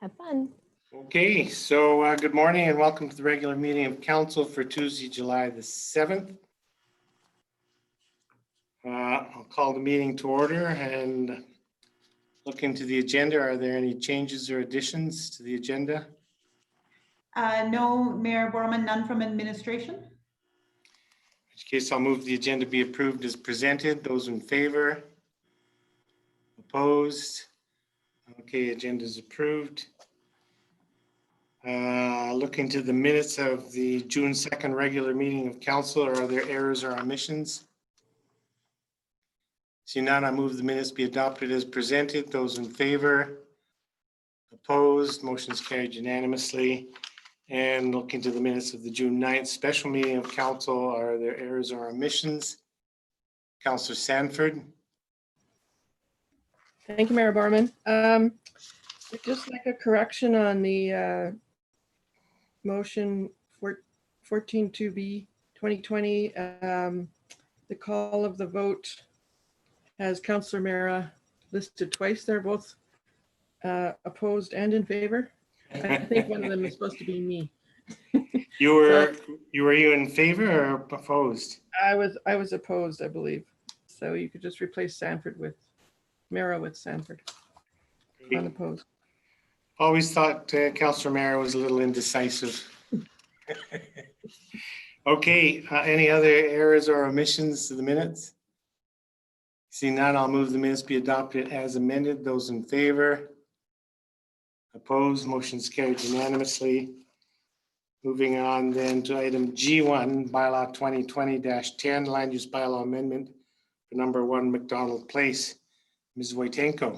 Have fun. Okay, so good morning and welcome to the regular meeting of council for Tuesday, July the 7th. I'll call the meeting to order and look into the agenda. Are there any changes or additions to the agenda? No, Mayor Borman, none from administration. In which case I'll move the agenda be approved as presented. Those in favor? Opposed? Okay, agenda is approved. Look into the minutes of the June 2nd regular meeting of council. Are there errors or omissions? Seeing none, I move the minutes be adopted as presented. Those in favor? Opposed? Motion is carried unanimously. And look into the minutes of the June 9th special meeting of council. Are there errors or omissions? Councillor Sanford. Thank you, Mayor Borman. I'd just like a correction on the motion 14.2b 2020. The call of the vote has Councillor Mera listed twice. They're both opposed and in favor. I think one of them is supposed to be me. Were you in favor or opposed? I was opposed, I believe. So you could just replace Sanford with Mera with Sanford. Unopposed. Always thought Councillor Mera was a little indecisive. Okay, any other errors or omissions to the minutes? Seeing none, I'll move the minutes be adopted as amended. Those in favor? Opposed? Motion is carried unanimously. Moving on then to item G1, Bylaw 2020-10, Land Use Bylaw Amendment for number 1 MacDonald Place. Ms. Wojtenko.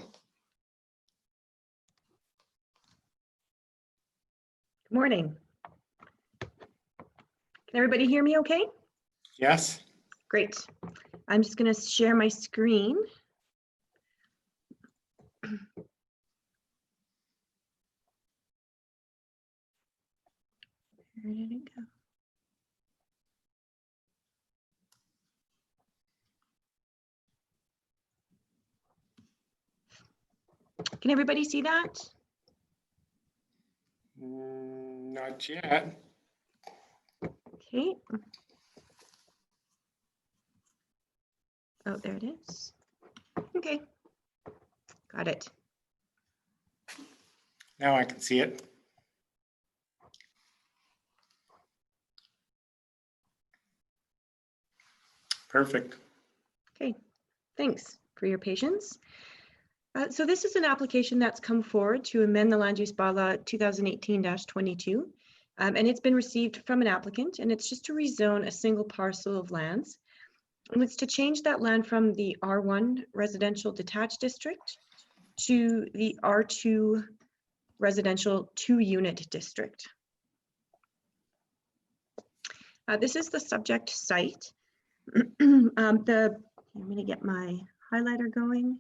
Good morning. Can everybody hear me okay? Yes. Great. I'm just going to share my screen. Where did it go? Can everybody see that? Not yet. Okay. Oh, there it is. Okay. Got it. Now I can see it. Perfect. Okay. Thanks for your patience. So this is an application that's come forward to amend the Land Use Bylaw 2018-22, and it's been received from an applicant, and it's just to rezone a single parcel of lands. And it's to change that land from the R1 residential detached district to the R2 residential 2-unit district. This is the subject site. I'm going to get my highlighter going.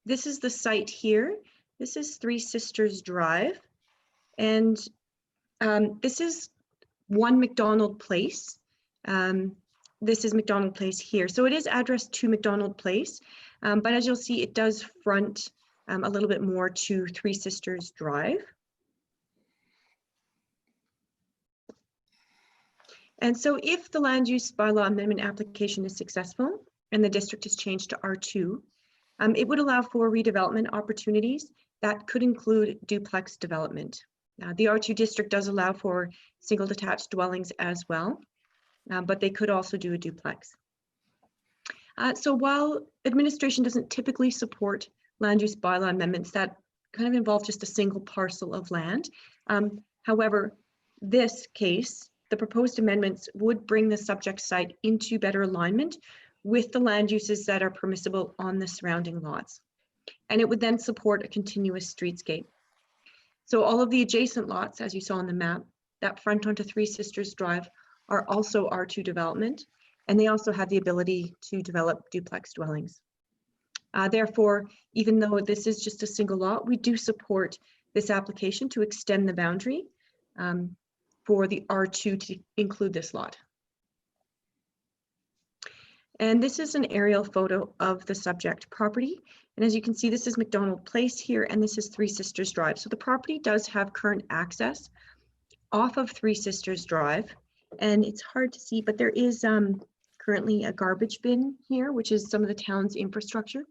This is the site here. This is Three Sisters Drive. And this is 1 MacDonald Place. This is MacDonald Place here. So it is addressed to MacDonald Place, but as you'll see, it does front a little bit more to Three Sisters Drive. And so if the land use bylaw amendment application is successful and the district is changed to R2, it would allow for redevelopment opportunities that could include duplex development. The R2 district does allow for single detached dwellings as well, but they could also do a duplex. So while administration doesn't typically support land use bylaw amendments that kind of involve just a single parcel of land, however, this case, the proposed amendments would bring the subject site into better alignment with the land uses that are permissible on the surrounding lots. And it would then support a continuous streetscape. So all of the adjacent lots, as you saw on the map, that front onto Three Sisters Drive are also R2 development, and they also have the ability to develop duplex dwellings. Therefore, even though this is just a single lot, we do support this application to extend the boundary for the R2 to include this lot. And this is an aerial photo of the subject property. And as you can see, this is MacDonald Place here, and this is Three Sisters Drive. So the property does have current access off of Three Sisters Drive. And it's hard to see, but there is currently a garbage bin here, which is some of the town's infrastructure.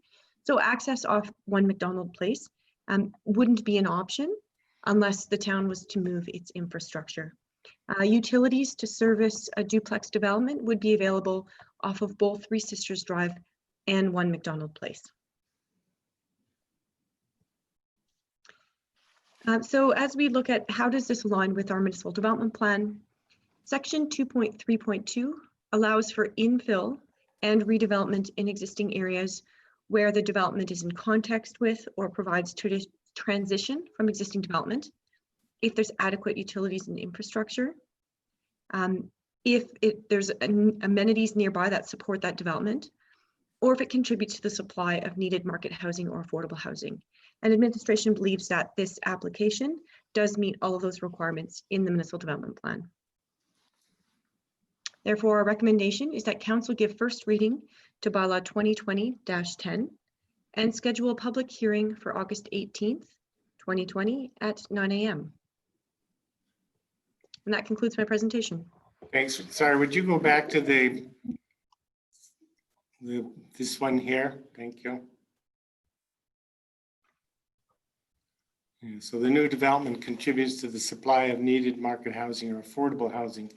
So access off One MacDonald Place wouldn't be an option unless the town was to move its infrastructure. Utilities to service a duplex development would be available off of both Three Sisters Drive and One MacDonald Place. So as we look at how does this align with our municipal development plan, section 2.3.2 allows for infill and redevelopment in existing areas where the development is in context with or provides transition from existing development, if there's adequate utilities and infrastructure, if there's amenities nearby that support that development, or if it contributes to the supply of needed market housing or affordable housing. And administration believes that this application does meet all of those requirements in the municipal development plan. Therefore, our recommendation is that council give first reading to bylaw 2020-10 and schedule a public hearing for August 18th, 2020 at 9 a.m. And that concludes my presentation. Thanks. Sorry, would you go back to this one here? Thank you. Yeah, so the new development contributes to the supply of needed market housing or affordable housing.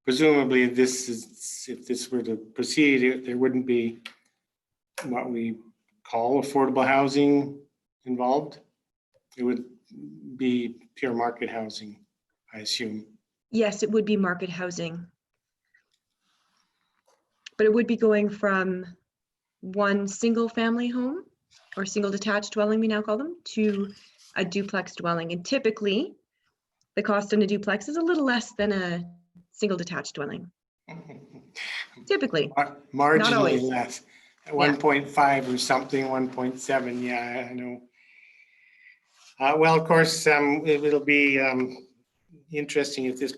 Presumably, if this were to proceed, there wouldn't be what we call affordable housing involved. It would be pure market housing, I assume. Yes, it would be market housing. But it would be going from one single family home or single detached dwelling, we now call them, to a duplex dwelling. And typically the cost on a duplex is a little less than a single detached dwelling. Typically. Marginally always. less. At 1.5 or something, 1.7. Yeah, I know. Well, of course, it'll be interesting if this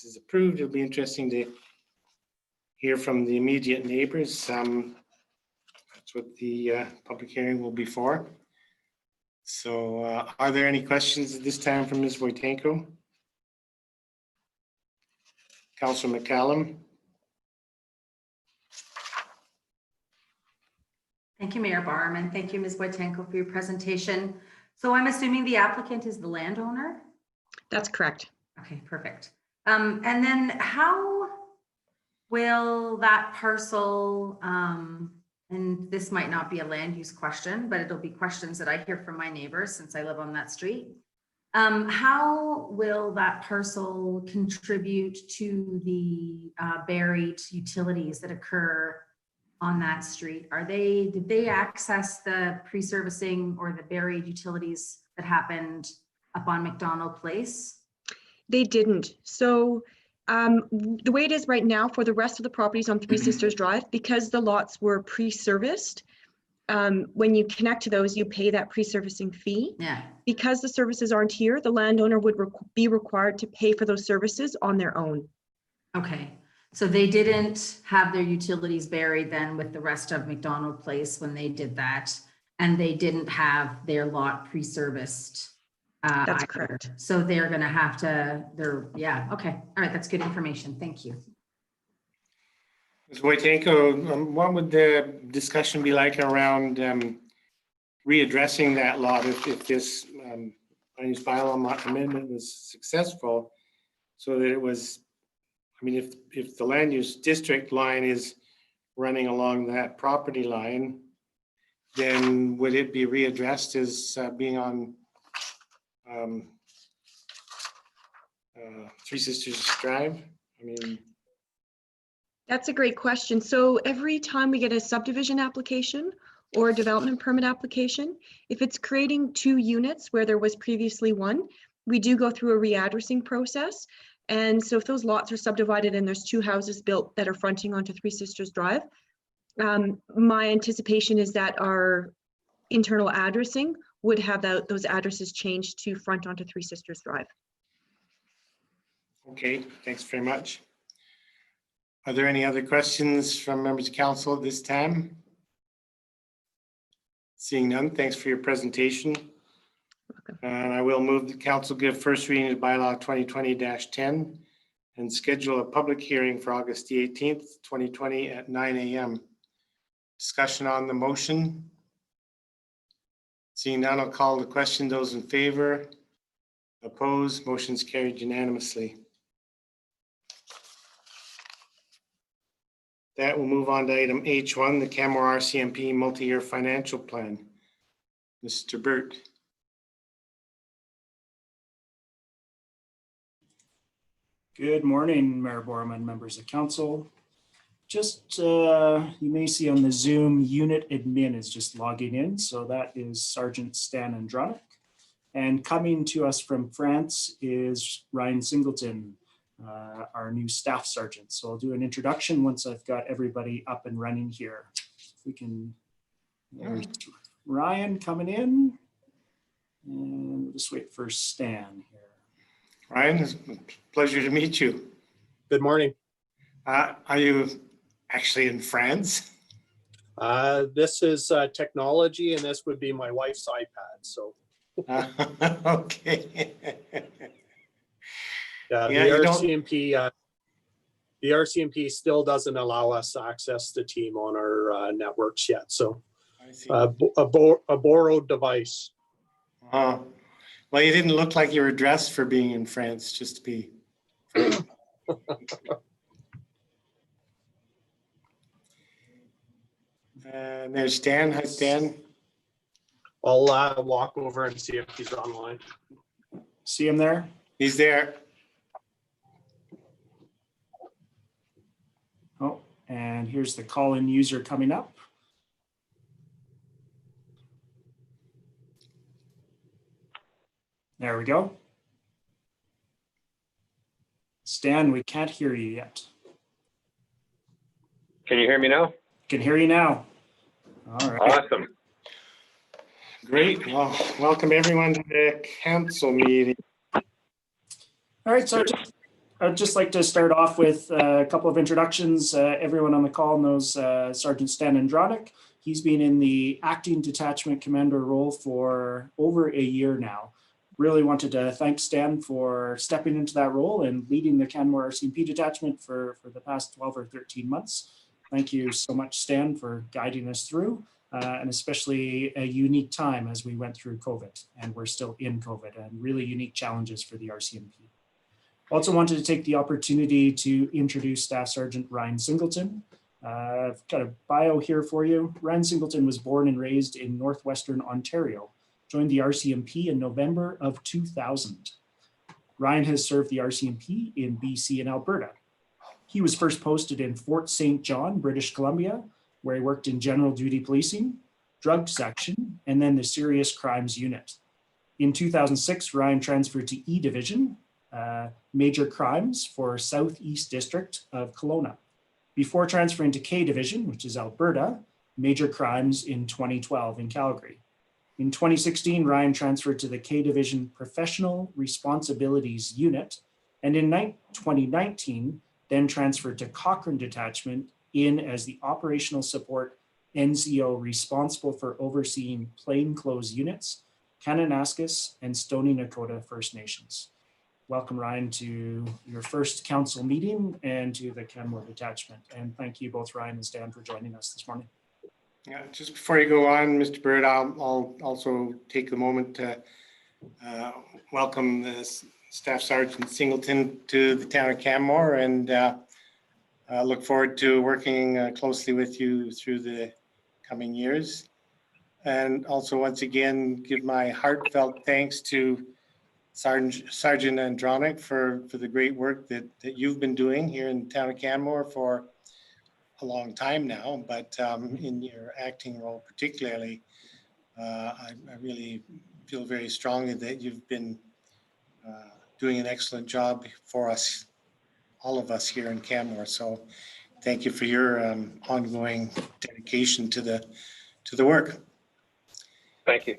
is approved. It'll be interesting to hear from the immediate neighbors. That's what the public hearing will be for. So are there any questions at this time from Ms. Wojtenko? Councillor McCallum? Thank you, Mayor Barham, and thank you, Ms. Wojtenko, for your presentation. So I'm assuming the applicant is the landowner? That's correct. Okay, perfect. And then how will that parcel, and this might not be a land use question, but it'll be questions that I hear from my neighbors since I live on that street. How will that parcel contribute to the buried utilities that occur on that street? Did they access the pre-servicing or the buried utilities that happened up on MacDonald Place? They didn't. So the way it is right now for the rest of the properties on Three Sisters Drive, because the lots were pre-serviced, when you connect to those, you pay that pre-servicing fee. Yeah. Because the services aren't here, the landowner would be required to pay for those services on their own. Okay. So they didn't have their utilities buried then with the rest of MacDonald Place when they did that, and they didn't have their lot pre-serviced. That's either. correct. So they're going to have to, yeah, okay. All right, that's good information. Thank you. Ms. Wojtenko, what would the discussion be like around readdressing that lot if this land use bylaw amendment was successful, so that it was, I mean, if the land use district line is running along that property line, then would it be readdressed as being on Three Sisters Drive? I mean, That's a great question. So every time we get a subdivision application or a development permit application, if it's creating two units where there was previously one, we do go through a readdressing process. And so if those lots are subdivided and there's two houses built that are fronting onto Three Sisters Drive, my anticipation is that our internal addressing would have those addresses changed to front onto Three Sisters Drive. okay, thanks very much. Are there any other questions from members of council at this time? Seeing none, thanks for your presentation. Welcome. And I will move the council give first reading of bylaw 2020-10 and schedule a public hearing for August the 18th, 2020 at 9 a.m. Discussion on the motion. Seeing none, I'll call the question. Those in favor? Opposed? Motion's carried unanimously. That will move on to item H1, the Canmore RCMP multi-year financial plan. Mr. Burt. Good morning, Mayor Borman, members of council. Just, you may see on the Zoom, unit admin is just logging in. So that is Sergeant Stan Andronic. And coming to us from France is Ryan Singleton, our new staff sergeant. So I'll do an introduction once I've got everybody up and running here. If we can, there's Ryan coming in. And we'll just wait for Stan here. Ryan, it's a pleasure to meet you. Good morning. Are you actually in France? This is technology, and this would be my wife's iPad. So Okay. the RCMP still doesn't allow us access to team on our networks yet. So I see. a borrowed device. Well, you didn't look like you were dressed for being in France, just to be. And there's Stan. Hi, Stan. I'll walk over and see if he's online. See him there? He's there. Oh, and here's the call-in user coming up. There we go. Stan, we can't hear you yet. Can you hear me now? Can hear you now. All right. Awesome. Great. Well, welcome everyone to the council meeting. All right, so I'd just like to start off with a couple of introductions. Everyone on the call knows Sergeant Stan Andronic. He's been in the acting detachment commander role for over a year now. Really wanted to thank Stan for stepping into that role and leading the Canmore RCMP detachment for the past 12 or 13 months. Thank you so much, Stan, for guiding us through, and especially a unique time as we went through COVID, and we're still in COVID, and really unique challenges for the RCMP. Also wanted to take the opportunity to introduce Staff Sergeant Ryan Singleton. I've got a bio here for you. Ryan Singleton was born and raised in Northwestern Ontario, joined the RCMP in November of 2000. Ryan has served the RCMP in BC and Alberta. He was first posted in Fort St. John, British Columbia, where he worked in general duty policing, drug section, and then the serious crimes unit. In 2006, Ryan transferred to E Division, major crimes for Southeast District of Kelowna, before transferring to K Division, which is Alberta, major crimes in 2012 in Calgary. In 2016, Ryan transferred to the K Division Professional Responsibilities Unit, and in 2019, then transferred to Cochrane Detachment in as the Operational Support NCO responsible for overseeing plainclothes units, Kananaskis, and Stoney Nakoda First Nations. Welcome, Ryan, to your first council meeting and to the Canmore Detachment. And thank you both, Ryan and Stan, for joining us this morning. Yeah, just before you go on, Mr. Bird, I'll also take the moment to welcome the Staff Sergeant Singleton to the town of Canmore, and look forward to working closely with you through the coming years. And also, once again, give my heartfelt thanks to Sergeant Andronic for the great work that you've been doing here in the town of Canmore for a long time now, but in your acting role particularly, I really feel very strongly that you've been doing an excellent job for us, all of us here in Canmore. So thank you for your ongoing dedication to the work. Thank you.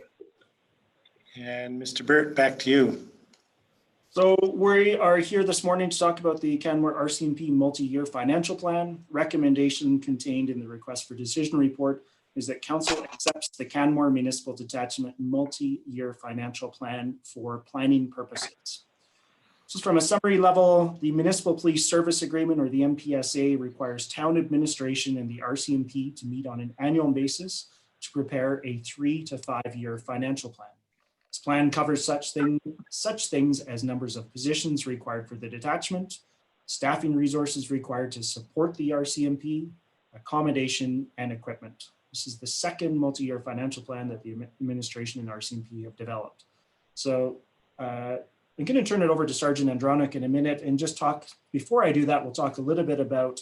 And Mr. Burt, back to you. So we are here this morning to talk about the Canmore RCMP multi-year financial plan. Recommendation contained in the request for decision report is that council accepts the Canmore Municipal Detachment multi-year financial plan for planning purposes. So from a summary level, the Municipal Police Service Agreement, or the MPSA, requires town administration and the RCMP to meet on an annual basis to prepare a 3 to 5 year financial plan. This plan covers such things as numbers of positions required for the detachment, staffing resources required to support the RCMP, accommodation, and equipment. This is the second multi-year financial plan that the administration and RCMP have developed. So I'm going to turn it over to Sergeant Andronic in a minute and just talk, before I do that, we'll talk a little bit about,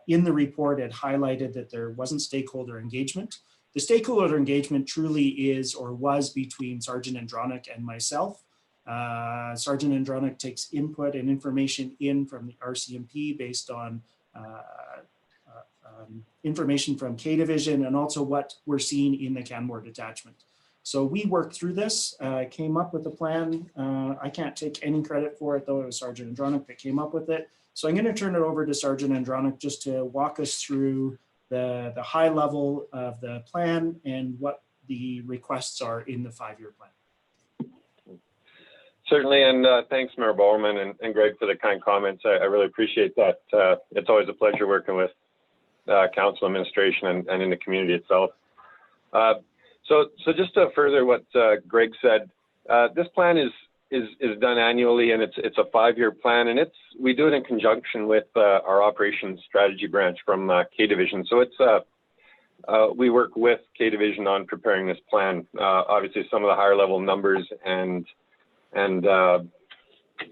in the report, it highlighted that there wasn't stakeholder engagement. The stakeholder engagement truly is or was between Sergeant Andronic and myself. Sergeant Andronic takes input and information in from the RCMP based on information from K Division and also what we're seeing in the Canmore detachment. So we worked through this, came up with a plan. I can't take any credit for it, though. It was Sergeant Andronic that came up with it. So I'm going to turn it over to Sergeant Andronic just to walk us through the high level of the plan and what the requests are in the 5-year plan. Certainly, and thanks, Mayor Bowman and Greg, for the kind comments. I really appreciate that. It's always a pleasure working with council administration and in the community itself. So just to further what Greg said, this plan is done annually, and it's a 5-year plan, and we do it in conjunction with our operations strategy branch from K Division. So we work with K Division on preparing this plan. Obviously, some of the higher level numbers and a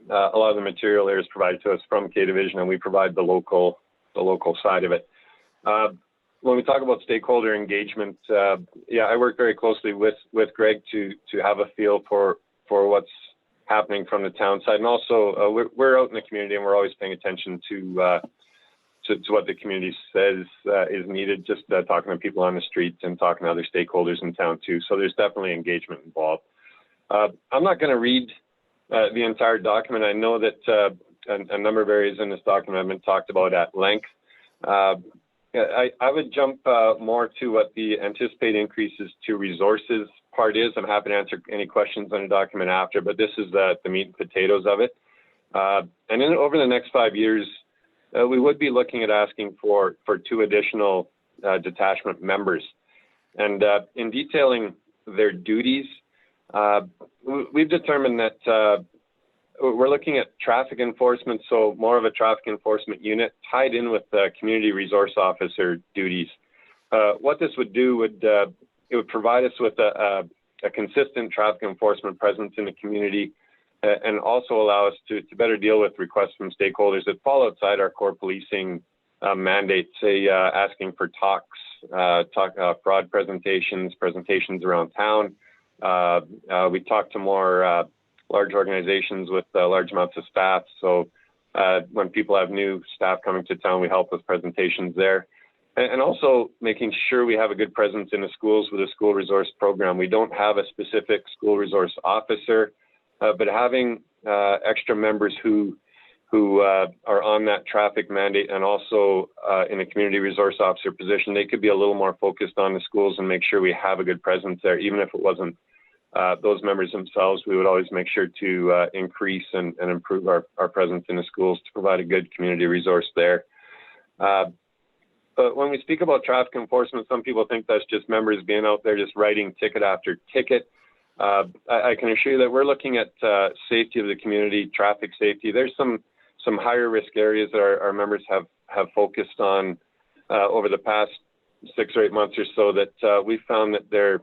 lot of the material there is provided to us from K Division, and we provide the local side of it. When we talk about stakeholder engagement, yeah, I work very closely with Greg to have a feel for what's happening from the town side, and also we're out in the community and we're always paying attention to what the community says is needed. Just talking to people on the streets and talking to other stakeholders in town too. So there's definitely engagement involved. I'm not going to read the entire document. I know that a number of areas in this document have been talked about at length. I would jump more to what the anticipated increases to resources part is. I'm happy to answer any questions on the document after, but this is the meat and potatoes of it. And then over the next 5 years, we would be looking at asking for 2 additional detachment members. And in detailing their duties, we've determined that we're looking at traffic enforcement, so more of a traffic enforcement unit tied in with community resource officer duties. What this would do it would provide us with a consistent traffic enforcement presence in the community, and also allow us to better deal with requests from stakeholders that fall outside our core policing mandate, say asking for fraud presentations around town. We talk to more large organizations with large amounts of staff. So when people have new staff coming to town, we help with presentations there. And also making sure we have a good presence in the schools with a school resource program. We don't have a specific school resource officer, but having extra members who are on that traffic mandate and also in a community resource officer position, they could be a little more focused on the schools and make sure we have a good presence there. Even if it wasn't those members themselves, we would always make sure to increase and improve our presence in the schools to provide a good community resource there. But when we speak about traffic enforcement, some people think that's just members being out there just writing ticket after ticket. I can assure you that we're looking at safety of the community, traffic safety. There's some higher risk areas that our members have focused on over the past 6 or 8 months or so that we found that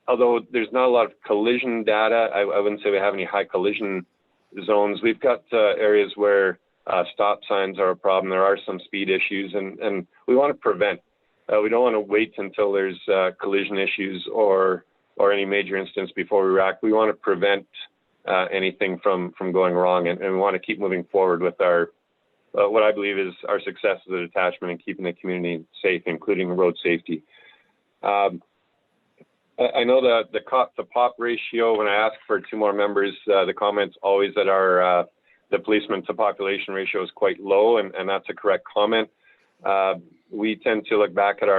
although there's not a lot of collision data, I wouldn't say we have any high collision zones. We've got areas where stop signs are a problem. There are some speed issues, and we want to prevent. We don't want to wait until there's collision issues or any major incidents before we react. We want to prevent anything from going wrong, and we want to keep moving forward with our what I believe is our success as a detachment and keeping the community safe, including road safety. I know that the cop to pop ratio, when I ask for 2 more members, the comment's always that our the policeman to population ratio is quite low, and that's a correct comment. We tend to look back at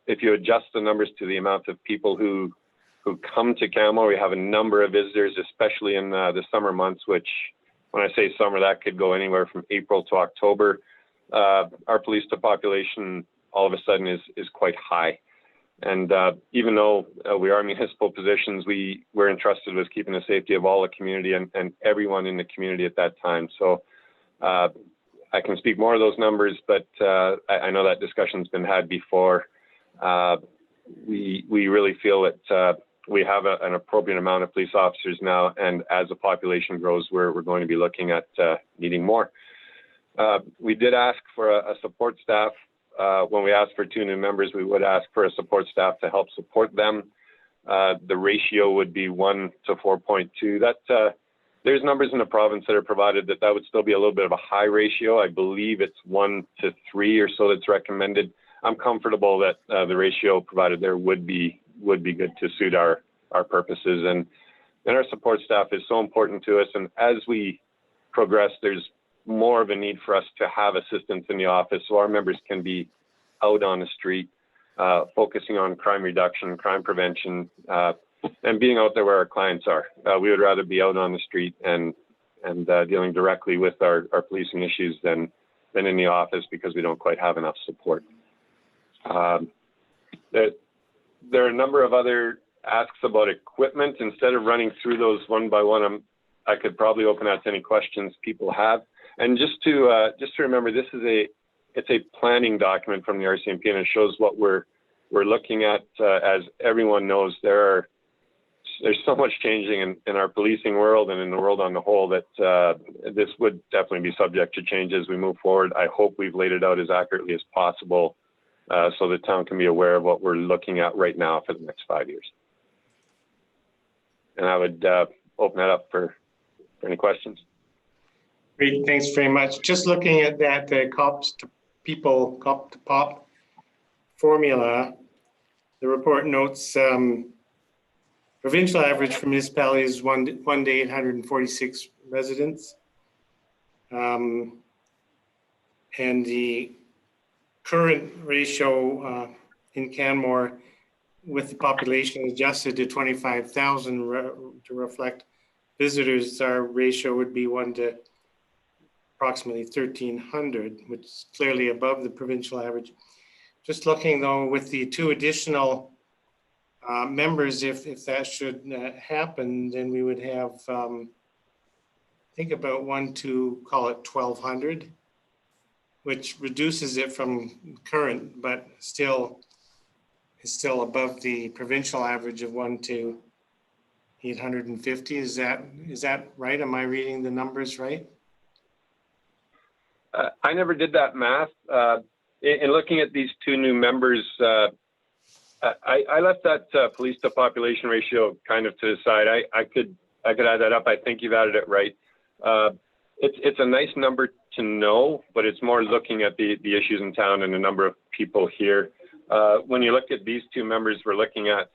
if you adjust the numbers to the amount of people who come to Canmore, we have a number of visitors, especially in the summer months, which when I say summer, that could go anywhere from April to October. Our police to population all of a sudden is quite high. And even though we are municipal positions, we're entrusted with keeping the safety of all the community and everyone in the community at that time. So I can speak more of those numbers, but I know that discussion's been had before. We really feel that we have an appropriate amount of police officers now, and as the population grows, we're going to be looking at needing more. We did ask for a support staff. When we asked for 2 new members, we would ask for a support staff to help support them. The ratio would be 1 to 4.2. There's numbers in the province that are provided that would still be a little bit of a high ratio. I believe it's 1 to 3 or so that's recommended. I'm comfortable that the ratio provided there would be good to suit our purposes. And our support staff is so important to us. And as we progress, there's more of a need for us to have assistance in the office so our members can be out on the street, focusing on crime reduction, crime prevention, and being out there where our clients are. We would rather be out on the street and dealing directly with our policing issues than in the office, because we don't quite have enough support. There are a number of other asks about equipment. Instead of running through those one by one, I could probably open out to any questions people have. And just to remember, it's a planning document from the RCMP, and it shows what we're looking at. As everyone knows, there's so much changing in our policing world and in the world on the whole that this would definitely be subject to change as we move forward. I hope we've laid it out as accurately as possible so the town can be aware of what we're looking at right now for the next 5 years. And I would open that up for any questions. Great, thanks very much. Just looking at that cops to people, cop to pop formula, the report notes provincial average for municipalities is 1 to 846 residents. And the current ratio in Canmore with the population adjusted to 25,000 to reflect visitors, our ratio would be 1 to approximately 1,300, which is clearly above the provincial average. Just looking though, with the 2 additional members, if that should happen, then we would have, I think about 1 to call it 1,200, which reduces it from current, but still is still above the provincial average of 1 to 850. Is that right? Am I reading the numbers right? I never did that math. In looking at these 2 new members, I left that police to population ratio kind of to the side. I could add that up. I think you've added it right. It's a nice number to know, but it's more looking at the issues in town and the number of people here. When you look at these 2 members, we're looking at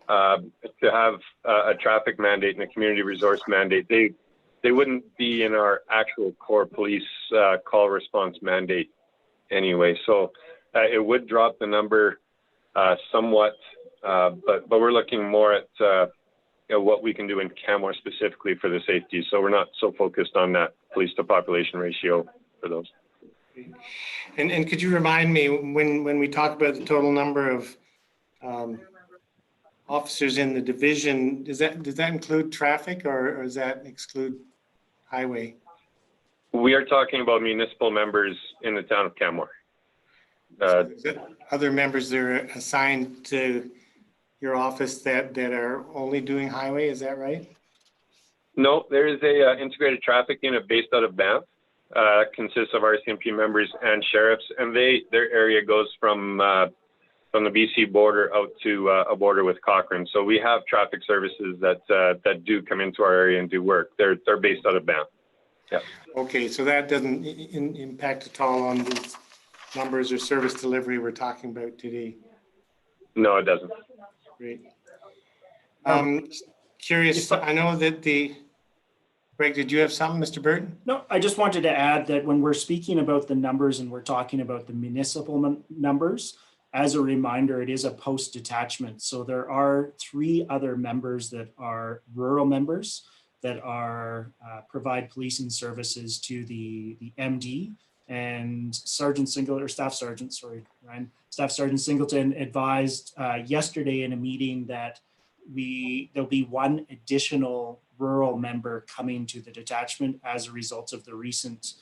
to have a traffic mandate and a community resource mandate. They wouldn't be in our actual core police call response mandate anyway. So it would drop the number somewhat, but we're looking more at what we can do in Canmore specifically for the safety. So we're not so focused on that police to population ratio for those. And could you remind me, when we talk about the total number of officers in the division, does that include traffic or does that exclude highway? We are talking about municipal members in the town of Canmore. So other members that are assigned to your office that are only doing highway, is that right? No, there is a integrated traffic unit based out of Banff. Consists of RCMP members and sheriffs, and their area goes from the BC border out to a border with Cochrane. So we have traffic services that do come into our area and do work. They're based out of Banff. Yeah. Okay, so that doesn't impact at all on these numbers or service delivery we're talking about today. No, it doesn't. Great. Curious, I know that Greg, did you have something, Mr. Burton? No, I just wanted to add that when we're speaking about the numbers and we're talking about the municipal numbers, as a reminder, it is a post-detachment. So there are 3 other members that are rural members that are provide policing services to the MD, and Staff Sergeant Singleton advised yesterday in a meeting that there'll be 1 additional rural member coming to the detachment as a result of the recent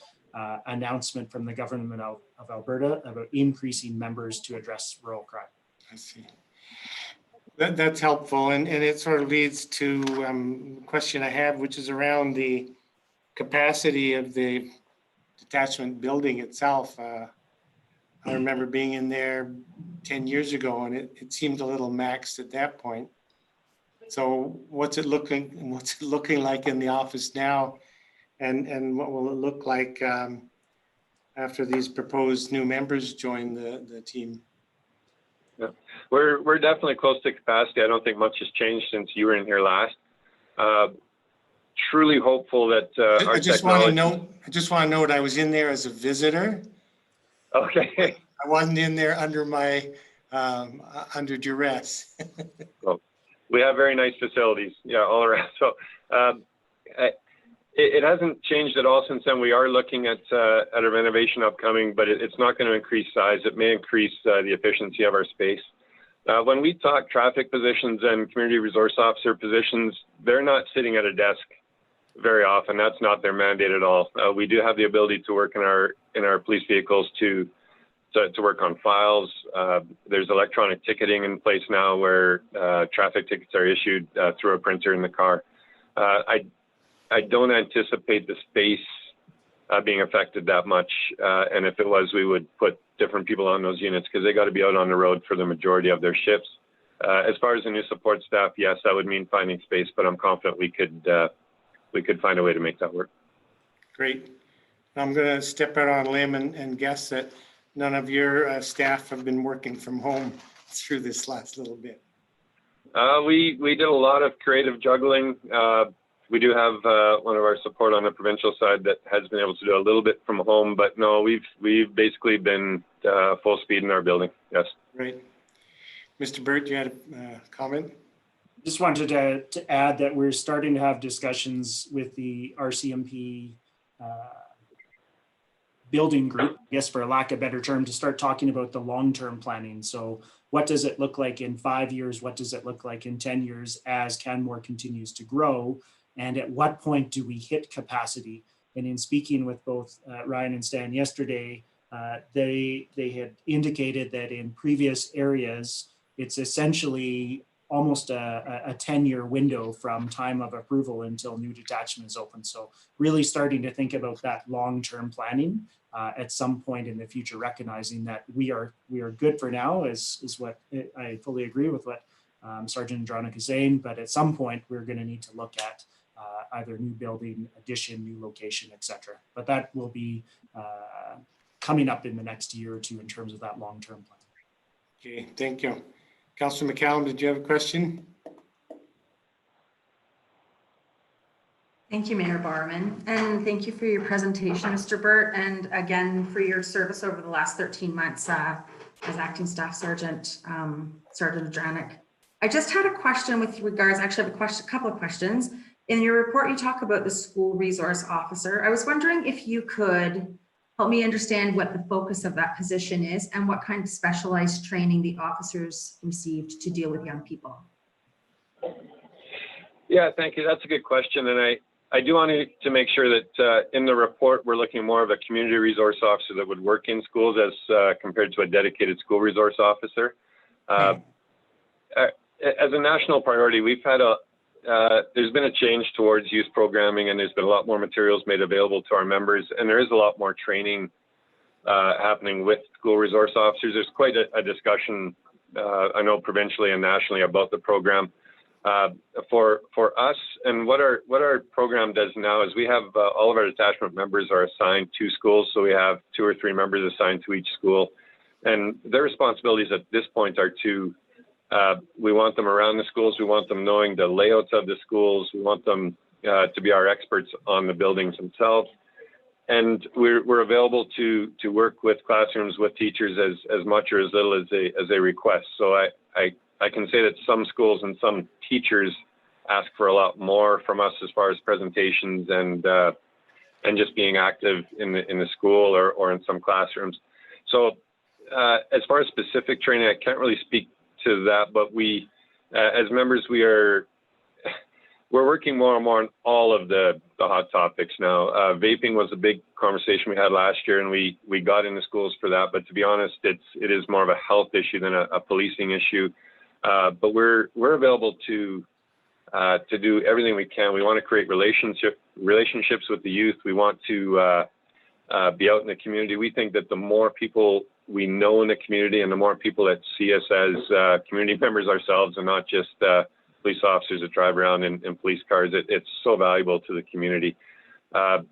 announcement from the government of Alberta about increasing members to address rural crime. I see. That's helpful, and it sort of leads to a question I have, which is around the capacity of the detachment building itself. I remember being in there 10 years ago, and it seemed a little maxed at that point. So what's it looking like in the office now, and what will it look like after these proposed new members join the team? Yeah. We're definitely close to capacity. I don't think much has changed since you were in here last. Truly hopeful that I just want to note I was in there as a visitor. Okay. I wasn't in there under under duress. Well, we have very nice facilities, yeah, all around. So it hasn't changed at all since then. We are looking at a renovation upcoming, but it's not going to increase size. It may increase the efficiency of our space. When we talk traffic positions and community resource officer positions, they're not sitting at a desk very often. That's not their mandate at all. We do have the ability to work in our police vehicles to work on files. There's electronic ticketing in place now where traffic tickets are issued through a printer in the car. I don't anticipate the space being affected that much. And if it was, we would put different people on those units because they got to be out on the road for the majority of their shifts. As far as the new support staff, yes, that would mean finding space, but I'm confident we could find a way to make that work. Great. I'm going to step out on a limb and guess that none of your staff have been working from home through this last little bit. We did a lot of creative juggling. We do have one of our support on the provincial side that has been able to do a little bit from home, but no, we've basically been full speed in our building. Yes. Great. Mr. Burt, you had a comment? Just wanted to add that we're starting to have discussions with the RCMP building group, I guess for a lack of a better term, to start talking about the long-term planning. So what does it look like in 5 years? What does it look like in 10 years as Canmore continues to grow? And at what point do we hit capacity? And in speaking with both Ryan and Stan yesterday, they had indicated that in previous areas, it's essentially almost a 10-year window from time of approval until new detachment is open. So really starting to think about that long-term planning at some point in the future, recognizing that we are good for now is what I fully agree with what Sergeant Andronic is saying, but at some point we're going to need to look at either new building, addition, new location, etc. But that will be coming up in the next year or two in terms of that long-term plan. Okay, thank you. Councillor McCallum, did you have a question? Thank you, Mayor Barman, and thank you for your presentation, Mr. Burt, and again for your service over the last 13 months as Acting Staff Sergeant, Sergeant Andronic. I just had a question with regards, actually I have a couple of questions. In your report, you talk about the school resource officer. I was wondering if you could help me understand what the focus of that position is and what kind of specialized training the officers received to deal with young people. Yeah, thank you. That's a good question. And I do want to make sure that in the report, we're looking more of a community resource officer that would work in schools as compared to a dedicated school resource officer. As a national priority, we've had there's been a change towards youth programming, and there's been a lot more materials made available to our members, and there is a lot more training happening with school resource officers. There's quite a discussion, I know provincially and nationally, about the program. For us, and what our program does now is we have all of our detachment members are assigned to schools, so we have 2 or 3 members assigned to each school, and their responsibilities at this point are to We want them around the schools. We want them knowing the layouts of the schools. We want them to be our experts on the buildings themselves. And we're available to work with classrooms, with teachers as much or as little as they request. So I can say that some schools and some teachers ask for a lot more from us as far as presentations and just being active in the school or in some classrooms. So as far as specific training, I can't really speak to that, but we, as members, we're working more and more on all of the hot topics now. Vaping was a big conversation we had last year, and we got into schools for that. But to be honest, it is more of a health issue than a policing issue. But we're available to do everything we can. We want to create relationships with the youth. We want to be out in the community. We think that the more people we know in the community and the more people that see us as community members ourselves and not just police officers that drive around in police cars, it's so valuable to the community. I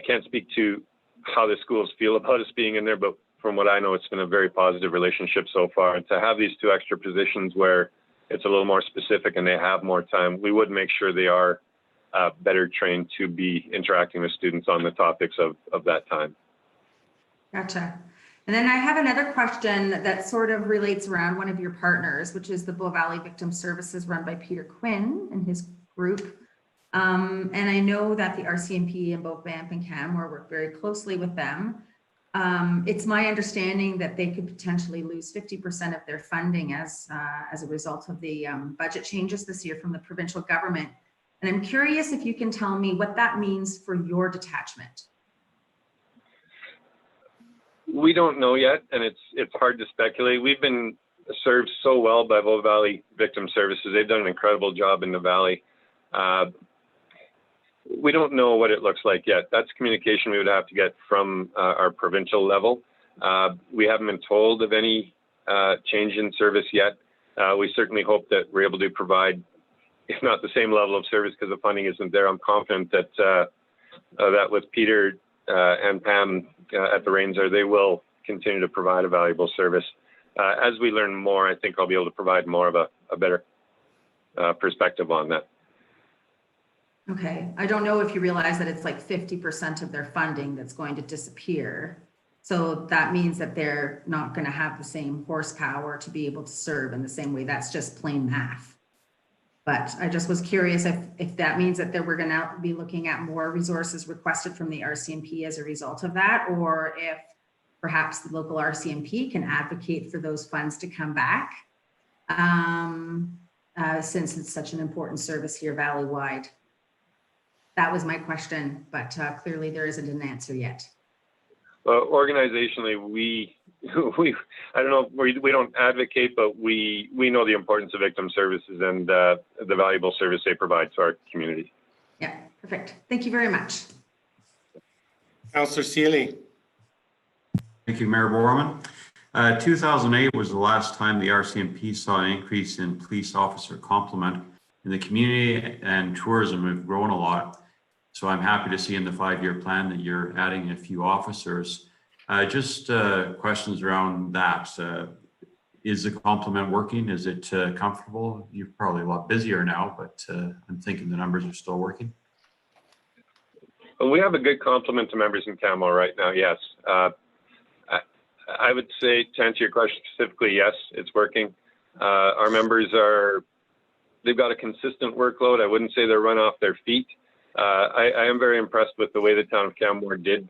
can't speak to how the schools feel about us being in there, but from what I know, it's been a very positive relationship so far. And to have these 2 extra positions where it's a little more specific and they have more time, we would make sure they are better trained to be interacting with students on the topics of that time. Gotcha. And then I have another question that sort of relates around one of your partners, which is the Bow Valley Victim Services run by Peter Quinn and his group. And I know that the RCMP in both Banff and Canmore work very closely with them. It's my understanding that they could potentially lose 50% of their funding as a result of the budget changes this year from the provincial government. And I'm curious if you can tell me what that means for your detachment. We don't know yet, and it's hard to speculate. We've been served so well by Bow Valley Victim Services. They've done an incredible job in the valley. We don't know what it looks like yet. That's communication we would have to get from our provincial level. We haven't been told of any change in service yet. We certainly hope that we're able to provide, if not the same level of service because the funding isn't there. I'm confident that that with Peter and Pam at the reins there, they will continue to provide a valuable service. As we learn more, I think I'll be able to provide more of a better perspective on that. Okay, I don't know if you realize that it's like 50% of their funding that's going to disappear. So that means that they're not going to have the same horsepower to be able to serve in the same way. That's just plain math. But I just was curious if that means that we're going to be looking at more resources requested from the RCMP as a result of that, or if perhaps the local RCMP can advocate for those funds to come back, since it's such an important service here valley-wide. That was my question, but clearly there isn't an answer yet. Well, organizationally, we I don't know, we don't advocate, but we know the importance of victim services and the valuable service they provide to our community. Yeah, perfect. Thank you very much. Councillor Sealy. Thank you, Mayor Borman. 2008 was the last time the RCMP saw an increase in police officer complement, and the community and tourism have grown a lot. So I'm happy to see in the 5-year plan that you're adding a few officers. Just questions around that. Is the complement working? Is it comfortable? You're probably a lot busier now, but I'm thinking the numbers are still working. Well, we have a good complement to members in Canmore right now, yes. I would say, to answer your question specifically, yes, it's working. Our members they've got a consistent workload. I wouldn't say they're run off their feet. I am very impressed with the way the town of Canmore did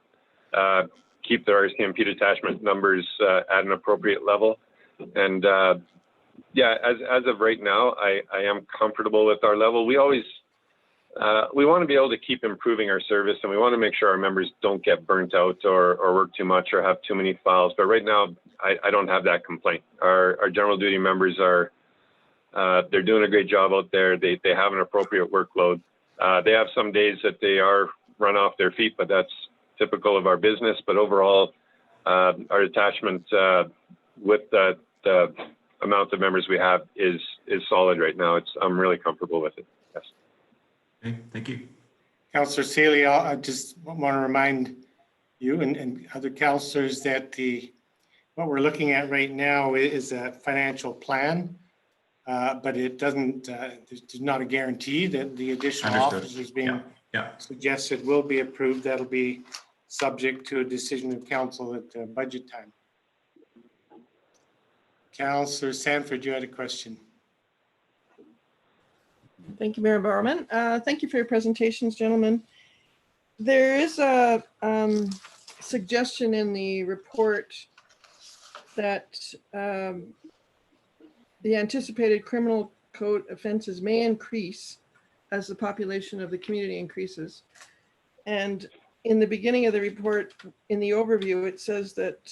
keep their RCMP detachment numbers at an appropriate level. And yeah, as of right now, I am comfortable with our level. We always, we want to be able to keep improving our service, and we want to make sure our members don't get burnt out or work too much or have too many files. But right now, I don't have that complaint. Our general duty members they're doing a great job out there. They have an appropriate workload. They have some days that they are run off their feet, but that's typical of our business. But overall, our detachment with the amount of members we have is solid right now. I'm really comfortable with it. Yes. Okay, thank you. Councillor Sealy, I just want to remind you and other councillors that what we're looking at right now is a financial plan, but it doesn't, there's not a guarantee that the additional Understood. officers being Yeah. suggested will be approved. That'll be subject to a decision of council at budget time. Councillor Sanford, you had a question. Thank you, Mayor Barman. Thank you for your presentations, gentlemen. There is a suggestion in the report that the anticipated criminal code offenses may increase as the population of the community increases. And in the beginning of the report, in the overview, it says that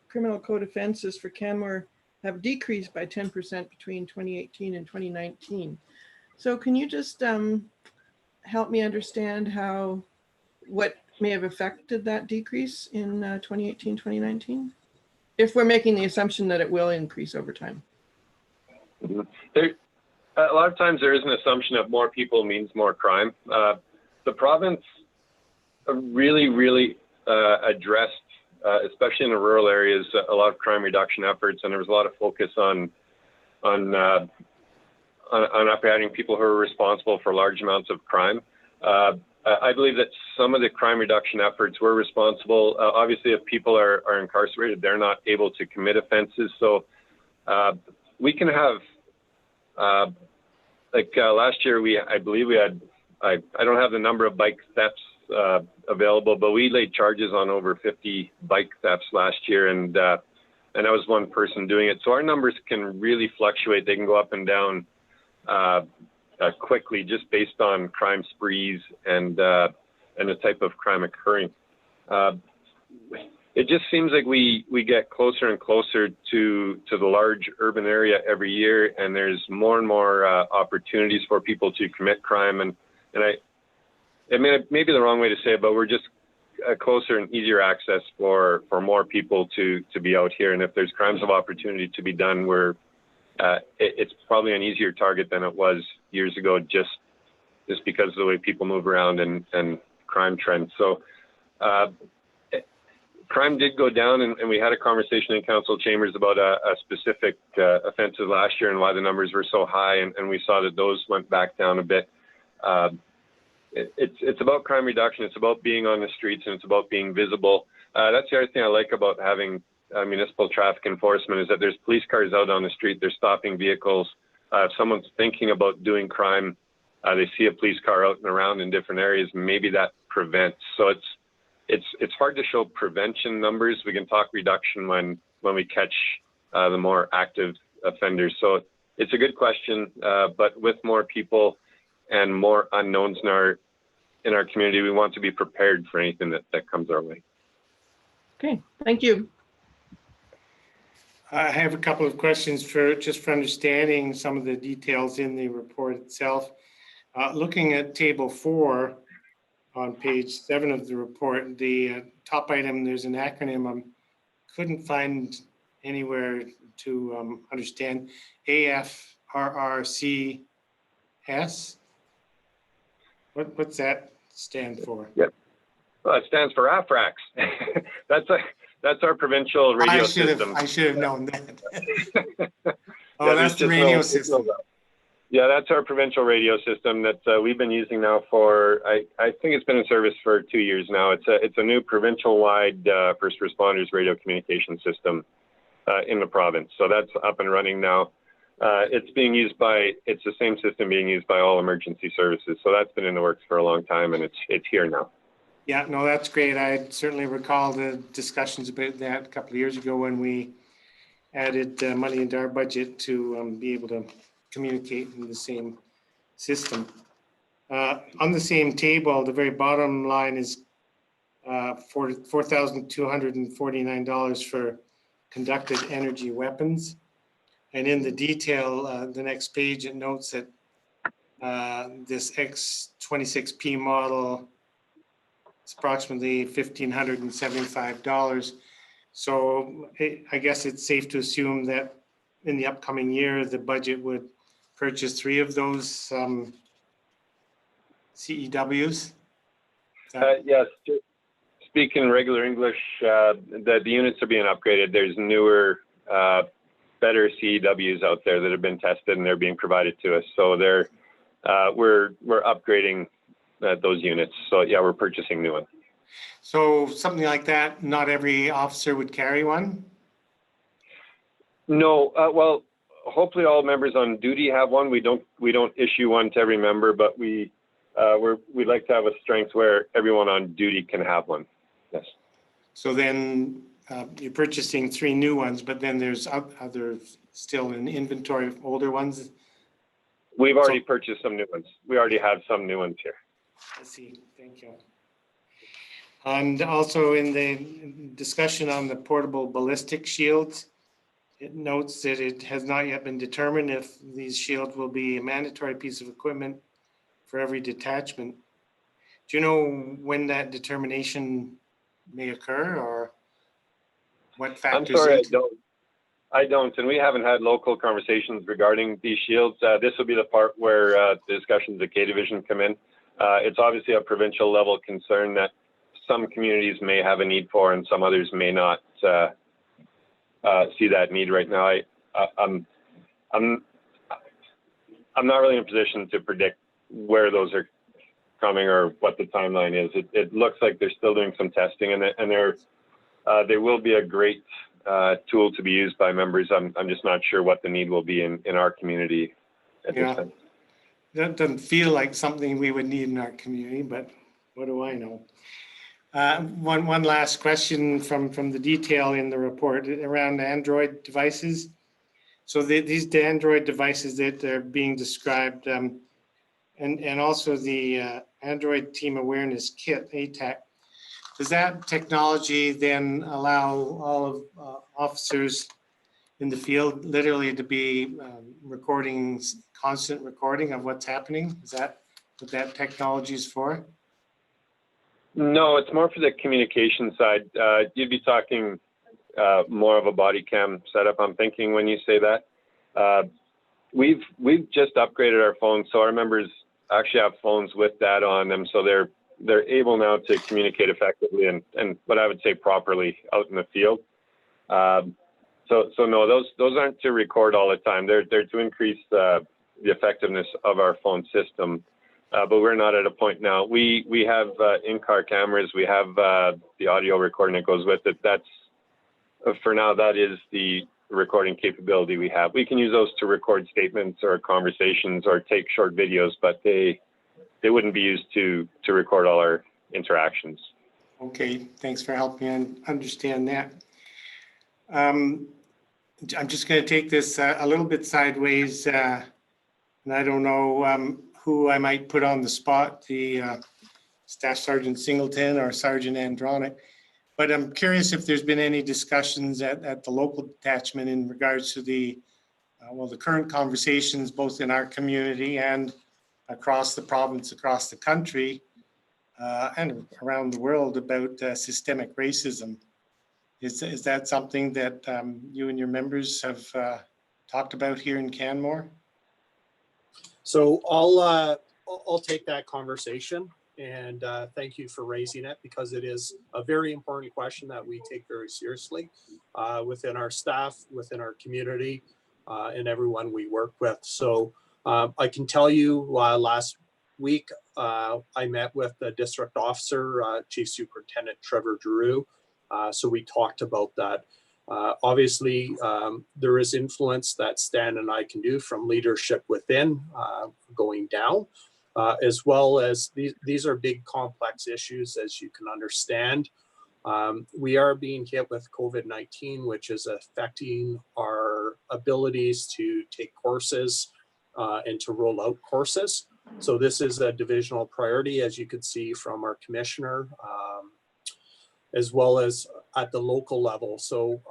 criminal code offenses for Canmore have decreased by 10% between 2018 and 2019. So can you just help me understand what may have affected that decrease in 2018, 2019? If we're making the assumption that it will increase over time. There, a lot of times there is an assumption that more people means more crime. The province really addressed, especially in the rural areas, a lot of crime reduction efforts, and there was a lot of focus on apprehending people who are responsible for large amounts of crime. I believe that some of the crime reduction efforts were responsible. Obviously, if people are incarcerated, they're not able to commit offenses. So we can have, last year, I believe we had, I don't have the number of bike thefts available, but we laid charges on over 50 bike thefts last year, and I was one person doing it. So our numbers can really fluctuate. They can go up and down quickly, just based on crime sprees and the type of crime occurring. It just seems like we get closer and closer to the large urban area every year, and there's more and more opportunities for people to commit crime. And it may be the wrong way to say it, but we're just closer and easier access for more people to be out here. And if there's crimes of opportunity to be done, it's probably an easier target than it was years ago, just because of the way people move around and crime trends. So crime did go down, and we had a conversation in council chambers about a specific offenses last year and why the numbers were so high, and we saw that those went back down a bit. It's about crime reduction. It's about being on the streets, and it's about being visible. That's the other thing I like about having municipal traffic enforcement, is that there's police cars out on the street. They're stopping vehicles. If someone's thinking about doing crime, they see a police car out and around in different areas, maybe that prevents. So it's hard to show prevention numbers. We can talk reduction when we catch the more active offenders. So it's a good question, but with more people and more unknowns in our community, we want to be prepared for anything that comes our way. Okay, thank you. I have a couple of questions for understanding some of the details in the report itself. Looking at table 4 on page 7 of the report, the top item, there's an acronym I couldn't find anywhere to understand. AFRRCS. What's that stand for? Yeah. Well, it stands for AFRAX. That's our provincial radio system. I should have known that. Oh, yeah, that's the radio system. Yeah, that's our provincial radio system that we've been using now for, I think it's been in service for 2 years now. It's a new provincial-wide first responders radio communication system in the province. So that's up and running now. It's the same system being used by all emergency services. So that's been in the works for a long time, and it's here now. Yeah, no, that's great. I certainly recall the discussions about that a couple of years ago when we added money into our budget to be able to communicate in the same system. On the same table, the very bottom line is $4,249 for conducted energy weapons. And in the detail, the next page, it notes that this X26P model is approximately $1,575. So I guess it's safe to assume that in the upcoming year, the budget would purchase 3 of those CEWs. Yes, speak in regular English, the units are being upgraded. There's newer, better CEWs out there that have been tested and they're being provided to us. So we're upgrading those units. So yeah, we're purchasing new ones. So something like that, not every officer would carry one? No, well, hopefully all members on duty have one. We don't issue one to every member, but we'd like to have a strength where everyone on duty can have one. Yes. So then you're purchasing 3 new ones, but then there's others still in inventory of older ones? We've already purchased some new ones. We already have some new ones here. I see, thank you. And also in the discussion on the portable ballistic shields, it notes that it has not yet been determined if these shields will be a mandatory piece of equipment for every detachment. Do you know when that determination may occur or what factors? I'm sorry, I don't, and we haven't had local conversations regarding these shields. This will be the part where the discussions at K Division come in. It's obviously a provincial level concern that some communities may have a need for and some others may not see that need right now. I'm not really in a position to predict where those are coming or what the timeline is. It looks like they're still doing some testing, and they will be a great tool to be used by members. I'm just not sure what the need will be in our community at this time. That doesn't feel like something we would need in our community, but what do I know? One last question from the detail in the report around Android devices. So these Android devices that are being described, and also the Android Team Awareness Kit, ATAC, does that technology then allow all of officers in the field literally to be constant recording of what's happening? Is that what that technology is for? No, it's more for the communication side. You'd be talking more of a body cam setup, I'm thinking, when you say that. We've just upgraded our phones, so our members actually have phones with data on them, so they're able now to communicate effectively and what I would say properly out in the field. So no, those aren't to record all the time. They're to increase the effectiveness of our phone system. But we're not at a point now. We have in-car cameras. We have the audio recording that goes with it. That's for now. That is the recording capability we have. We can use those to record statements or conversations or take short videos, but they wouldn't be used to record all our interactions. Okay, thanks for helping me understand that. I'm just going to take this a little bit sideways, and I don't know who I might put on the spot, the Staff Sergeant Singleton or Sergeant Andronic. But I'm curious if there's been any discussions at the local detachment in regards to the current conversations both in our community and across the province, across the country, and around the world about systemic racism. Is that something that you and your members have talked about here in Canmore? So I'll take that conversation, and thank you for raising it, because it is a very important question that we take very seriously within our staff, within our community, and everyone we work with. So I can tell you last week I met with the district officer, Chief Superintendent Trevor Giroux. So we talked about that. Obviously, there is influence that Stan and I can do from leadership within going down, as well as these are big complex issues, as you can understand. We are being hit with COVID-19, which is affecting our abilities to take courses and to roll out courses. So this is a divisional priority, as you can see from our commissioner, as well as at the local level. So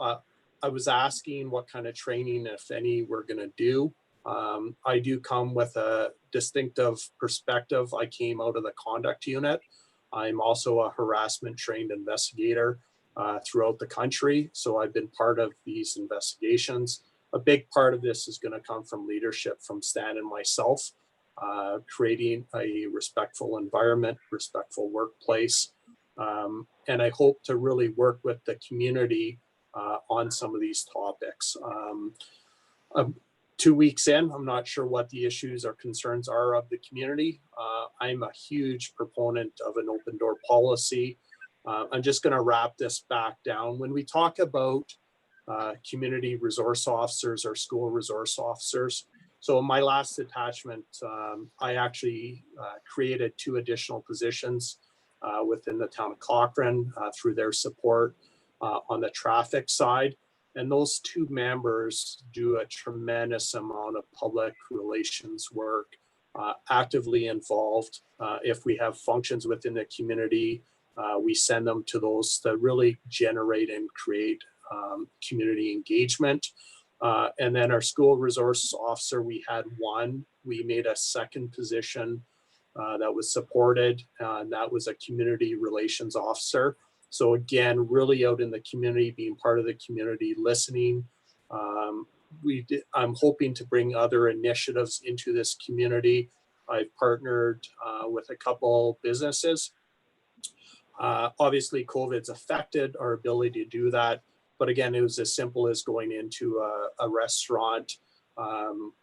I was asking what kind of training, if any, we're going to do. I do come with a distinctive perspective. I came out of the conduct unit. I'm also a harassment trained investigator throughout the country. So I've been part of these investigations. A big part of this is going to come from leadership from Stan and myself, creating a respectful environment, respectful workplace, And I hope to really work with the community on some of these topics. 2 weeks in, I'm not sure what the issues or concerns are of the community. I'm a huge proponent of an open door policy. I'm just going to wrap this back down. When we talk about community resource officers or school resource officers, so in my last attachment, I actually created 2 additional positions within the town of Cochrane through their support on the traffic side. And those 2 members do a tremendous amount of public relations work, actively involved. If we have functions within the community, we send them to those to really generate and create community engagement. And then our school resource officer, we had 1. We made a 2nd position that was supported, and that was a community relations officer. So again, really out in the community, being part of the community, listening. I'm hoping to bring other initiatives into this community. I've partnered with a couple businesses. Obviously, COVID's affected our ability to do that. But again, it was as simple as going into a restaurant.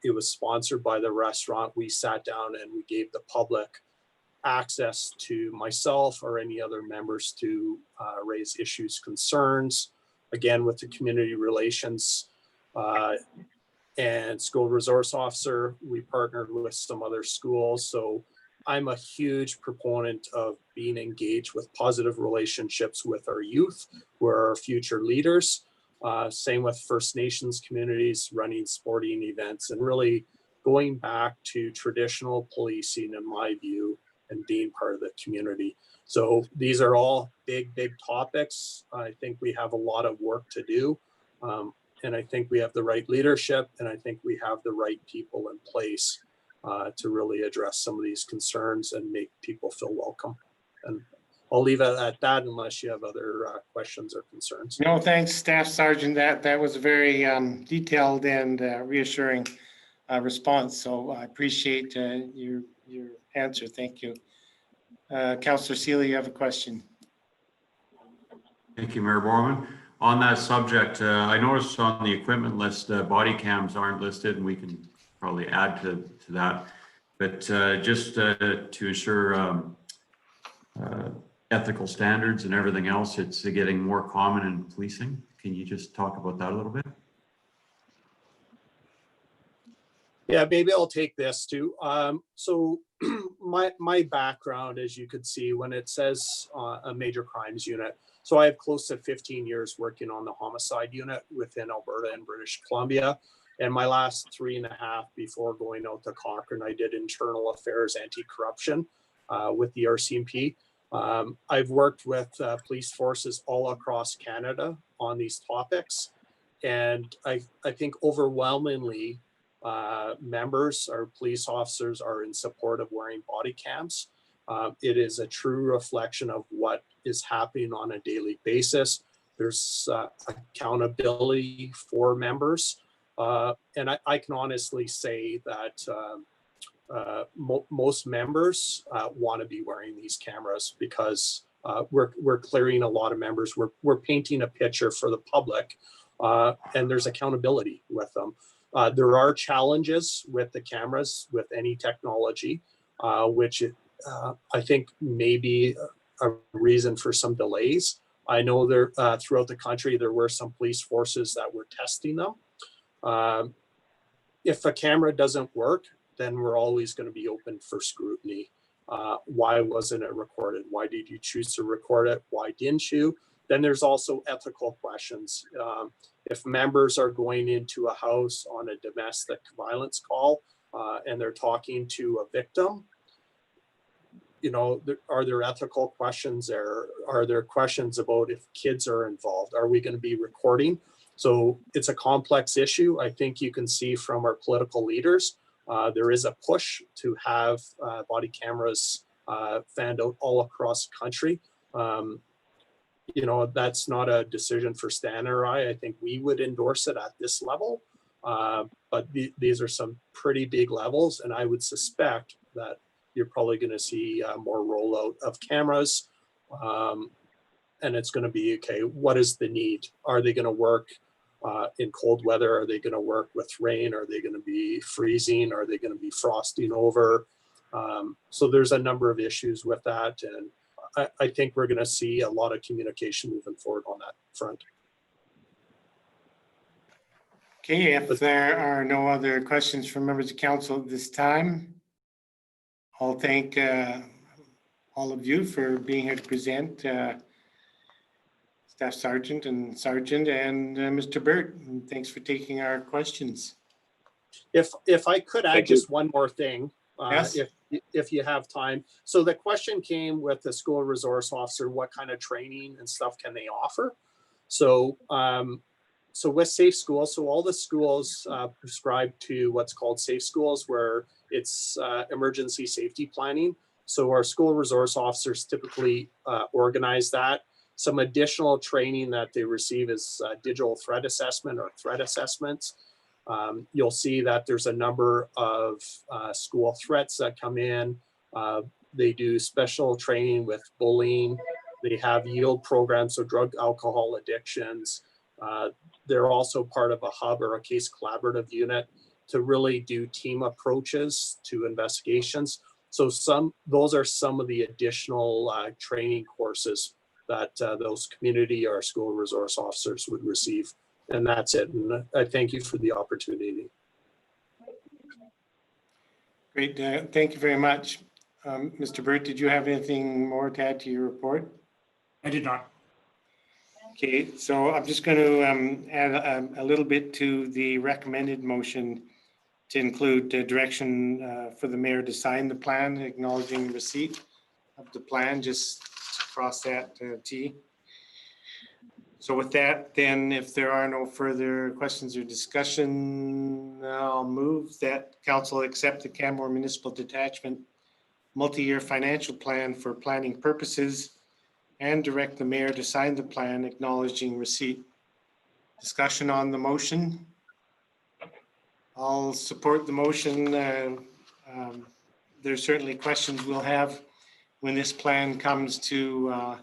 It was sponsored by the restaurant. We sat down and we gave the public access to myself or any other members to raise issues, concerns. Again, with the community relations and school resource officer, we partnered with some other schools. So I'm a huge proponent of being engaged with positive relationships with our youth, who are our future leaders. Same with First Nations communities, running sporting events, and really going back to traditional policing, in my view, and being part of the community. So these are all big, big topics. I think we have a lot of work to do. And I think we have the right leadership, and I think we have the right people in place to really address some of these concerns and make people feel welcome. And I'll leave it at that unless you have other questions or concerns. No, thanks, Staff Sergeant. That was a very detailed and reassuring response. So I appreciate your answer. Thank you. Councillor Seeley, you have a question. Thank you, Mayor Borman. On that subject, I noticed on the equipment list, body cams aren't listed, and we can probably add to that. But just to ensure ethical standards and everything else, it's getting more common in policing. Can you just talk about that a little bit? Yeah, maybe I'll take this too. So my background, as you could see, when it says a major crimes unit, so I have close to 15 years working on the homicide unit within Alberta and British Columbia. And my last 3.5 before going out to Cochrane, I did internal affairs, anti-corruption with the RCMP. I've worked with police forces all across Canada on these topics. And I think overwhelmingly, members or police officers are in support of wearing body cams. It is a true reflection of what is happening on a daily basis. There's accountability for members. And I can honestly say that most members want to be wearing these cameras because we're clearing a lot of members. We're painting a picture for the public, and there's accountability with them. There are challenges with the cameras, with any technology, which I think may be a reason for some delays. I know there throughout the country, there were some police forces that were testing them. If a camera doesn't work, then we're always going to be open for scrutiny. Why wasn't it recorded? Why did you choose to record it? Why didn't you? Then there's also ethical questions. If members are going into a house on a domestic violence call and they're talking to a victim, are there ethical questions there? Are there questions about if kids are involved? Are we going to be recording? So it's a complex issue. I think you can see from our political leaders, there is a push to have body cameras fanned out all across the country. That's not a decision for Stan or I. I think we would endorse it at this level, but these are some pretty big levels, and I would suspect that you're probably going to see more rollout of cameras. And it's going to be, okay, what is the need? Are they going to work in cold weather? Are they going to work with rain? Are they going to be freezing? Are they going to be frosting over? So there's a number of issues with that. And I think we're going to see a lot of communication moving forward on that front. Okay, if there are no other questions from members of council at this time, I'll thank all of you for being here to present. Staff Sergeant and Mr. Burt, and thanks for taking our questions. If I could add Thank you. just one more thing, Yes. if you have time. So the question came with the school resource officer, what kind of training and stuff can they offer? So so with Safe Schools, so all the schools prescribe to what's called Safe Schools, where it's emergency safety planning. So our school resource officers typically organize that. Some additional training that they receive is digital threat assessment or threat assessments. You'll see that there's a number of school threats that come in. They do special training with bullying. They have yield programs, so drug, alcohol addictions. They're also part of a hub or a case collaborative unit to really do team approaches to investigations. So those are some of the additional training courses that those community or school resource officers would receive. And that's it. And I thank you for the opportunity. Great, thank you very much. Mr. Burt, did you have anything more to add to your report? I did not. Okay, so I'm just going to add a little bit to the recommended motion to include direction for the mayor to sign the plan, acknowledging receipt of the plan, just to cross that T. So with that, then if there are no further questions or discussion, I'll move that council accept the Canmore Municipal Detachment multi-year financial plan for planning purposes and direct the mayor to sign the plan acknowledging receipt. Discussion on the motion. I'll support the motion. There's certainly questions we'll have when this plan comes to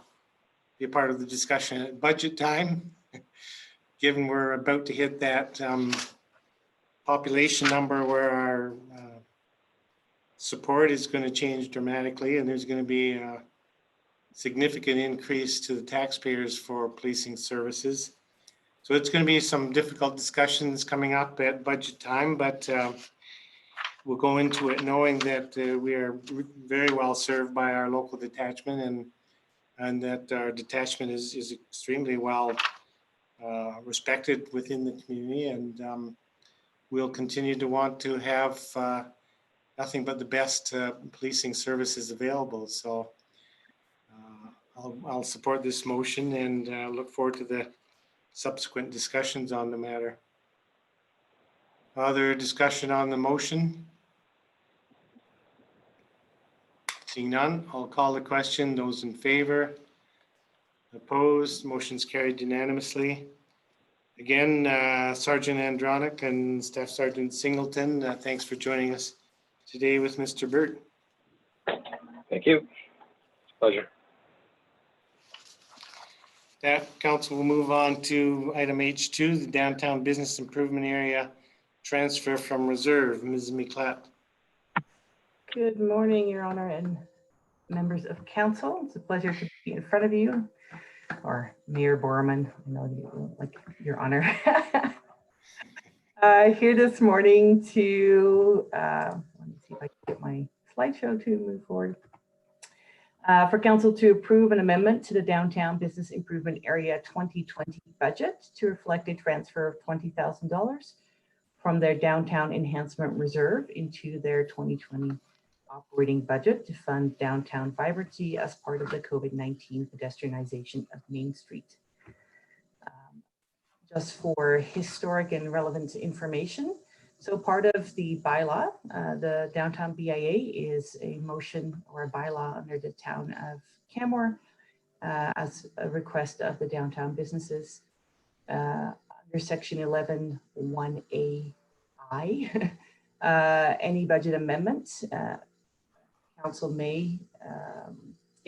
be a part of the discussion at budget time, given we're about to hit that population number where our support is going to change dramatically, and there's going to be a significant increase to the taxpayers for policing services. So it's going to be some difficult discussions coming up at budget time, but we'll go into it knowing that we are very well served by our local detachment and that our detachment is extremely well respected within the community, and we'll continue to want to have nothing but the best policing services available. So I'll support this motion and look forward to the subsequent discussions on the matter. Other discussion on the motion? Seeing none, I'll call the question. Those in favor? Opposed? Motion's carried unanimously. Again, Sergeant Andronic and Staff Sergeant Singleton, thanks for joining us today with Mr. Burt. Thank you. Pleasure. That council will move on to item H2, the downtown business improvement area transfer from reserve. Ms. Miklat. Good morning, Your Honor and members of council. It's a pleasure to be in front of you, or Mayor Borman. I know you like Your Honor. Here this morning to let me see if I can get my slideshow to move forward. For council to approve an amendment to the downtown business improvement area 2020 budget to reflect a transfer of $20,000 from their downtown enhancement reserve into their 2020 operating budget to fund downtown vibrancy as part of the COVID-19 pedestrianization of Main Street. Just for historic and relevant information, so part of the bylaw, the downtown BIA is a motion or a bylaw under the town of Canmore as a request of the downtown businesses under section 11(1)(a)(I). Any budget amendments, council may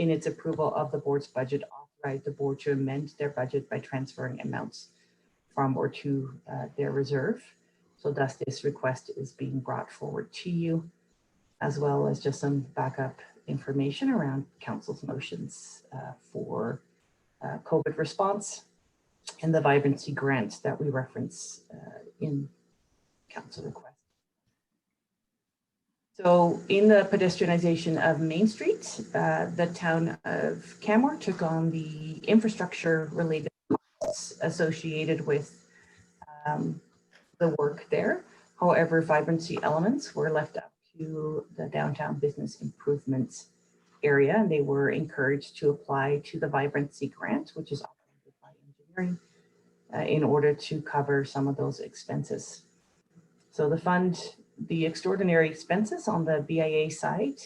in its approval of the board's budget, authorized the board to amend their budget by transferring amounts from or to their reserve. So thus this request is being brought forward to you, as well as just some backup information around council's motions for COVID response and the vibrancy grant that we reference in council request. So in the pedestrianization of Main Street, the town of Canmore took on the infrastructure related costs associated with the work there. However, vibrancy elements were left up to the downtown business improvements area, and they were encouraged to apply to the vibrancy grant, which is operated by engineering, in order to cover some of those expenses. So the extraordinary expenses on the BIA side,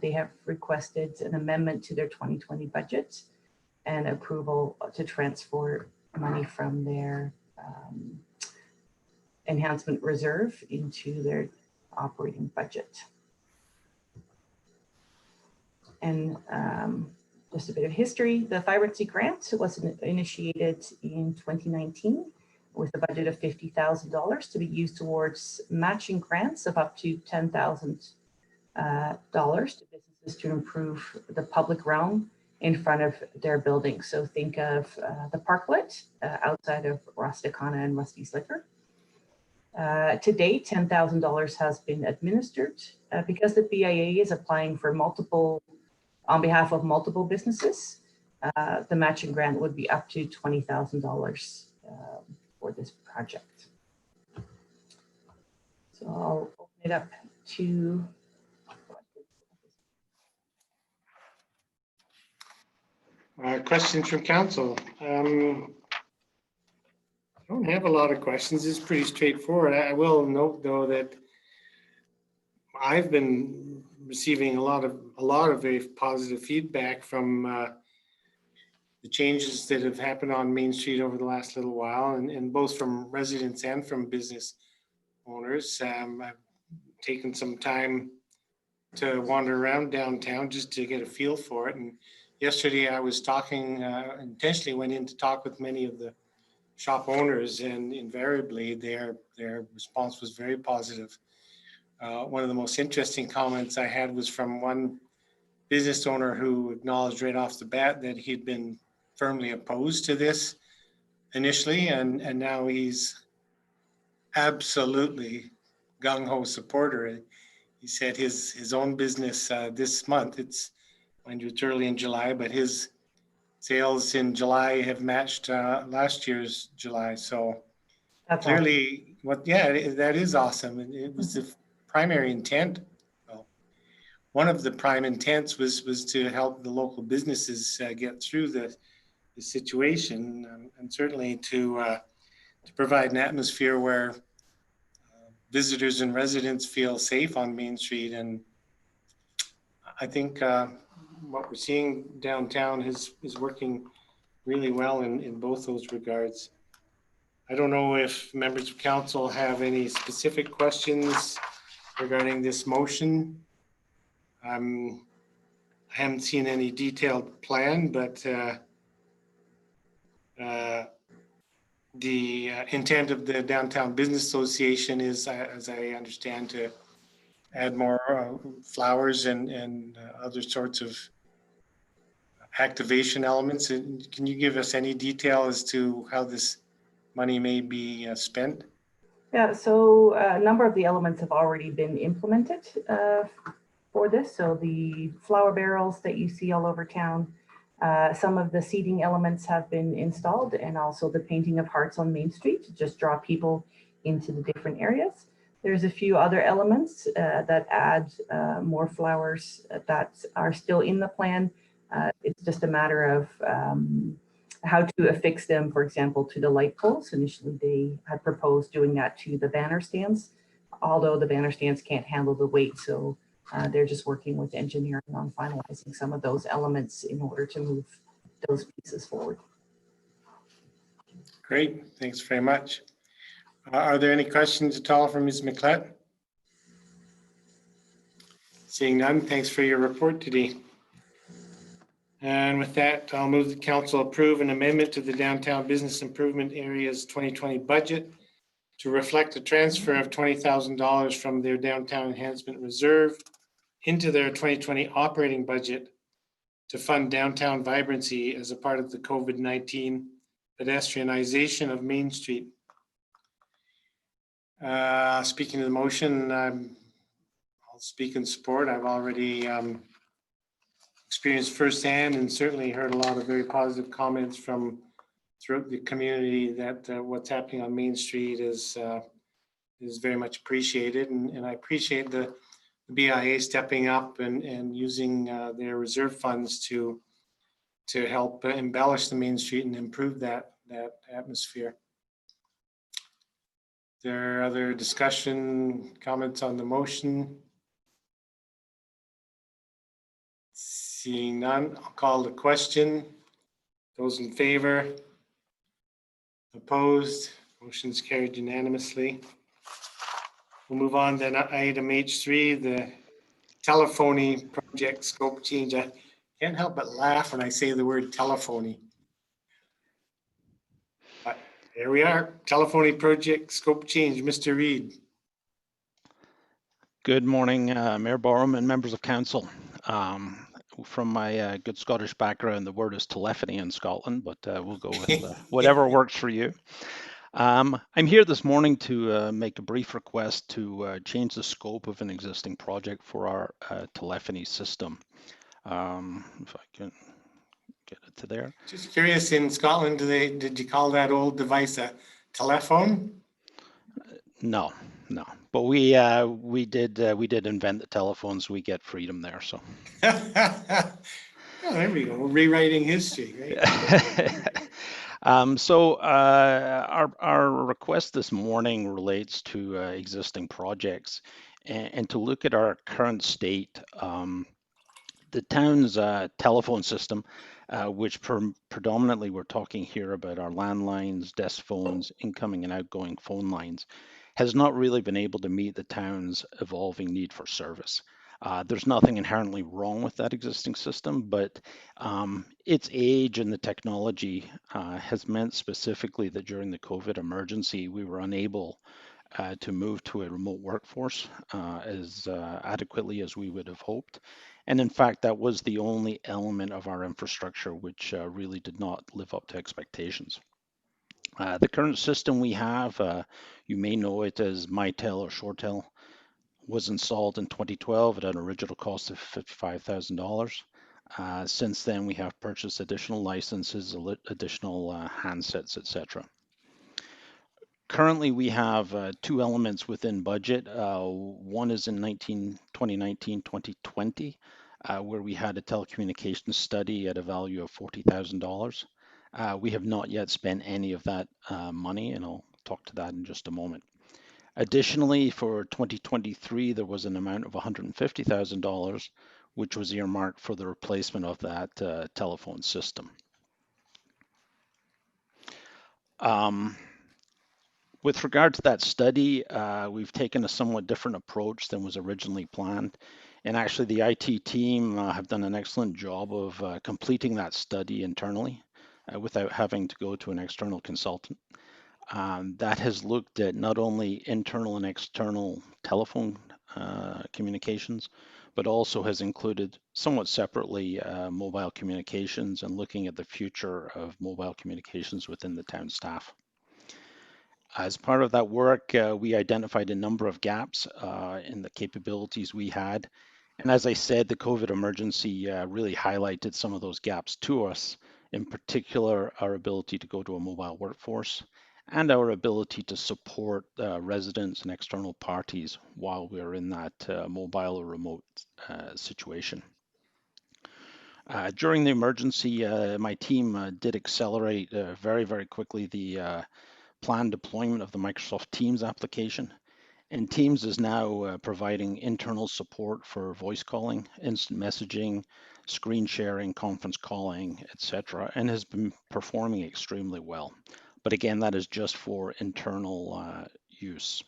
they have requested an amendment to their 2020 budget and approval to transfer money from their enhancement reserve into their operating budget. And just a bit of history, the vibrancy grant was initiated in 2019 with a budget of $50,000 to be used towards matching grants of up to $10,000 to businesses to improve the public realm in front of their building. So think of the parklet outside of Rusticana and Rusty's Liquor. To date, $10,000 has been administered because the BIA is applying for on behalf of multiple businesses. The matching grant would be up to $20,000 for this project. So I'll open it up to questions from council. I don't have a lot of questions. It's pretty straightforward. I will note though that I've been receiving a lot of very positive feedback from the changes that have happened on Main Street over the last little while, and both from residents and from business owners. I've taken some time to wander around downtown just to get a feel for it. And yesterday I was talking, intentionally went in to talk with many of the shop owners, and invariably their response was very positive. One of the most interesting comments I had was from one business owner who acknowledged right off the bat that he'd been firmly opposed to this initially, and now he's absolutely gung-ho supporter. He said his own business this month, it's early in July, but his sales in July have matched last year's July. So that's clearly, that is awesome. And it was the primary intent. Well, one of the prime intents was to help the local businesses get through the situation, and certainly to provide an atmosphere where visitors and residents feel safe on Main Street. And I think what we're seeing downtown is working really well in both those regards. I don't know if members of council have any specific questions regarding this motion. I haven't seen any detailed plan, but the intent of the Downtown Business Association is, as I understand, to add more flowers and other sorts of activation elements. And can you give us any detail as to how this money may be spent? Yeah, so a number of the elements have already been implemented for this. So the flower barrels that you see all over town, some of the seating elements have been installed, and also the painting of hearts on Main Street to just draw people into the different areas. There's a few other elements that add more flowers that are still in the plan. It's just a matter of how to affix them, for example, to the light poles. Initially, they had proposed doing that to the banner stands, although the banner stands can't handle the weight. So they're just working with engineering on finalizing some of those elements in order to move those pieces forward. Great, thanks very much. Are there any questions at all from Ms. McLeod? Seeing none, thanks for your report today. And with that, I'll move the council approve an amendment to the Downtown Business Improvement Areas 2020 budget to reflect a transfer of $20,000 from their Downtown Enhancement Reserve into their 2020 operating budget to fund downtown vibrancy as a part of the COVID-19 pedestrianization of Main Street. Speaking of the motion, I'll speak in support. I've already experienced firsthand and certainly heard a lot of very positive comments from throughout the community that what's happening on Main Street is very much appreciated. And I appreciate the BIA stepping up and using their reserve funds to help embellish the Main Street and improve that atmosphere. There are other discussion, comments on the motion? Seeing none, I'll call the question. Those in favor? Opposed? Motion's carried unanimously. We'll move on to item H3, the telephony project scope change. I can't help but laugh when I say the word telephony. But here we are, telephony project scope change. Mr. Reid. Good morning, Mayor Borum and members of council. From my good Scottish background, the word is telephony in Scotland, but we'll go with whatever works for you. I'm here this morning to make a brief request to change the scope of an existing project for our telephony system. If I can get it to there. Just curious, in Scotland, did you call that old device a telephone? No. But we did invent the telephones. We get freedom there, so. Oh, there we go. We're rewriting history, right? So our request this morning relates to existing projects and to look at our current state. The town's telephone system, which predominantly we're talking here about our landlines, desk phones, incoming and outgoing phone lines, has not really been able to meet the town's evolving need for service. There's nothing inherently wrong with that existing system, but its age and the technology has meant specifically that during the COVID emergency, we were unable to move to a remote workforce as adequately as we would have hoped. And in fact, that was the only element of our infrastructure which really did not live up to expectations. The current system we have, you may know it as MyTel or ShoreTel, was installed in 2012 at an original cost of $55,000. Since then, we have purchased additional licenses, additional handsets, etc. Currently, we have two elements within budget. One is in 2019-2020, where we had a telecommunications study at a value of $40,000. We have not yet spent any of that money, and I'll talk to that in just a moment. Additionally, for 2023, there was an amount of $150,000, which was earmarked for the replacement of that telephone system. With regard to that study, we've taken a somewhat different approach than was originally planned. And actually, the IT team have done an excellent job of completing that study internally without having to go to an external consultant. That has looked at not only internal and external telephone communications, but also has included somewhat separately mobile communications and looking at the future of mobile communications within the town staff. As part of that work, we identified a number of gaps in the capabilities we had. And as I said, the COVID emergency really highlighted some of those gaps to us, in particular, our ability to go to a mobile workforce and our ability to support residents and external parties while we're in that mobile or remote situation. During the emergency, my team did accelerate very, very quickly the planned deployment of the Microsoft Teams application. And Teams is now providing internal support for voice calling, instant messaging, screen sharing, conference calling, etc., and has been performing extremely well. But again, that is just for internal use.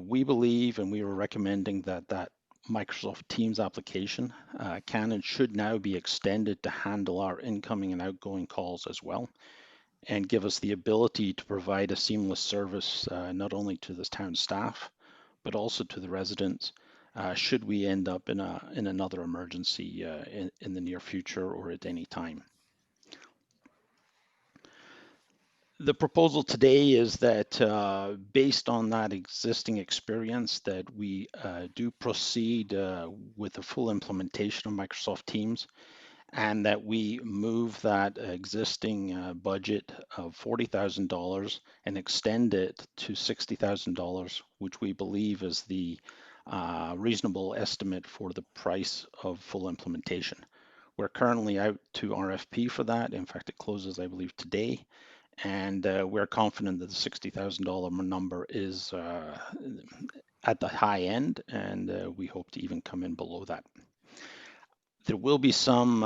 We believe, and we were recommending that Microsoft Teams application can and should now be extended to handle our incoming and outgoing calls as well, and give us the ability to provide a seamless service not only to the town staff, but also to the residents should we end up in another emergency in the near future or at any time. The proposal today is that based on that existing experience that we do proceed with the full implementation of Microsoft Teams, and that we move that existing budget of $40,000 and extend it to $60,000, which we believe is the reasonable estimate for the price of full implementation. We're currently out to RFP for that. In fact, it closes, I believe, today. And we're confident that the $60,000 number is at the high end, and we hope to even come in below that. There will be some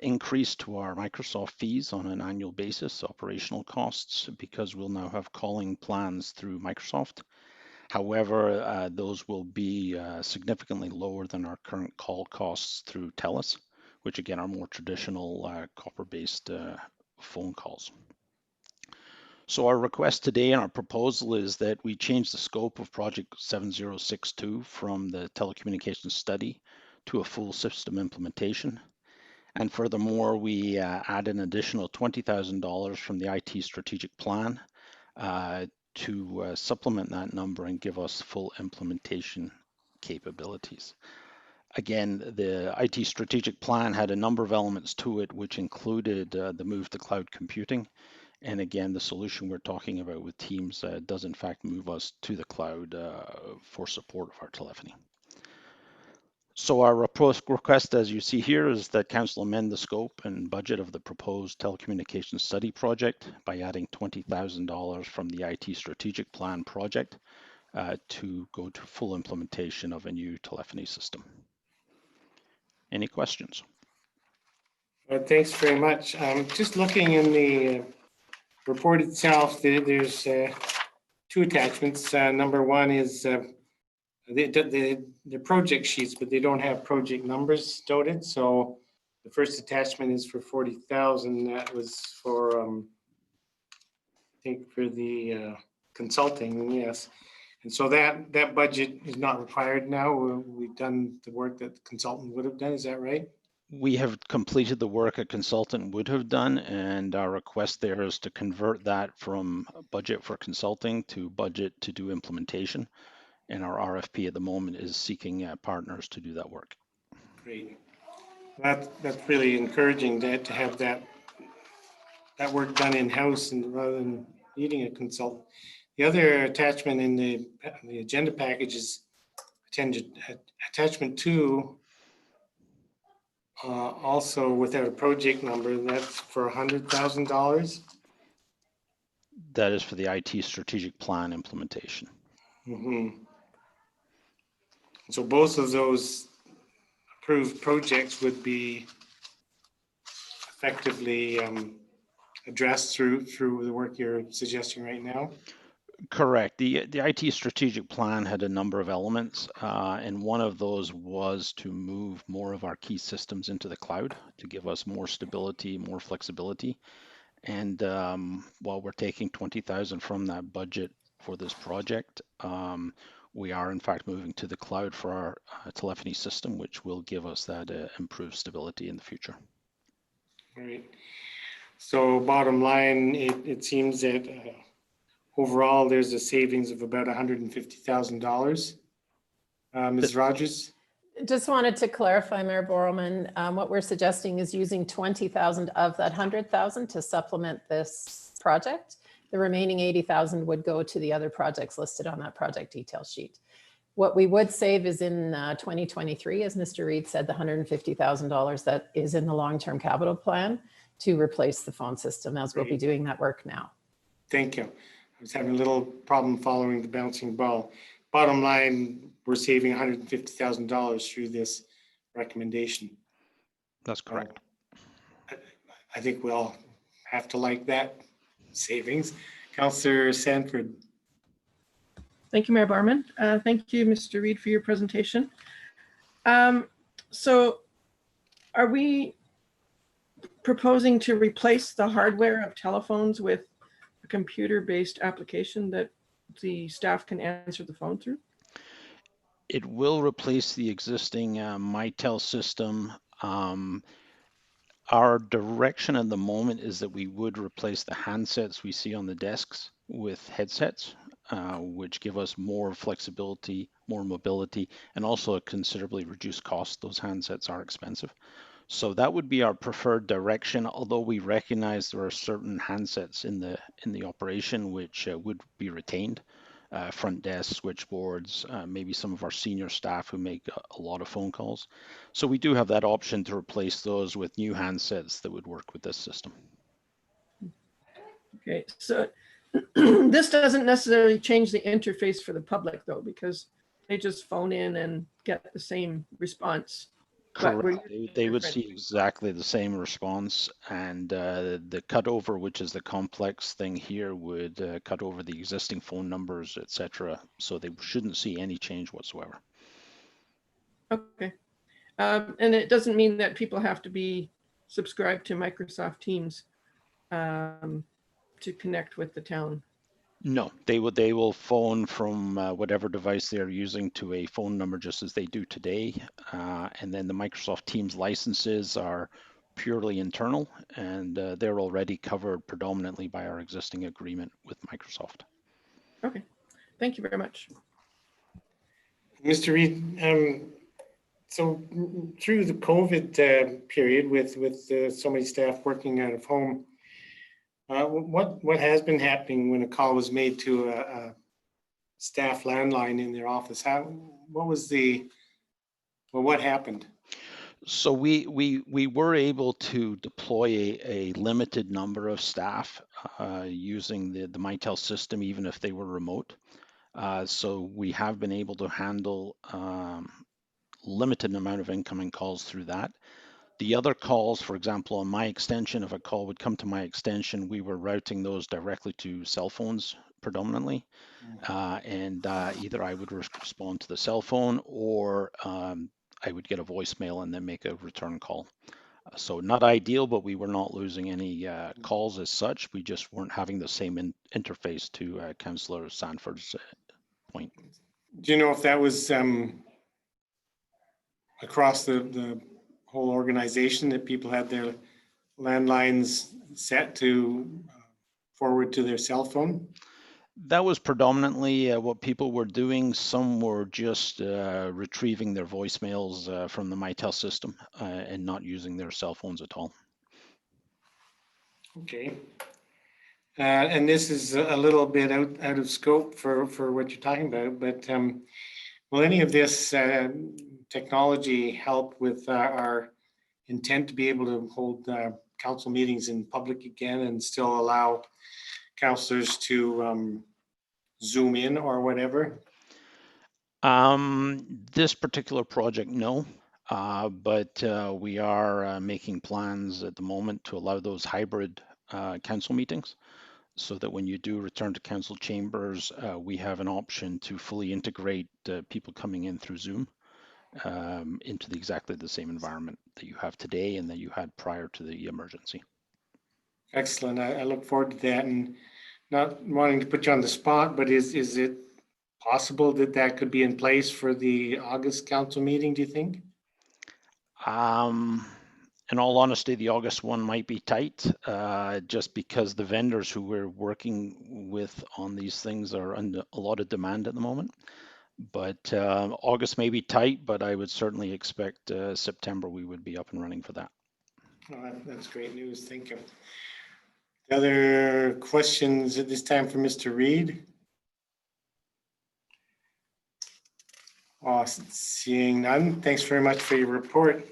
increase to our Microsoft fees on an annual basis, operational costs, because we'll now have calling plans through Microsoft. However, those will be significantly lower than our current call costs through TELUS, which again are more traditional copper-based phone calls. So our request today and our proposal is that we change the scope of Project 7062 from the telecommunications study to a full system implementation. And furthermore, we add an additional $20,000 from the IT strategic plan to supplement that number and give us full implementation capabilities. Again, the IT strategic plan had a number of elements to it, which included the move to cloud computing. And again, the solution we're talking about with Teams does in fact move us to the cloud for support of our telephony. So our request, as you see here, is that Council amend the scope and budget of the proposed telecommunications study project by adding $20,000 from the IT strategic plan project to go to full implementation of a new telephony system. Any questions? Thanks very much. Just looking in the report itself, there's two attachments. Number one is the project sheets, but they don't have project numbers noted. So the first attachment is for 40,000. That was for I think for the consulting, yes. And so that budget is not required now. We've done the work that the consultant would have done. Is that right? We have completed the work a consultant would have done, and our request there is to convert that from budget for consulting to budget to do implementation. And our RFP at the moment is seeking partners to do that work. Great. That's really encouraging to have that work done in-house and rather than needing a consultant. The other attachment in the agenda package is attachment 2. Also without a project number, that's for $100,000. That is for the IT strategic plan implementation. Mm-hmm. So both of those approved projects would be effectively addressed through the work you're suggesting right now? Correct. The IT strategic plan had a number of elements, and one of those was to move more of our key systems into the cloud to give us more stability, more flexibility. And while we're taking 20,000 from that budget for this project, we are in fact moving to the cloud for our telephony system, which will give us that improved stability in the future. Right. So bottom line, it seems that overall there's a savings of about $150,000. Ms. Rogers? Just wanted to clarify, Mayor Borelman, what we're suggesting is using 20,000 of that 100,000 to supplement this project. The remaining 80,000 would go to the other projects listed on that project detail sheet. What we would save is in 2023, as Mr. Reid said, the $150,000 that is in the long-term capital plan to replace the phone system, as we'll be doing that work now. Thank you. I was having a little problem following the bouncing ball. Bottom line, we're saving $150,000 through this recommendation. That's correct. I think we all have to like that savings. Councillor Sanford. Thank you, Mayor Barman. Thank you, Mr. Reid, for your presentation. So are we proposing to replace the hardware of telephones with a computer-based application that the staff can answer the phone through? It will replace the existing Mitel system. Our direction at the moment is that we would replace the handsets we see on the desks with headsets, which give us more flexibility, more mobility, and also a considerably reduced cost. Those handsets are expensive. So that would be our preferred direction, although we recognize there are certain handsets in the operation which would be retained. Front desk, switchboards, maybe some of our senior staff who make a lot of phone calls. So we do have that option to replace those with new handsets that would work with this system. Okay, so this doesn't necessarily change the interface for the public though, because they just phone in and get the same response. But Correct. They would see exactly the same response, and the cutover, which is the complex thing here, would cut over the existing phone numbers, etc. So they shouldn't see any change whatsoever. Okay. And it doesn't mean that people have to be subscribed to Microsoft Teams to connect with the town. No, they will phone from whatever device they're using to a phone number, just as they do today. And then the Microsoft Teams licenses are purely internal, and they're already covered predominantly by our existing agreement with Microsoft. Okay, thank you very much. Mr. Reid, so through the COVID period with so many staff working out of home, what has been happening when a call was made to a staff landline in their office? What happened? So we were able to deploy a limited number of staff using the Mitel system, even if they were remote. So we have been able to handle limited amount of incoming calls through that. The other calls, for example, on my extension, if a call would come to my extension, we were routing those directly to cell phones predominantly. And either I would respond to the cell phone, or I would get a voicemail and then make a return call. So not ideal, but we were not losing any calls as such. We just weren't having the same interface to Councillor Sanford's point. Do you know if that was across the whole organization, that people had their landlines set to forward to their cell phone? That was predominantly what people were doing. Some were just retrieving their voicemails from the Mitel system and not using their cell phones at all. Okay. And this is a little bit out of scope for what you're talking about, but will any of this technology help with our intent to be able to hold council meetings in public again and still allow councillors to Zoom in or whatever? This particular project, no. But we are making plans at the moment to allow those hybrid council meetings, so that when you do return to council chambers, we have an option to fully integrate people coming in through Zoom into exactly the same environment that you have today and that you had prior to the emergency. Excellent. I look forward to that, and not wanting to put you on the spot, but is it possible that that could be in place for the August council meeting, do you think? In all honesty, the August one might be tight, just because the vendors who we're working with on these things are under a lot of demand at the moment. But August may be tight, but I would certainly expect September we would be up and running for that. Oh, that's great news. Thank you. Other questions at this time for Mr. Reid? Seeing none, thanks very much for your report.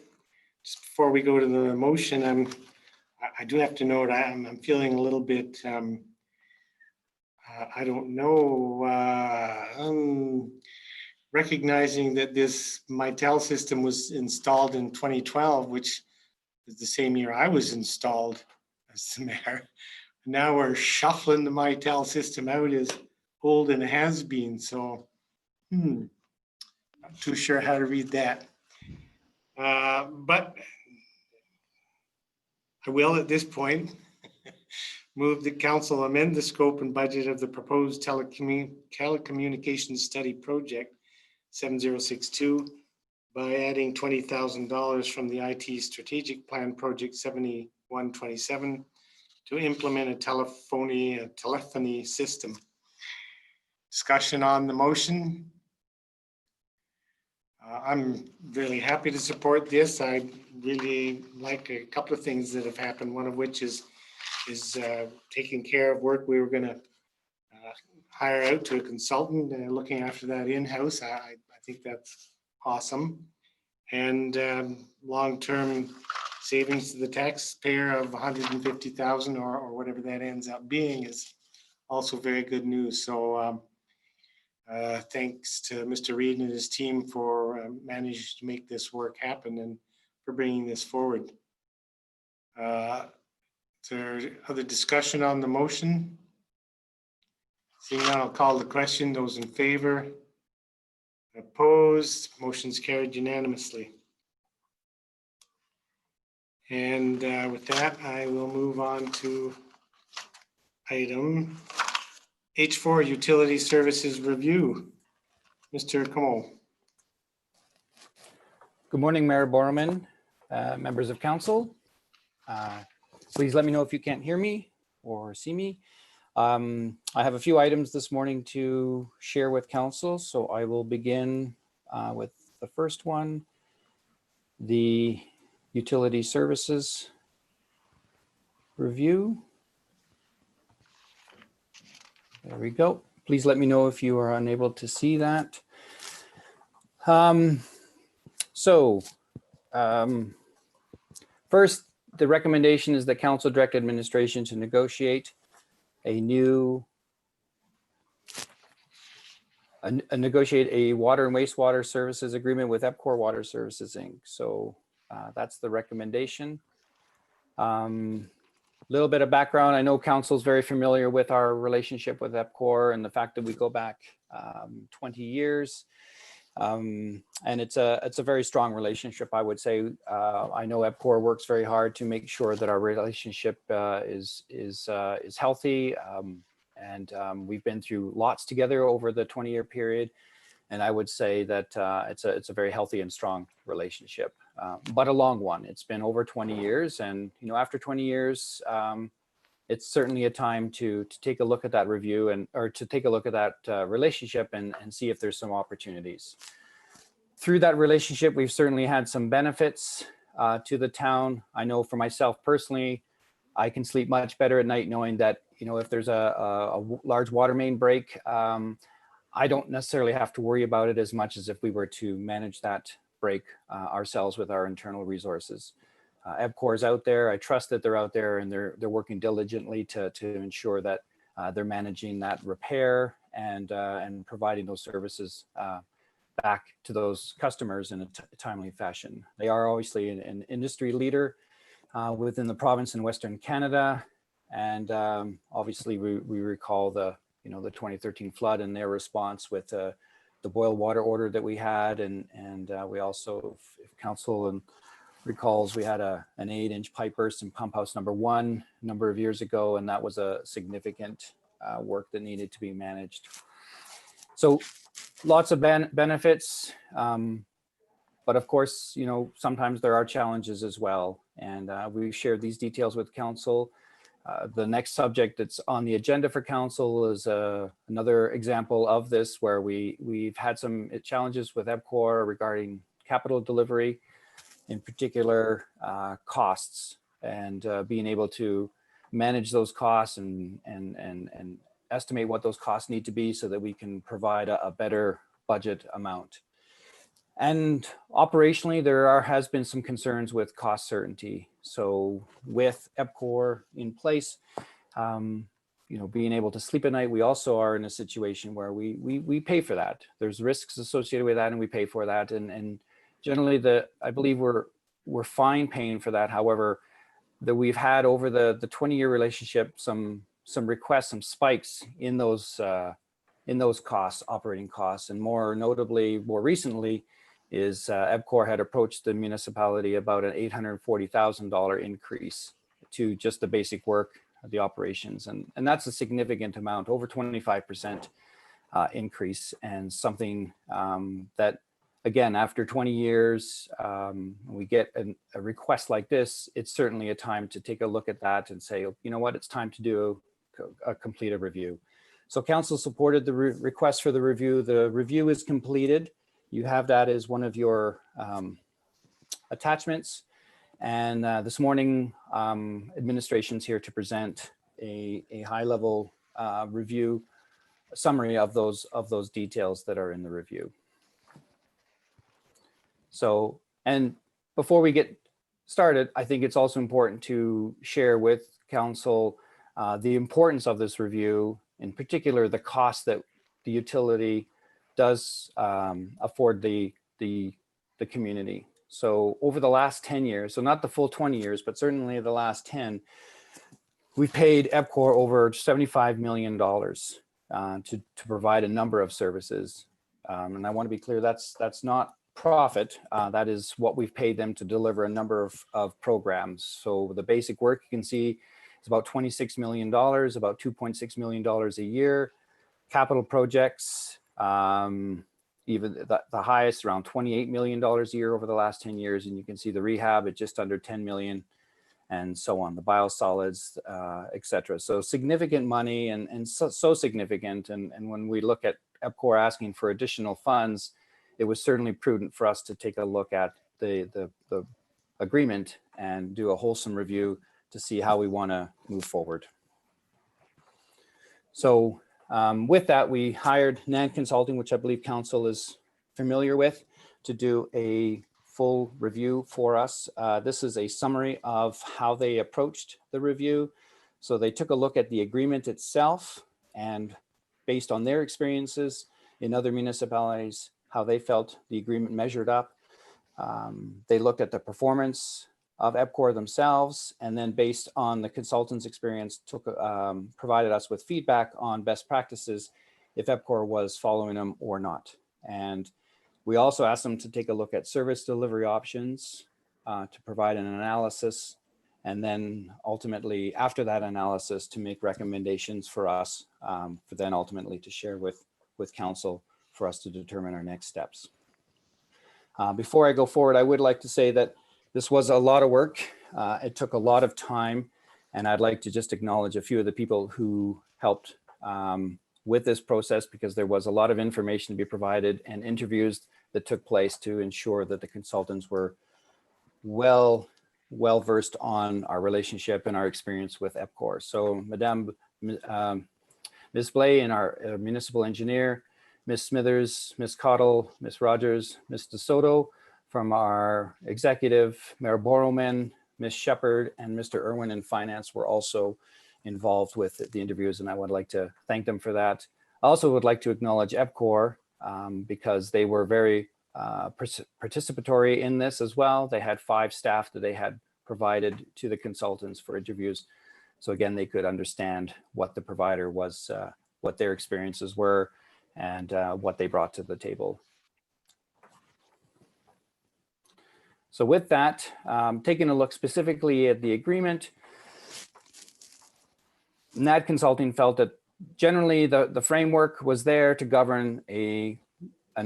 Just before we go to the motion, I do have to note I'm feeling a little bit, I don't know, recognizing that this Mitel system was installed in 2012, which is the same year I was installed as the mayor. Now we're shuffling the Mitel system out as old and has been. So, not too sure how to read that. But I will at this point move that council amend the scope and budget of the proposed telecommunications study project 7062 by adding $20,000 from the IT strategic plan project 7127 to implement a telephony system. Discussion on the motion. I'm really happy to support this. I really like a couple of things that have happened, one of which is taking care of work we were going to hire out to a consultant and looking after that in-house. I think that's awesome. And long-term savings to the taxpayer of 150,000 or whatever that ends up being is also very good news. So thanks to Mr. Reed and his team for managing to make this work happen and for bringing this forward. Is there other discussion on the motion? Seeing none, I'll call the question. Those in favor? Opposed? Motion's carried unanimously. And with that, I will move on to item H4, Utility Services Review. Mr. Canmore. Good morning, Mayor Borman, members of council. Please let me know if you can't hear me or see me. I have a few items this morning to share with council, so I will begin with the first one, the Utility Services Review. There we go. Please let me know if you are unable to see that. First, the recommendation is that council direct administration to negotiate a water and wastewater services agreement with EPCOR Water Services, Inc. So that's the recommendation. Little bit of background. I know council is very familiar with our relationship with EPCOR and the fact that we go back 20 years. And it's a very strong relationship, I would say. I know EPCOR works very hard to make sure that our relationship is healthy. And we've been through lots together over the 20-year period. And I would say that it's a very healthy and strong relationship, but a long one. It's been over 20 years. And, you know, after 20 years, it's certainly a time to take a look at that review or to take a look at that relationship and see if there's some opportunities. Through that relationship, we've certainly had some benefits to the town. I know for myself personally, I can sleep much better at night knowing that, you know, if there's a large water main break, I don't necessarily have to worry about it as much as if we were to manage that break ourselves with our internal resources. EPCOR is out there. I trust that they're out there and they're working diligently to ensure that they're managing that repair and providing those services back to those customers in a timely fashion. They are obviously an industry leader within the province in Western Canada. And obviously we recall the 2013 flood and their response with the boil water order that we had. And we also, if council recalls, we had an 8-inch pipe burst in pump house number 1 a number of years ago, and that was a significant work that needed to be managed. So lots of benefits, but of course, you know, sometimes there are challenges as well. And we've shared these details with council. The next subject that's on the agenda for council is another example of this, where we've had some challenges with EPCOR regarding capital delivery, in particular costs, and being able to manage those costs and estimate what those costs need to be so that we can provide a better budget amount. And operationally, there has been some concerns with cost certainty. So with EPCOR in place, you know, being able to sleep at night, we also are in a situation where we pay for that. There's risks associated with that, and we pay for that. And generally, I believe we're fine paying for that. However, that we've had over the 20-year relationship some requests, some spikes in those costs, operating costs, and more notably, more recently, is EBCOR had approached the municipality about an $840,000 increase to just the basic work of the operations. And that's a significant amount, over 25% increase, and something that, again, after 20 years, we get a request like this, it's certainly a time to take a look at that and say, you know what, it's time to do a completed review. So council supported the request for the review. The review is completed. You have that as one of your attachments. And this morning, administration's here to present a high-level review summary of those details that are in the review. So, and before we get started, I think it's also important to share with council the importance of this review, in particular, the cost that the utility does afford the community. So over the last 10 years, so not the full 20 years, but certainly the last 10, we've paid EBCOR over $75 million to provide a number of services. And I want to be clear, that's not profit. That is what we've paid them to deliver a number of programs. So the basic work you can see is about $26 million, about $2.6 million a year. Capital projects, even the highest, around $28 million a year over the last 10 years. And you can see the rehab at just under 10 million, and so on, the biosolids, et cetera. So significant money, and so significant. And when we look at EBCOR asking for additional funds, it was certainly prudent for us to take a look at the agreement and do a wholesome review to see how we want to move forward. So with that, we hired NAN Consulting, which I believe council is familiar with, to do a full review for us. This is a summary of how they approached the review. So they took a look at the agreement itself, and based on their experiences in other municipalities, how they felt the agreement measured up. They looked at the performance of EBCOR themselves, and then based on the consultant's experience, provided us with feedback on best practices if EBCOR was following them or not. And we also asked them to take a look at service delivery options to provide an analysis, and then ultimately after that analysis to make recommendations for us for then ultimately to share with council for us to determine our next steps. Before I go forward, I would like to say that this was a lot of work. It took a lot of time, and I'd like to just acknowledge a few of the people who helped with this process, because there was a lot of information to be provided and interviews that took place to ensure that the consultants were well versed on our relationship and our experience with EBCOR. So Ms. Blay and our municipal engineer, Ms. Smithers, Ms. Cottle, Ms. Rogers, Ms. DeSoto from our executive, Mayor Borrowman, Ms. Shepard, and Mr. Irwin in finance were also involved with the interviews, and I would like to thank them for that. I also would like to acknowledge EBCOR because they were very participatory in this as well. They had 5 staff that they had provided to the consultants for interviews. So again, they could understand what the provider was, what their experiences were, and what they brought to the table. So with that, taking a look specifically at the agreement, NAD Consulting felt that generally the framework was there to govern an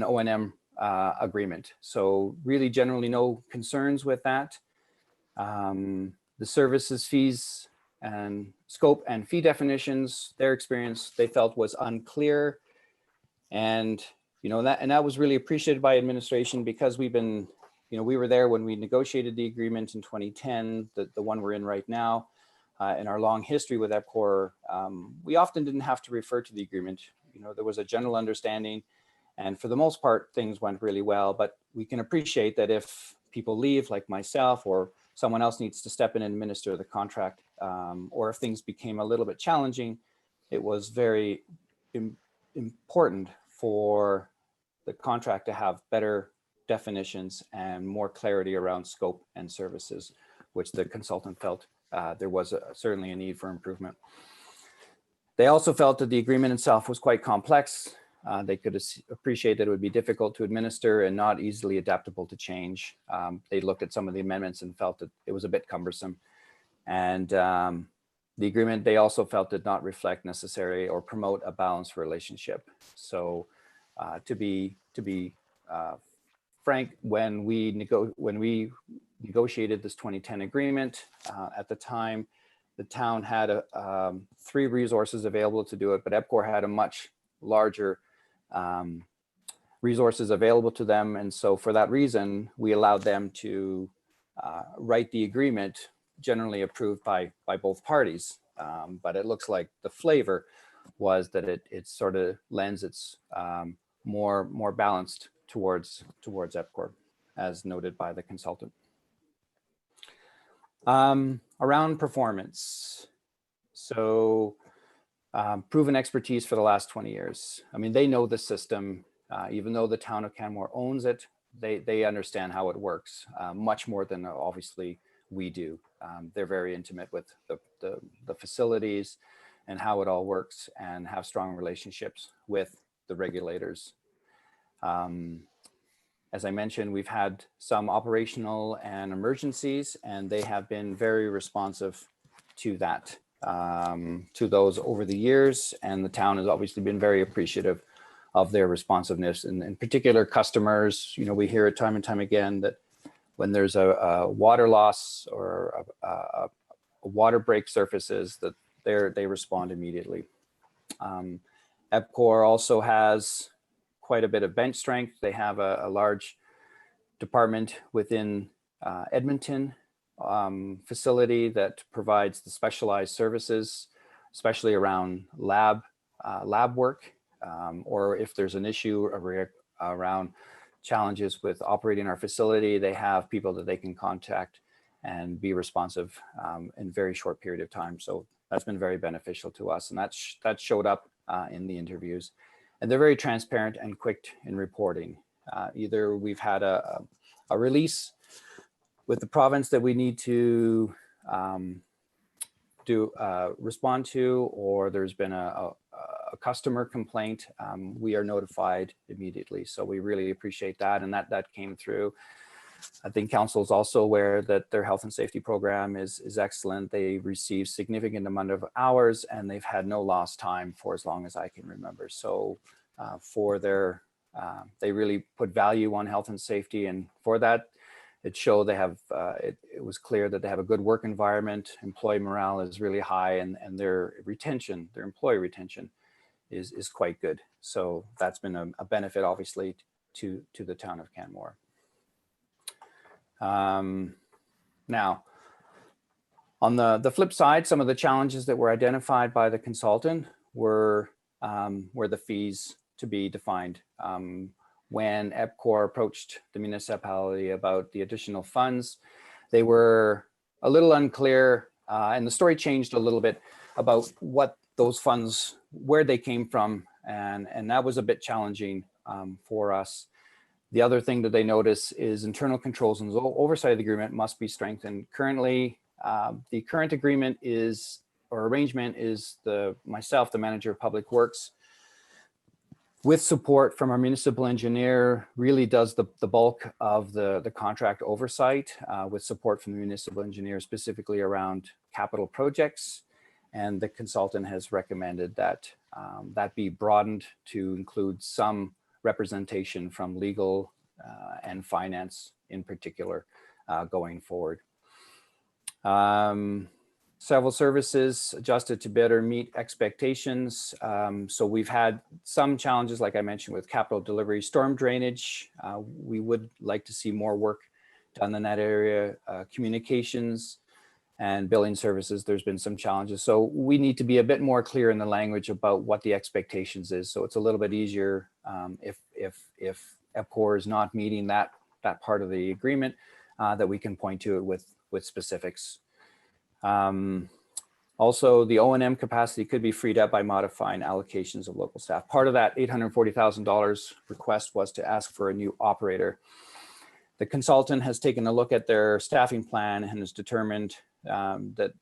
O&M agreement. So really generally no concerns with that. The services, fees, and scope and fee definitions, their experience they felt was unclear. And that was really appreciated by administration, because we've been, we were there when we negotiated the agreement in 2010, the one we're in right now. In our long history with EBCOR, we often didn't have to refer to the agreement. There was a general understanding, and for the most part, things went really well. But we can appreciate that if people leave, like myself, or someone else needs to step in and administer the contract, or if things became a little bit challenging, it was very important for the contract to have better definitions and more clarity around scope and services, which the consultant felt there was certainly a need for improvement. They also felt that the agreement itself was quite complex. They could appreciate that it would be difficult to administer and not easily adaptable to change. They looked at some of the amendments and felt that it was a bit cumbersome. And the agreement, they also felt, did not reflect necessary or promote a balanced relationship. So to be frank, when we negotiated this 2010 agreement, at the time, the town had 3 resources available to do it, but EPCOR had a much larger resources available to them. And so for that reason, we allowed them to write the agreement generally approved by both parties. But it looks like the flavor was that it sort of lends its more balanced towards EPCOR, as noted by the consultant. Around performance. So proven expertise for the last 20 years. I mean, they know the system, even though the town of Canmore owns it, they understand how it works much more than obviously we do. They're very intimate with the facilities and how it all works, and have strong relationships with the regulators. As I mentioned, we've had some operational and emergencies, and they have been very responsive to that, to those over the years. And the town has obviously been very appreciative of their responsiveness. And in particular, customers, you know, we hear it time and time again that when there's a water loss or a water break surfaces, that they respond immediately. EPCOR also has quite a bit of bench strength. They have a large department within Edmonton facility that provides the specialized services, especially around lab work, or if there's an issue around challenges with operating our facility, they have people that they can contact and be responsive in a very short period of time. So that's been very beneficial to us, and that showed up in the interviews. And they're very transparent and quick in reporting. Either we've had a release with the province that we need to respond to, or there's been a customer complaint, we are notified immediately. So we really appreciate that, and that came through. I think council is also aware that their health and safety program is excellent. They receive significant amount of hours, and they've had no lost time for as long as I can remember. So for their, they really put value on health and safety, and for that, it showed they have, it was clear that they have a good work environment. Employee morale is really high, and their retention, their employee retention is quite good. So that's been a benefit, obviously, to the town of Canmore. Now, on the flip side, some of the challenges that were identified by the consultant were the fees to be defined. When EPCOR approached the municipality about the additional funds, they were a little unclear, and the story changed a little bit about what those funds, where they came from, and that was a bit challenging for us. The other thing that they notice is internal controls and oversight of the agreement must be strengthened. Currently, the current agreement is, or arrangement is, myself, the manager of public works, with support from our municipal engineer, really does the bulk of the contract oversight, with support from the municipal engineer specifically around capital projects. And the consultant has recommended that that be broadened to include some representation from legal and finance in particular going forward. Several services adjusted to better meet expectations. So we've had some challenges, like I mentioned, with capital delivery, storm drainage. We would like to see more work done in that area. Communications and billing services, there's been some challenges. So we need to be a bit more clear in the language about what the expectations is. So it's a little bit easier if EPCOR is not meeting that part of the agreement, that we can point to it with specifics. Also, the O&M capacity could be freed up by modifying allocations of local staff. Part of that $840,000 request was to ask for a new operator. The consultant has taken a look at their staffing plan and has determined that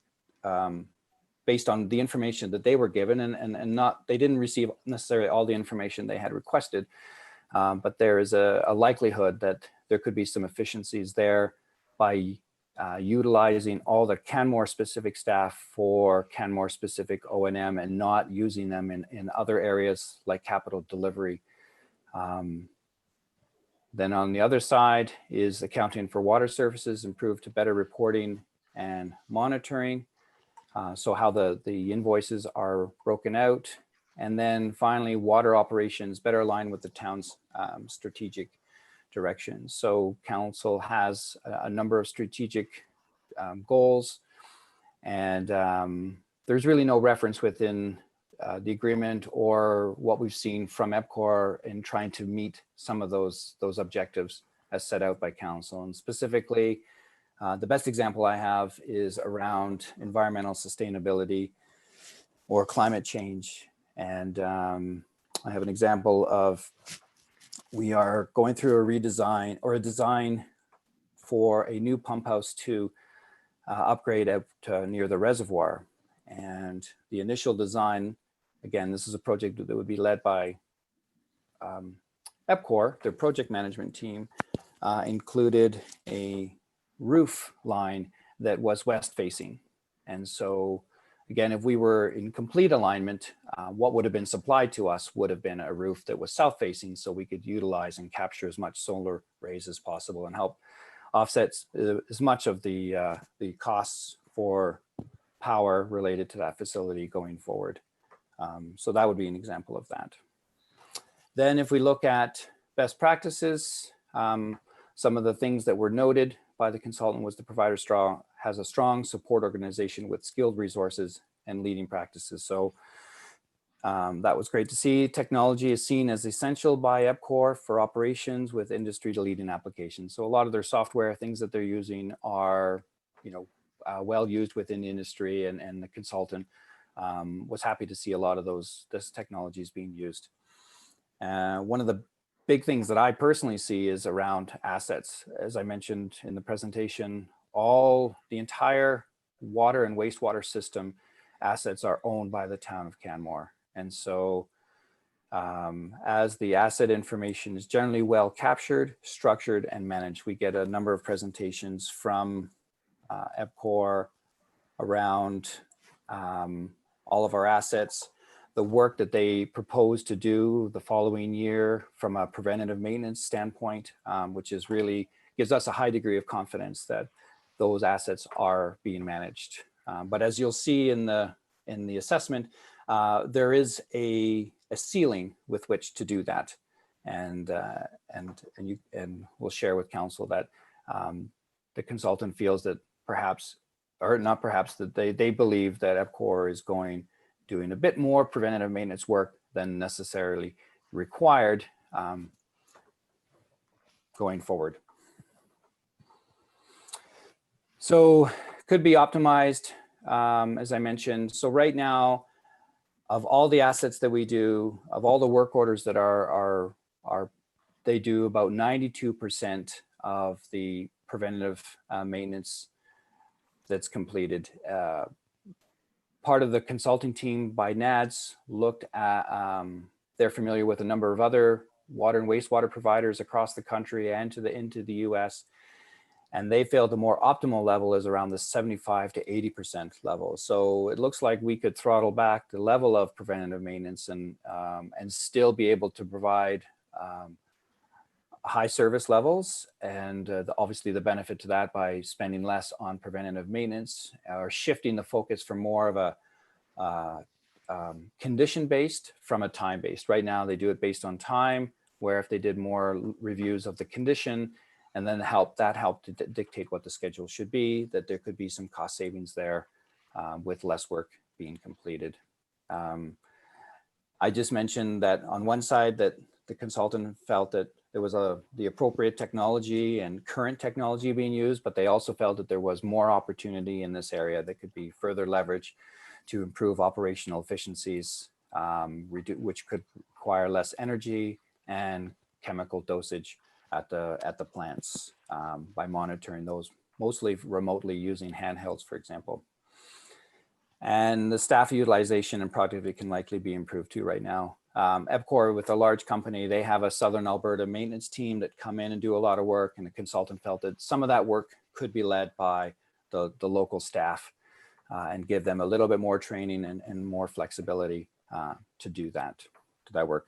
based on the information that they were given, and not, they didn't receive necessarily all the information they had requested. But there is a likelihood that there could be some efficiencies there by utilizing all the Canmore specific staff for Canmore specific O&M and not using them in other areas like capital delivery. Then on the other side is accounting for water services, improved to better reporting and monitoring. So how the invoices are broken out. And then finally, water operations better aligned with the town's strategic direction. So council has a number of strategic goals, and there's really no reference within the agreement or what we've seen from EPCOR in trying to meet some of those objectives as set out by council. And specifically, the best example I have is around environmental sustainability or climate change. And I have an example of, we are going through a redesign or a design for a new pump house to upgrade out near the reservoir. And the initial design, again, this is a project that would be led by EPCOR, their project management team, included a roof line that was west facing. And so again, if we were in complete alignment, what would have been supplied to us would have been a roof that was south facing, so we could utilize and capture as much solar rays as possible and help offset as much of the costs for power related to that facility going forward. So that would be an example of that. Then if we look at best practices, some of the things that were noted by the consultant was the provider has a strong support organization with skilled resources and leading practices. So that was great to see. Technology is seen as essential by EPCOR for operations with industry leading applications. So a lot of their software, things that they're using are, well used within the industry, and the consultant was happy to see a lot of this technology is being used. One of the big things that I personally see is around assets. As I mentioned in the presentation, the entire water and wastewater system assets are owned by the town of Canmore. And so as the asset information is generally well captured, structured, and managed, we get a number of presentations from EPCOR around all of our assets, the work that they propose to do the following year from a preventative maintenance standpoint, which is really gives us a high degree of confidence that those assets are being managed. But as you'll see in the assessment, there is a ceiling with which to do that, and we'll share with council that the consultant feels that perhaps, or not perhaps, that they believe that EPCOR is doing a bit more preventative maintenance work than necessarily required going forward. So could be optimized, as I mentioned. So right now, of all the assets that we do, of all the work orders that they do about 92% of the preventative maintenance that's completed. Part of the consulting team by NADS looked at, they're familiar with a number of other water and wastewater providers across the country and into the US. And they feel the more optimal level is around the 75 to 80% level. So it looks like we could throttle back the level of preventative maintenance and still be able to provide high service levels, and obviously the benefit to that by spending less on preventative maintenance or shifting the focus from more of a condition-based from a time-based. Right now they do it based on time, where if they did more reviews of the condition and then that helped to dictate what the schedule should be, that there could be some cost savings there with less work being completed. I just mentioned that on one side that the consultant felt that there was the appropriate technology and current technology being used, but they also felt that there was more opportunity in this area that could be further leveraged to improve operational efficiencies, which could require less energy and chemical dosage at the plants by monitoring those, mostly remotely using handhelds, for example. And the staff utilization and productivity can likely be improved too right now. EPCOR, with a large company, they have a Southern Alberta maintenance team that come in and do a lot of work, and the consultant felt that some of that work could be led by the local staff and give them a little bit more training and more flexibility to do that work.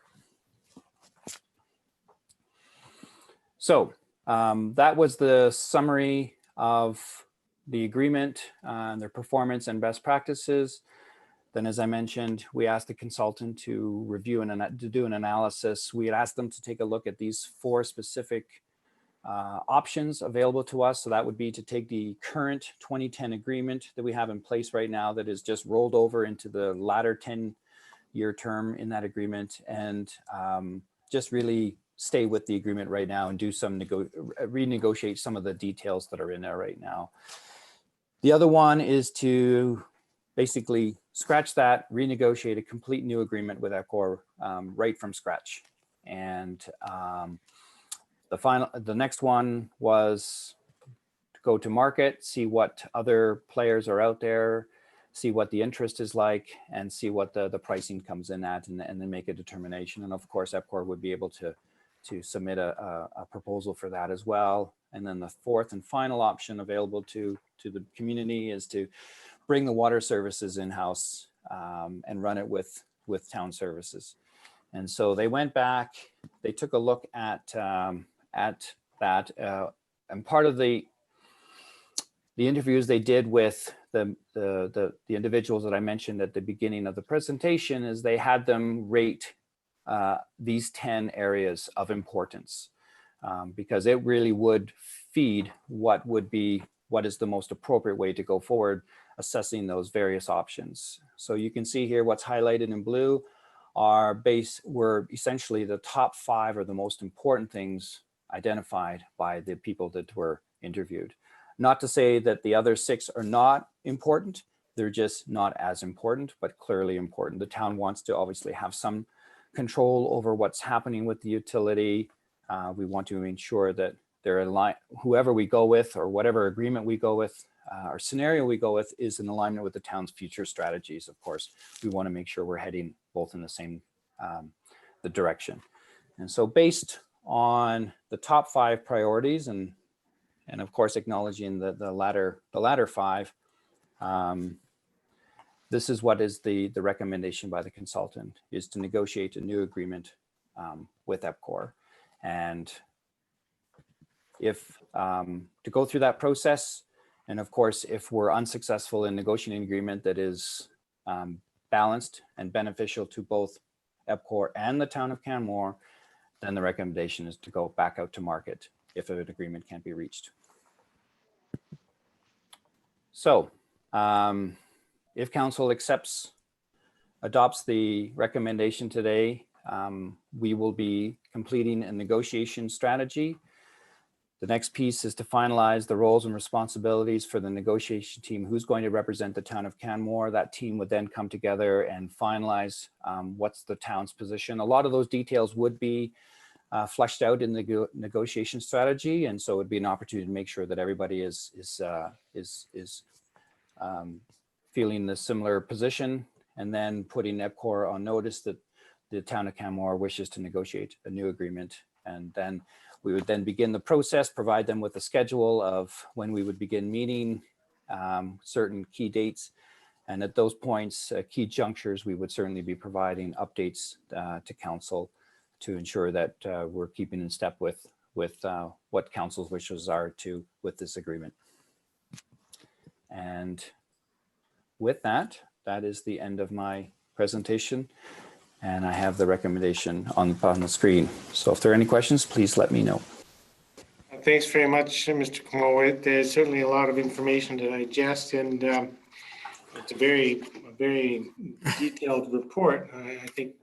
So that was the summary of the agreement, their performance and best practices. Then, as I mentioned, we asked the consultant to review and to do an analysis. We had asked them to take a look at these 4 specific options available to us. So that would be to take the current 2010 agreement that we have in place right now that is just rolled over into the latter 10-year term in that agreement, and just really stay with the agreement right now and do some renegotiate some of the details that are in there right now. The other one is to basically scratch that, renegotiate a complete new agreement with EPCOR right from scratch. And the next one was to go to market, see what other players are out there, see what the interest is like, and see what the pricing comes in at, and then make a determination. And of course, EPCOR would be able to submit a proposal for that as well. And then the 4th and final option available to the community is to bring the water services in-house and run it with town services. And so they went back, they took a look at that, and part of the interviews they did with the individuals that I mentioned at the beginning of the presentation is they had them rate these 10 areas of importance, because it really would feed what is the most appropriate way to go forward, assessing those various options. So you can see here what's highlighted in blue were essentially the top 5 or the most important things identified by the people that were interviewed. Not to say that the other 6 are not important, they're just not as important, but clearly important. The town wants to obviously have some control over what's happening with the utility. We want to ensure that they're aligned, whoever we go with or whatever agreement we go with or scenario we go with is in alignment with the town's future strategies. Of course, we want to make sure we're heading both in the same the direction. And so based on the top 5 priorities and of course acknowledging the latter 5, this is what is the recommendation by the consultant, is to negotiate a new agreement with EPCOR. And if to go through that process, and of course, if we're unsuccessful in negotiating an agreement that is balanced and beneficial to both EPCOR and the town of Canmore, then the recommendation is to go back out to market if an agreement can't be reached. So if council adopts the recommendation today, we will be completing a negotiation strategy. The next piece is to finalize the roles and responsibilities for the negotiation team, who's going to represent the town of Canmore. That team would then come together and finalize what's the town's position. A lot of those details would be fleshed out in the negotiation strategy, and so it would be an opportunity to make sure that everybody is feeling the similar position, and then putting EPCOR on notice that the town of Canmore wishes to negotiate a new agreement. And then we would then begin the process, provide them with a schedule of when we would begin meeting, certain key dates. And at those points, key junctures, we would certainly be providing updates to council to ensure that we're keeping in step with what council's wishes are with this agreement. And with that, that is the end of my presentation. And I have the recommendation on the screen. So if there are any questions, please let me know. Thanks very much, Mr. Canmore. There's certainly a lot of information to digest, and it's a very detailed report. I think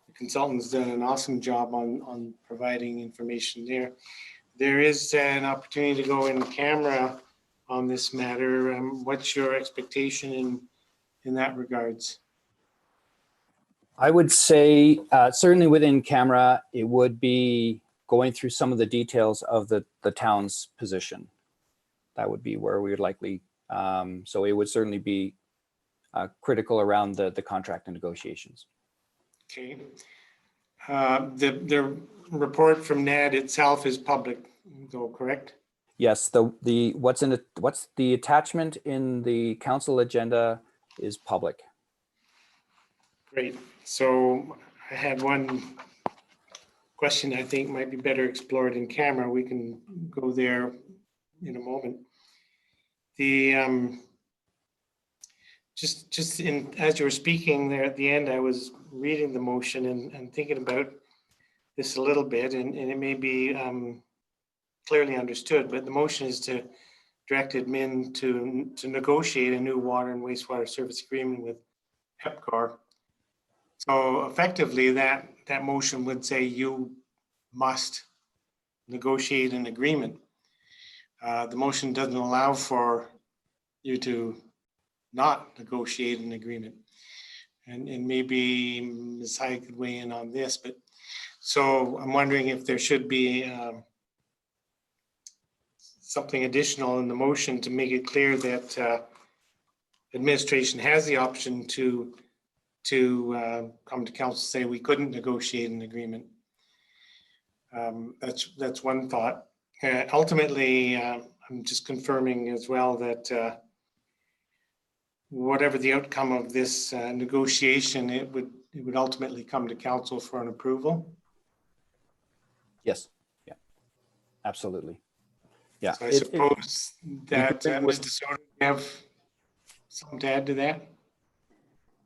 the consultant's done an awesome job on providing information there. There is an opportunity to go in camera on this matter. What's your expectation in that regards? I would say certainly within camera, it would be going through some of the details of the town's position. That would be where we would likely, so it would certainly be critical around the contract and negotiations. Okay. The report from NAD itself is public, though, correct? Yes, what's the attachment in the council agenda is public. Great. So I had one question I think might be better explored in camera. We can go there in a moment. The just in as you were speaking there at the end, I was reading the motion and thinking about this a little bit, and it may be clearly understood, but the motion is to direct admin to negotiate a new water and wastewater service agreement with EPCOR. So effectively, that motion would say you must negotiate an agreement. The motion doesn't allow for you to not negotiate an agreement. And maybe Ms. Hyde could weigh in on this, but so I'm wondering if there should be something additional in the motion to make it clear that administration has the option to come to council, say we couldn't negotiate an agreement. That's one thought. Ultimately, I'm just confirming as well that whatever the outcome of this negotiation, it would ultimately come to council for an approval. Yes. Yeah. Absolutely. Yeah. So I suppose that Mr. Soto, you have something to add to that?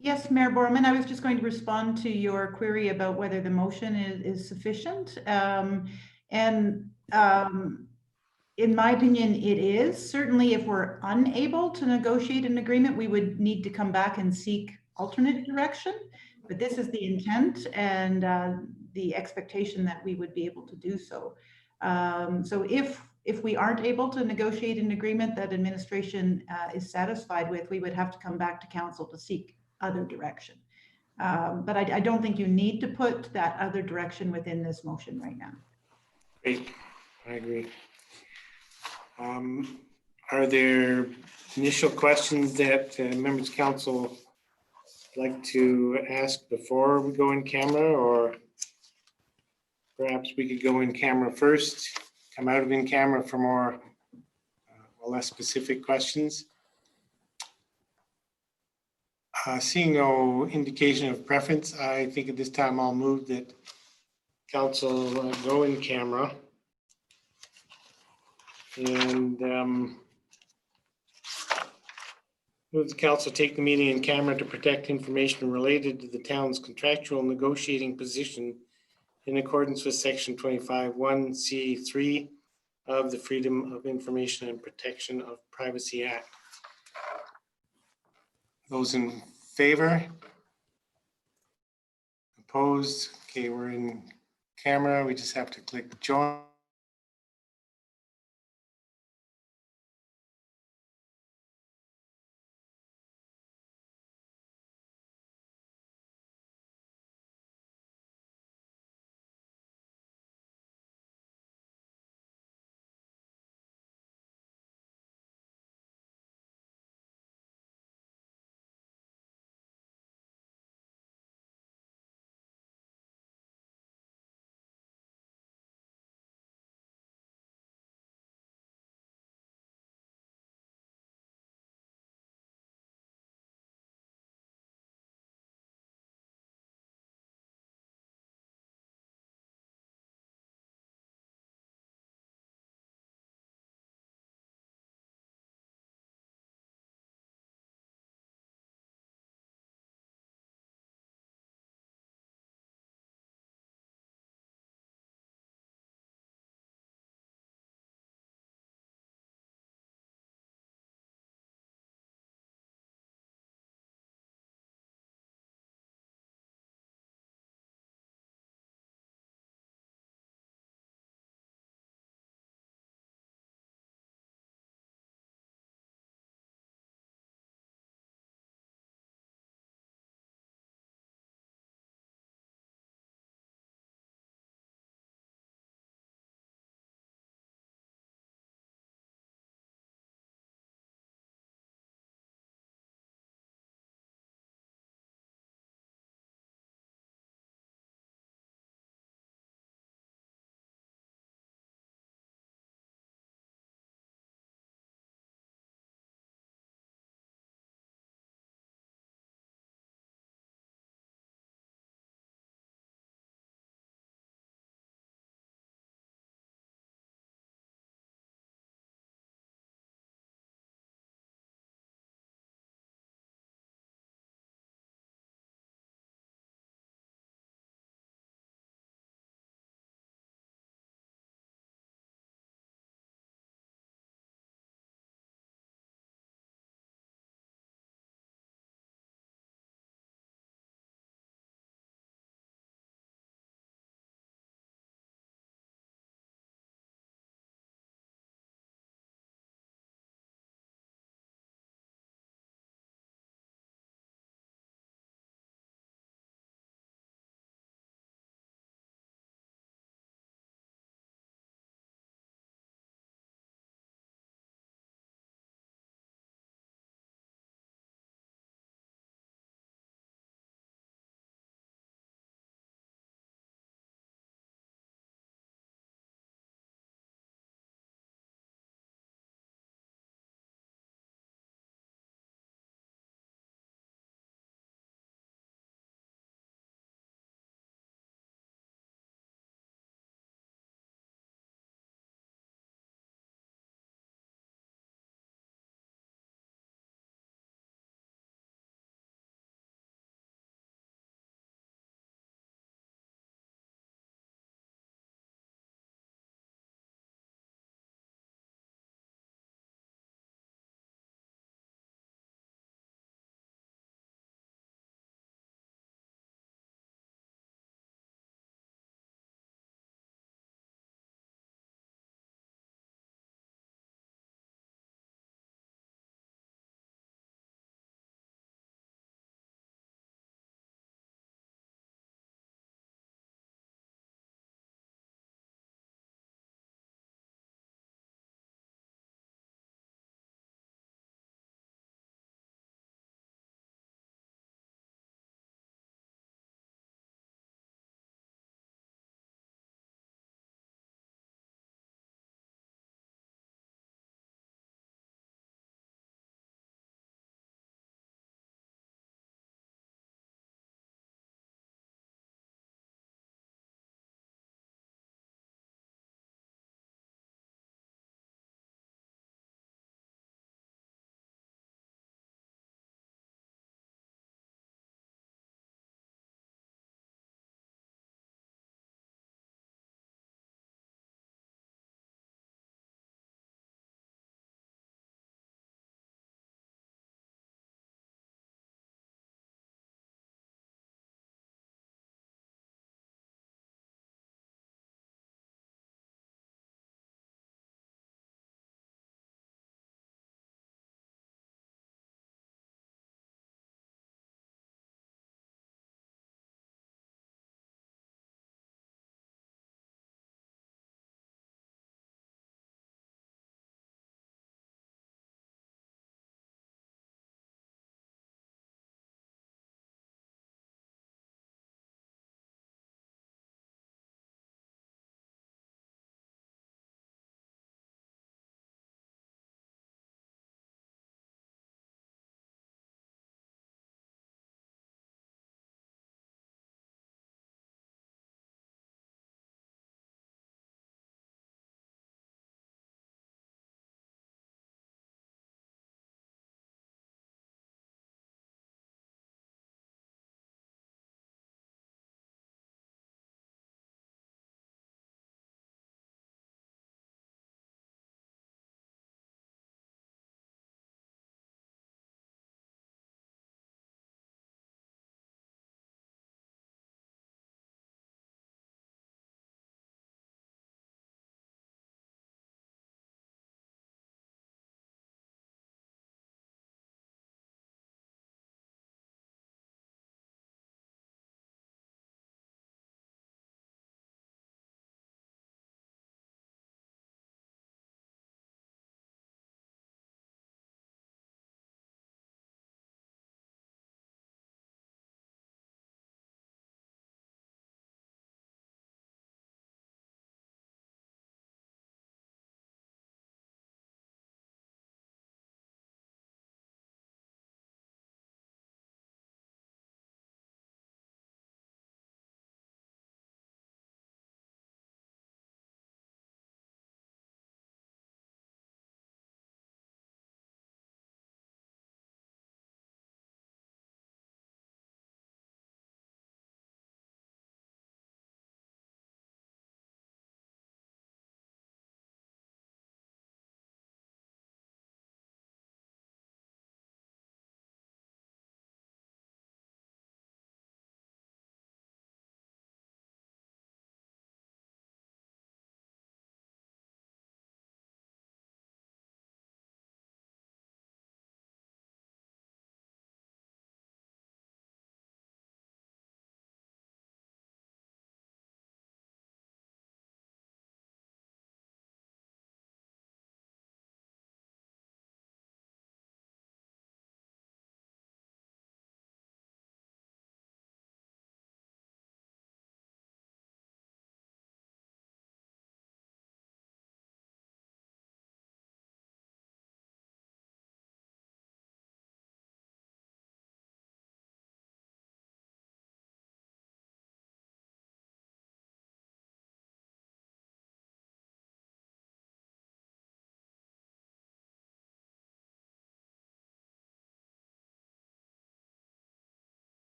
Yes, Mayor Borman, I was just going to respond to your query about whether the motion is sufficient. In my opinion, it is. Certainly, if we're unable to negotiate an agreement, we would need to come back and seek alternate direction. But this is the intent and the expectation that we would be able to do so. So if we aren't able to negotiate an agreement that administration is satisfied with, we would have to come back to council to seek other direction. But I don't think you need to put that other direction within this motion right now. Great, I agree. Are there initial questions that members of council like to ask before we go in camera, or perhaps we could go in camera first, come out of in camera for more or less specific questions? Seeing no indication of preference, I think at this time I'll move that council go in camera. And move the council take the meeting in camera to protect information related to the town's contractual negotiating position in accordance with section 25(1)(c)(3) of the Freedom of Information and Protection of Privacy Act. Those in favor? Opposed? Okay, we're in camera. We just have to click join.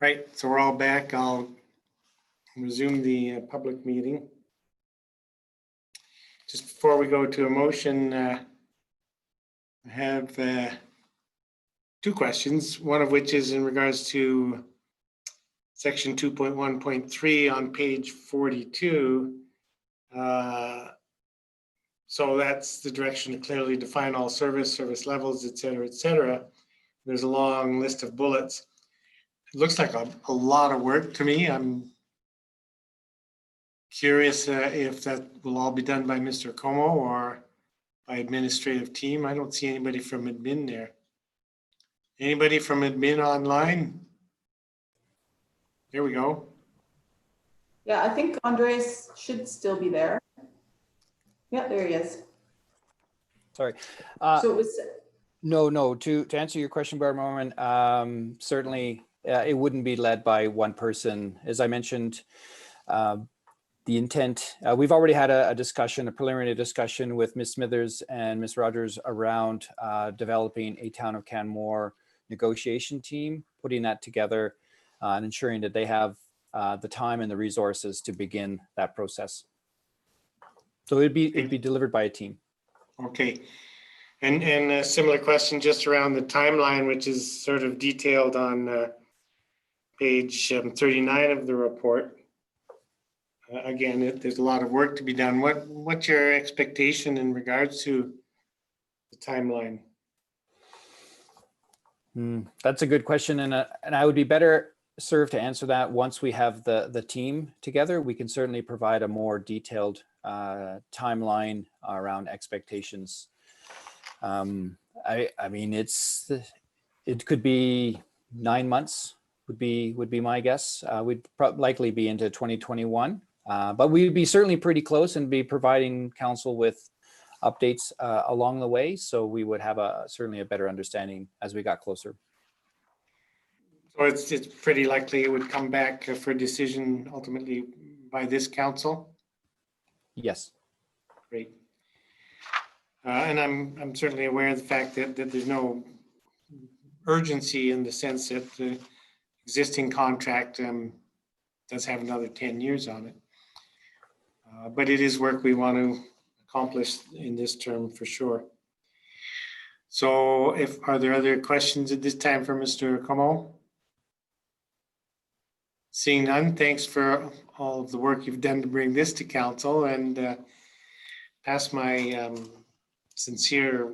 Right, so we're all back. I'll resume the public meeting. Just before we go to a motion, I have two questions, one of which is in regards to section 2.1.3 on page 42. So that's the direction to clearly define all service levels, et cetera, et cetera. There's a long list of bullets. It looks like a lot of work to me. I'm curious if that will all be done by Mr. Como or by administrative team. I don't see anybody from admin there. Anybody from admin online? There we go. Yeah, I think Andres should still be there. Yeah, there he is. Sorry. So it was, No, to answer your question, Barb Mormon, certainly it wouldn't be led by one person. As I mentioned, the intent, we've already had a discussion, a preliminary discussion with Ms. Smithers and Ms. Rogers around developing a Town of Canmore negotiation team, putting that together and ensuring that they have the time and the resources to begin that process. So it'd be delivered by a team. Okay. And a similar question just around the timeline, which is sort of detailed on page 39 of the report. Again, there's a lot of work to be done. What's your expectation in regards to the timeline? That's a good question, and I would be better served to answer that once we have the team together. We can certainly provide a more detailed timeline around expectations. I mean, it could be 9 months would be my guess. We'd likely be into 2021, but we'd be certainly pretty close and be providing council with updates along the way. So we would have certainly a better understanding as we got closer. So it's pretty likely it would come back for decision ultimately by this council? Yes. Great. And I'm certainly aware of the fact that there's no urgency in the sense that the existing contract does have another 10 years on it. But it is work we want to accomplish in this term for sure. So are there other questions at this time for Mr. Como? Seeing none, thanks for all of the work you've done to bring this to council, and pass my sincere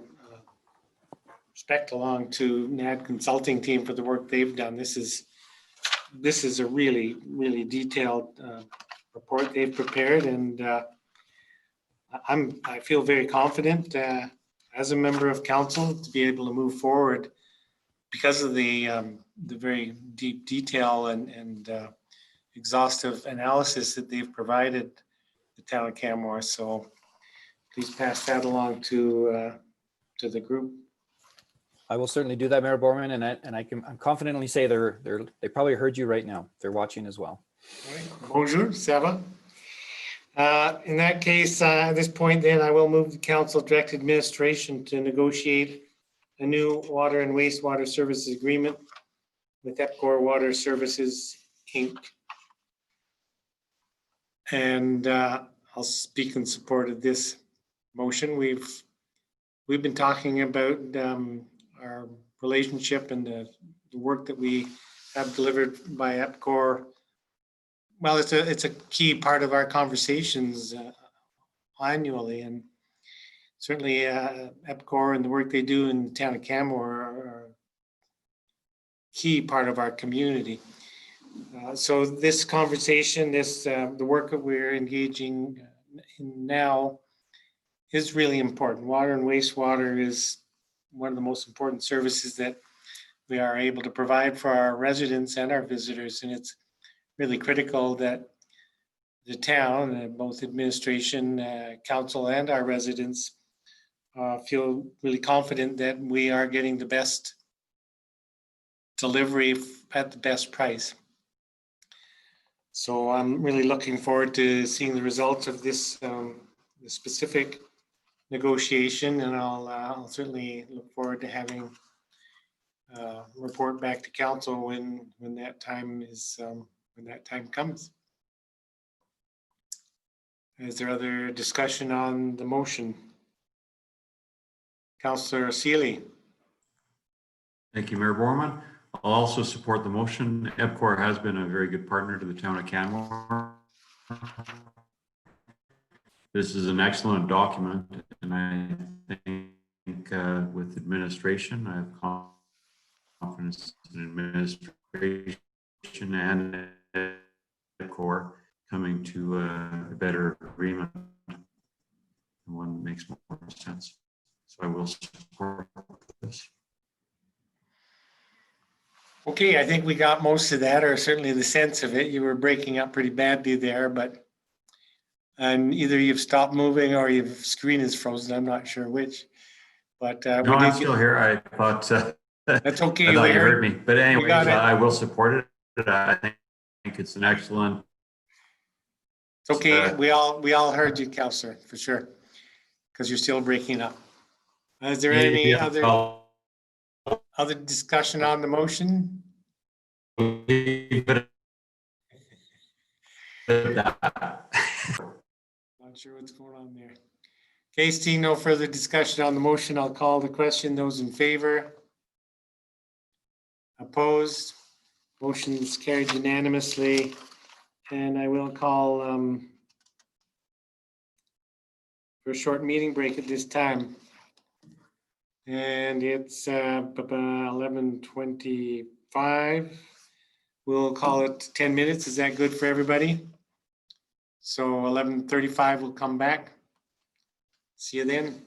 respect along to NAD Consulting team for the work they've done. This is a really, really detailed report they've prepared, and I feel very confident as a member of council to be able to move forward because of the very deep detail and exhaustive analysis that they've provided the town of Canmore. So please pass that along to the group. I will certainly do that, Mayor Borman, and I can confidently say they probably heard you right now. They're watching as well. All right. Bonjour, ça va? In that case, at this point, then I will move the council direct administration to negotiate a new water and wastewater services agreement with EPCOR Water Services, Inc. And I'll speak in support of this motion. We've been talking about our relationship and the work that we have delivered by EPCOR. Well, it's a key part of our conversations annually, and certainly EPCOR and the work they do in the town of Canmore are a key part of our community. So this conversation, the work that we're engaging in now is really important. Water and wastewater is one of the most important services that we are able to provide for our residents and our visitors, and it's really critical that the town, both administration, council, and our residents feel really confident that we are getting the best delivery at the best price. So I'm really looking forward to seeing the results of this specific negotiation, and I'll certainly look forward to having report back to council when that time is, when that time comes. Is there other discussion on the motion? Councillor Sealy. Thank you, Mayor Borman. I'll also support the motion. EPCOR has been a very good partner to the town of Canmore. This is an excellent document, and I think with administration, I have confidence in administration and EPCOR coming to a better agreement. One that makes more sense. So I will support this. Okay, I think we got most of that, or certainly the sense of it. You were breaking up pretty badly there, but and either you've stopped moving or your screen is frozen. I'm not sure which. But No, we I'm did still here. I thought that's okay. I thought We you heard heard me. But anyways, got it. I will support it. I think it's an excellent. It's okay. We all heard you, Councillor, for sure, because you're still breaking up. Is there any Yeah, other discussion on the motion? Not sure what's going on there. Okay, seeing no further discussion on the motion, I'll call the question. Those in favor? Opposed? Motion is carried unanimously. And I will call for a short meeting break at this time. And it's 11:25. We'll call it 10 minutes. Is that good for everybody? So 11:35 we'll come back. See you then.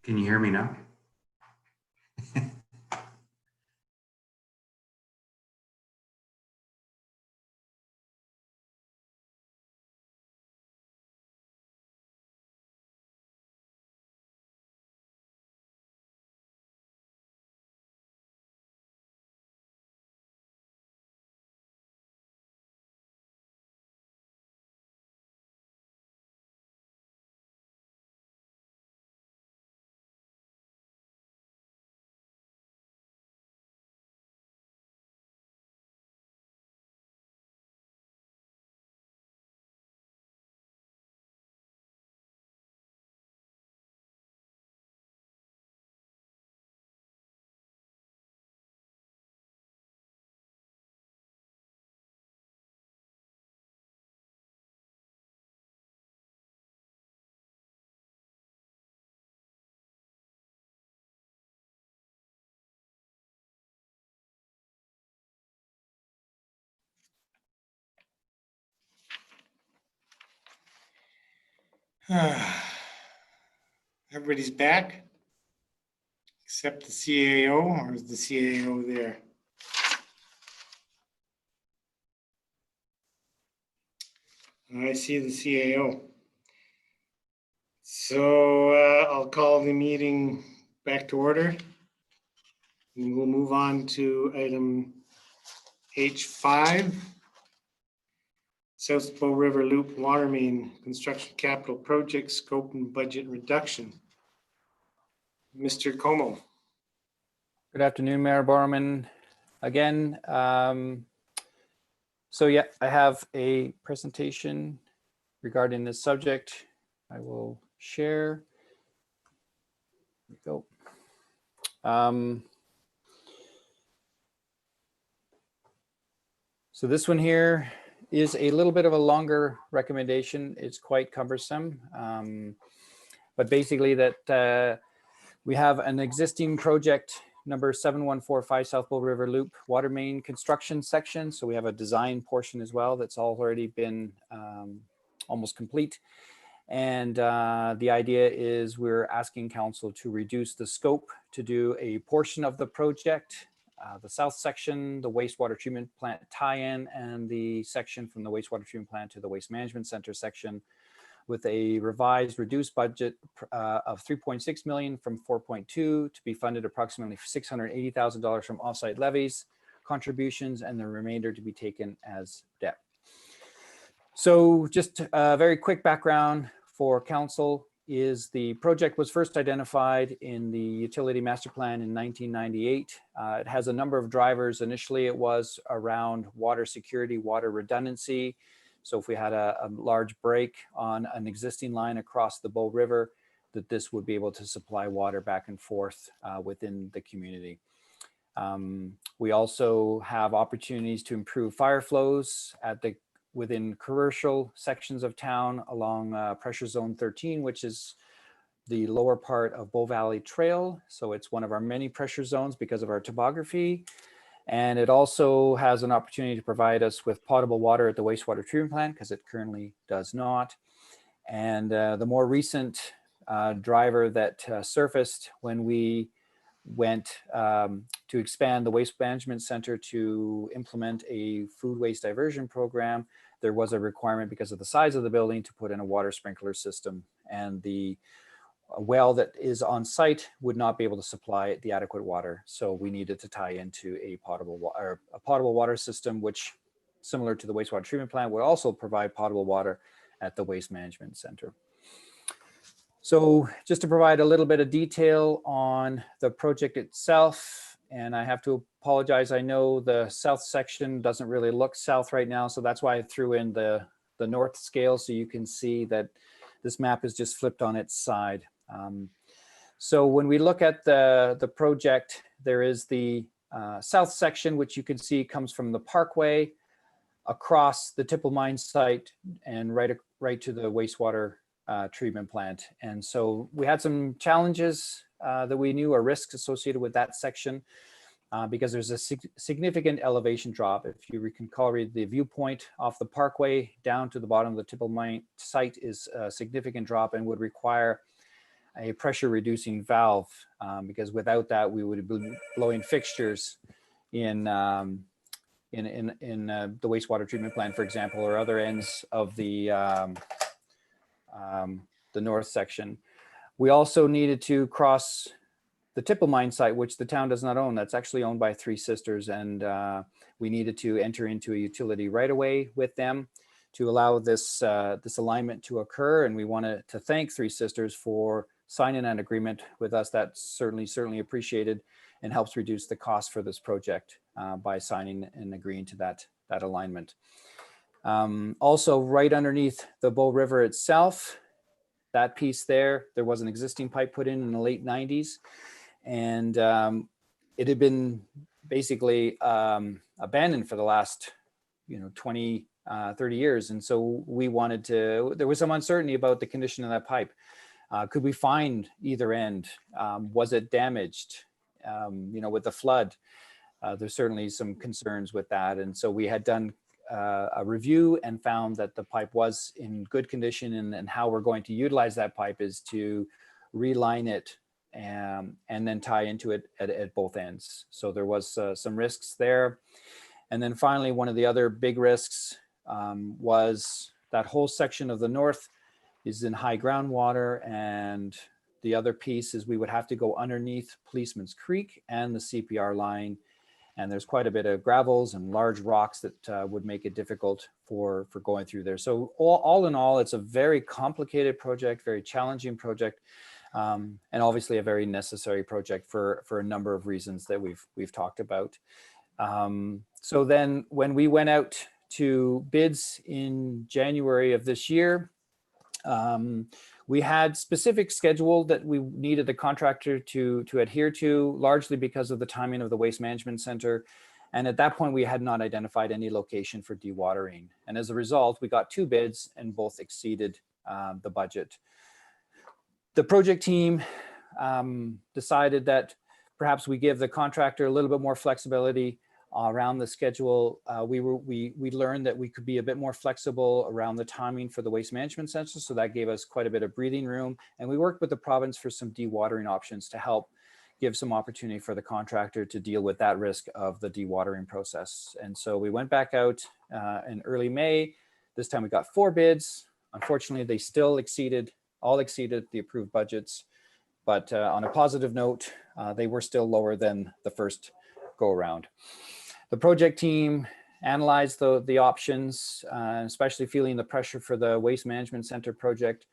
Can you hear me now? Everybody's back, except the CAO, or is the CAO there? I see the CAO. So I'll call the meeting back to order. And we'll move on to item H5. South Bow River Loop Water Main Construction Capital Project Scope and Budget Reduction. Mr. Como. Good afternoon, Mayor Borman. Again, so yeah, I have a presentation regarding this subject. I will share. Here we go. So this one here is a little bit of a longer recommendation. It's quite cumbersome, but basically that we have an existing project number 7145 South Bow River Loop water main construction section. So we have a design portion as well that's already been almost complete. And the idea is we're asking council to reduce the scope to do a portion of the project, the south section, the wastewater treatment plant tie-in, and the section from the wastewater treatment plant to the waste management center section, with a revised reduced budget of 3.6 million from 4.2 to be funded approximately $680,000 from offsite levies, contributions, and the remainder to be taken as debt. So just a very quick background for council is the project was first identified in the utility master plan in 1998. It has a number of drivers. Initially, it was around water security, water redundancy. So if we had a large break on an existing line across the Bow River, that this would be able to supply water back and forth within the community. We also have opportunities to improve fire flows within commercial sections of town along pressure zone 13, which is the lower part of Bow Valley Trail. So it's one of our many pressure zones because of our topography. And it also has an opportunity to provide us with potable water at the wastewater treatment plant, because it currently does not. And the more recent driver that surfaced when we went to expand the waste management center to implement a food waste diversion program, there was a requirement because of the size of the building to put in a water sprinkler system, and the well that is on site would not be able to supply the adequate water. So we needed to tie into a potable water system, which, similar to the wastewater treatment plant, would also provide potable water at the waste management center. So just to provide a little bit of detail on the project itself, and I have to apologize, I know the south section doesn't really look south right now, so that's why I threw in the north scale, so you can see that this map is just flipped on its side. So when we look at the project, there is the south section, which you can see comes from the parkway across the Tipple mine site and right to the wastewater treatment plant. And so we had some challenges that we knew are risks associated with that section because there's a significant elevation drop. If you recall, the viewpoint off the parkway down to the bottom of the Tipple mine site is a significant drop and would require a pressure reducing valve, because without that, we would have been blowing fixtures in the wastewater treatment plant, for example, or other ends of the north section. We also needed to cross the Tipple mine site, which the town does not own. That's actually owned by Three Sisters, and we needed to enter into a utility right away with them to allow this this alignment to occur. And we wanted to thank Three Sisters for signing an agreement with us. That's certainly appreciated and helps reduce the cost for this project by signing and agreeing to that alignment. Also, right underneath the Bow River itself, that piece there was an existing pipe put in the late 90s, and it had been basically abandoned for the last 20 30 years. And so we wanted to, there was some uncertainty about the condition of that pipe. Could we find either end? Was it damaged? With the flood, there's certainly some concerns with that. And so we had done a review and found that the pipe was in good condition, and how we're going to utilize that pipe is to reline it and then tie into it at both ends. So there was some risks there. And then finally, one of the other big risks was that whole section of the north is in high groundwater, and the other piece is we would have to go underneath Policeman's Creek and the CPR line, and there's quite a bit of gravels and large rocks that would make it difficult for going through there. So all in all, it's a very complicated project, very challenging project, and obviously a very necessary project for a number of reasons that we've talked about. So then when we went out to bids in January of this year, we had specific schedule that we needed the contractor to adhere to, largely because of the timing of the Waste Management Center. And at that point, we had not identified any location for dewatering. And as a result, we got 2 bids and both exceeded the budget. The project team decided that perhaps we give the contractor a little bit more flexibility around the schedule. We learned that we could be a bit more flexible around the timing for the Waste Management Center, so that gave us quite a bit of breathing room. And we worked with the province for some dewatering options to help give some opportunity for the contractor to deal with that risk of the dewatering process. And so we went back out in early May. This time we got 4 bids. Unfortunately, they still all exceeded the approved budgets. But on a positive note, they were still lower than the first go around. The project team analyzed the options, especially feeling the pressure for the Waste Management Center project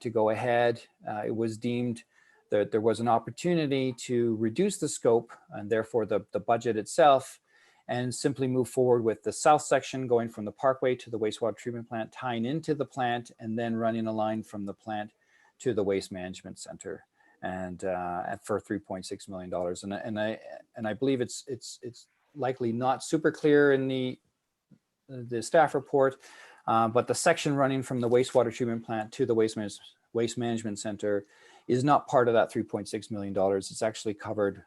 to go ahead. It was deemed that there was an opportunity to reduce the scope and therefore the budget itself, and simply move forward with the south section going from the parkway to the wastewater treatment plant, tying into the plant, and then running a line from the plant to the Waste Management Center, and for $3.6 million. And I believe it's likely not super clear in the staff report, but the section running from the wastewater treatment plant to the Waste Management Center is not part of that $3.6 million. It's actually covered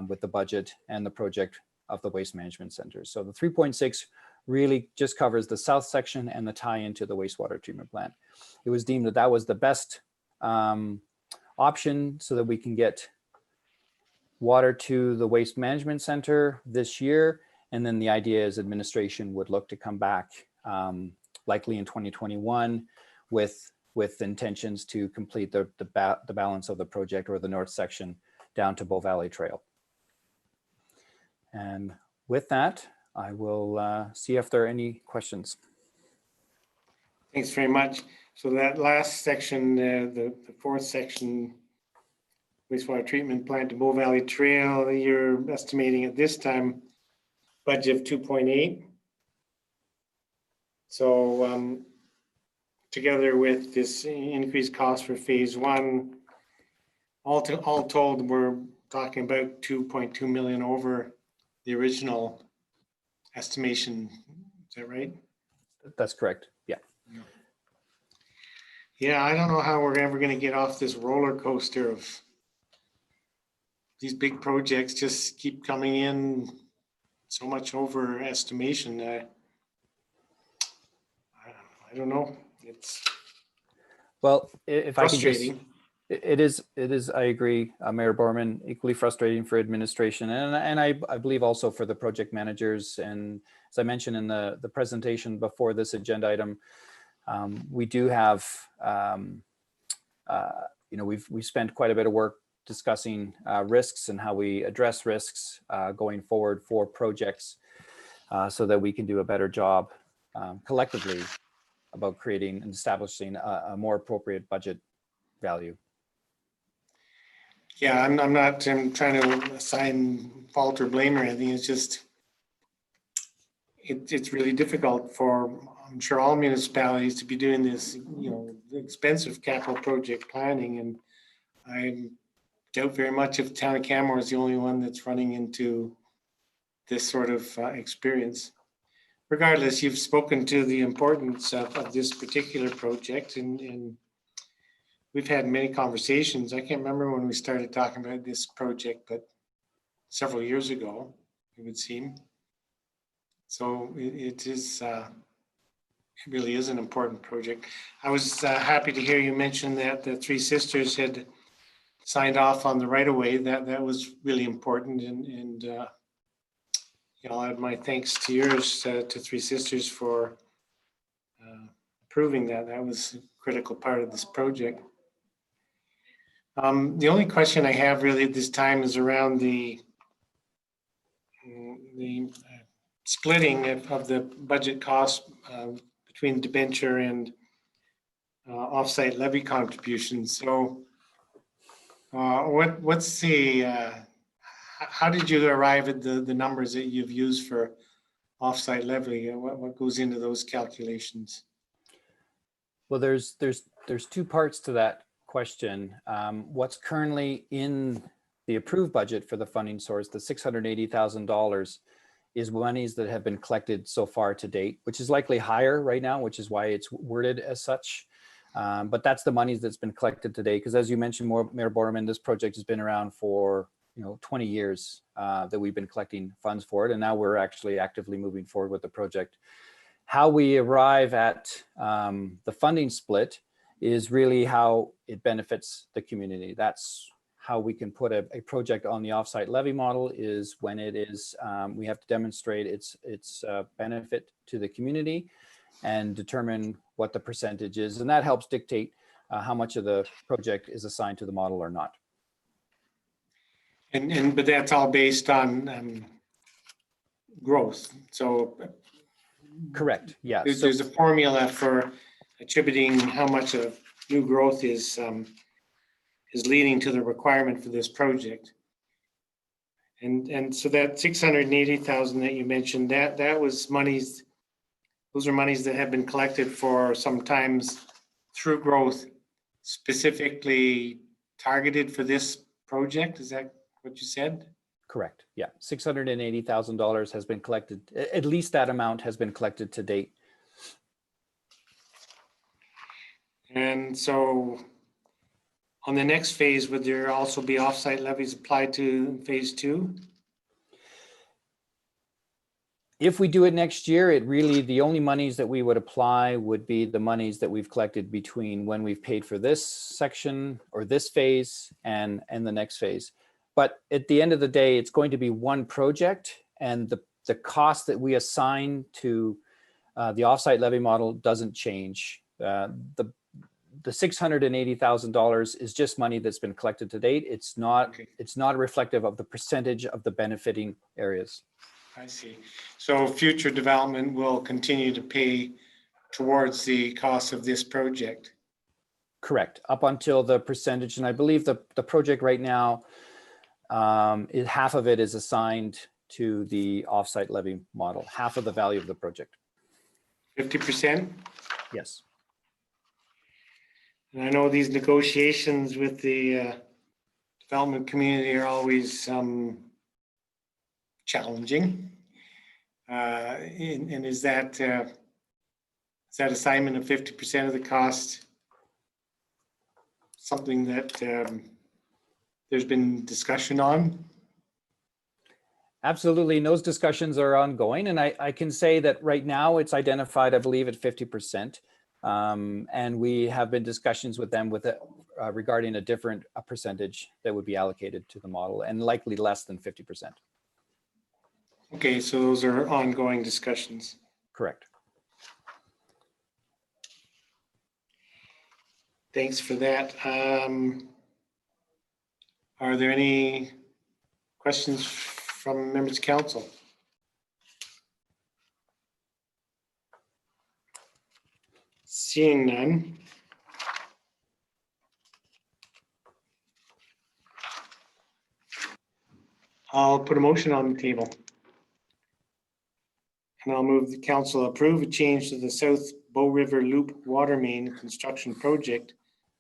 with the budget and the project of the Waste Management Center. So the 3.6 really just covers the south section and the tie into the wastewater treatment plant. It was deemed that was the best option so that we can get water to the Waste Management Center this year. And then the idea is administration would look to come back likely in 2021 with intentions to complete the balance of the project, or the north section down to Bow Valley Trail. And with that, I will see if there are any questions. Thanks very much. So that last section, the 4th section, wastewater treatment plant to Bow Valley Trail, you're estimating at this time budget of 2.8. So together with this increased cost for phase 1, all told, we're talking about 2.2 million over the original estimation. Is that right? That's correct. Yeah. Yeah, I don't know how we're ever going to get off this roller coaster of these big projects just keep coming in so much over estimation. I don't know. It's well, if I can just, It is, I agree, Mayor Borman, equally frustrating for administration and I believe also for the project managers. And as I mentioned in the presentation before this agenda item, we do have, we've spent quite a bit of work discussing risks and how we address risks going forward for projects so that we can do a better job collectively about creating and establishing a more appropriate budget value. Yeah, I'm not trying to assign fault or blame or anything. It's just, it's really difficult for, I'm sure, all municipalities to be doing this, expensive capital project planning. And I doubt very much if the town of Canmore is the only one that's running into this sort of experience. Regardless, you've spoken to the importance of this particular project, and we've had many conversations. I can't remember when we started talking about this project, but several years ago, it would seem. So it really is an important project. I was happy to hear you mention that the Three Sisters had signed off on the right-of-way. That was really important, and I'll add my thanks to yours, to Three Sisters, for approving that. That was a critical part of this project. The only question I have really at this time is around the splitting of the budget costs between debenture and offsite levy contributions. So what's the, how did you arrive at the numbers that you've used for offsite levy? What goes into those calculations? Well, there's two parts to that question. What's currently in the approved budget for the funding source, the $680,000, is monies that have been collected so far to date, which is likely higher right now, which is why it's worded as such. But that's the monies that's been collected today, because as you mentioned, Mayor Borman, this project has been around for 20 years that we've been collecting funds for it, and now we're actually actively moving forward with the project. How we arrive at the funding split is really how it benefits the community. That's how we can put a project on the offsite levy model, is when it is, we have to demonstrate its benefit to the community and determine what the percentage is. And that helps dictate how much of the project is assigned to the model or not. But that's all based on growth. So correct. Yeah. There's a formula for attributing how much of new growth is leading to the requirement for this project. And so that 680,000 that you mentioned, that was monies, those are monies that have been collected for sometimes through growth, specifically targeted for this project. Is that what you said? Correct. Yeah. $680,000 has been collected. At least that amount has been collected to date. And so on the next phase, would there also be offsite levies applied to phase 2? If we do it next year, it really, the only monies that we would apply would be the monies that we've collected between when we've paid for this section or this phase and the next phase. But at the end of the day, it's going to be one project, and the cost that we assign to the offsite levy model doesn't change. The $680,000 is just money that's been collected to date. It's not reflective of the percentage of the benefiting areas. I see. So future development will continue to pay towards the cost of this project? Correct, up until the percentage. And I believe the project right now, half of it is assigned to the offsite levy model, half of the value of the project. 50%? Yes. And I know these negotiations with the development community are always challenging. And is that assignment of 50% of the cost something that there's been discussion on? Absolutely. And those discussions are ongoing. And I can say that right now it's identified, I believe, at 50%. And we have been discussions with them regarding a different percentage that would be allocated to the model, and likely less than 50%. Okay, so those are ongoing discussions. Correct. Thanks for that. Are there any questions from members of council? Seeing none. I'll put a motion on the table. And I'll move the council approve a change to the South Bow River Loop Water Main Construction Project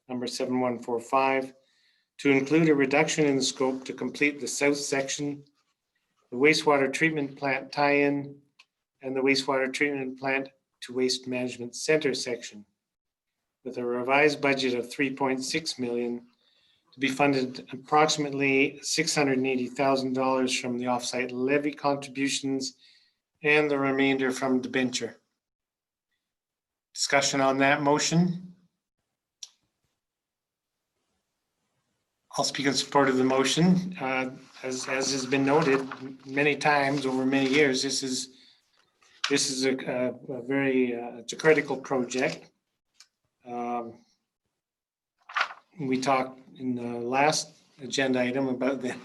number 7145 to include a reduction in the scope to complete the south section, the wastewater treatment plant tie-in, and the wastewater treatment plant to waste management center section, with a revised budget of 3.6 million to be funded approximately $680,000 from the offsite levy contributions and the remainder from debenture. Discussion on that motion. I'll speak in support of the motion. As has been noted many times over many years, this is a very it's a critical project. We talked in the last agenda item about the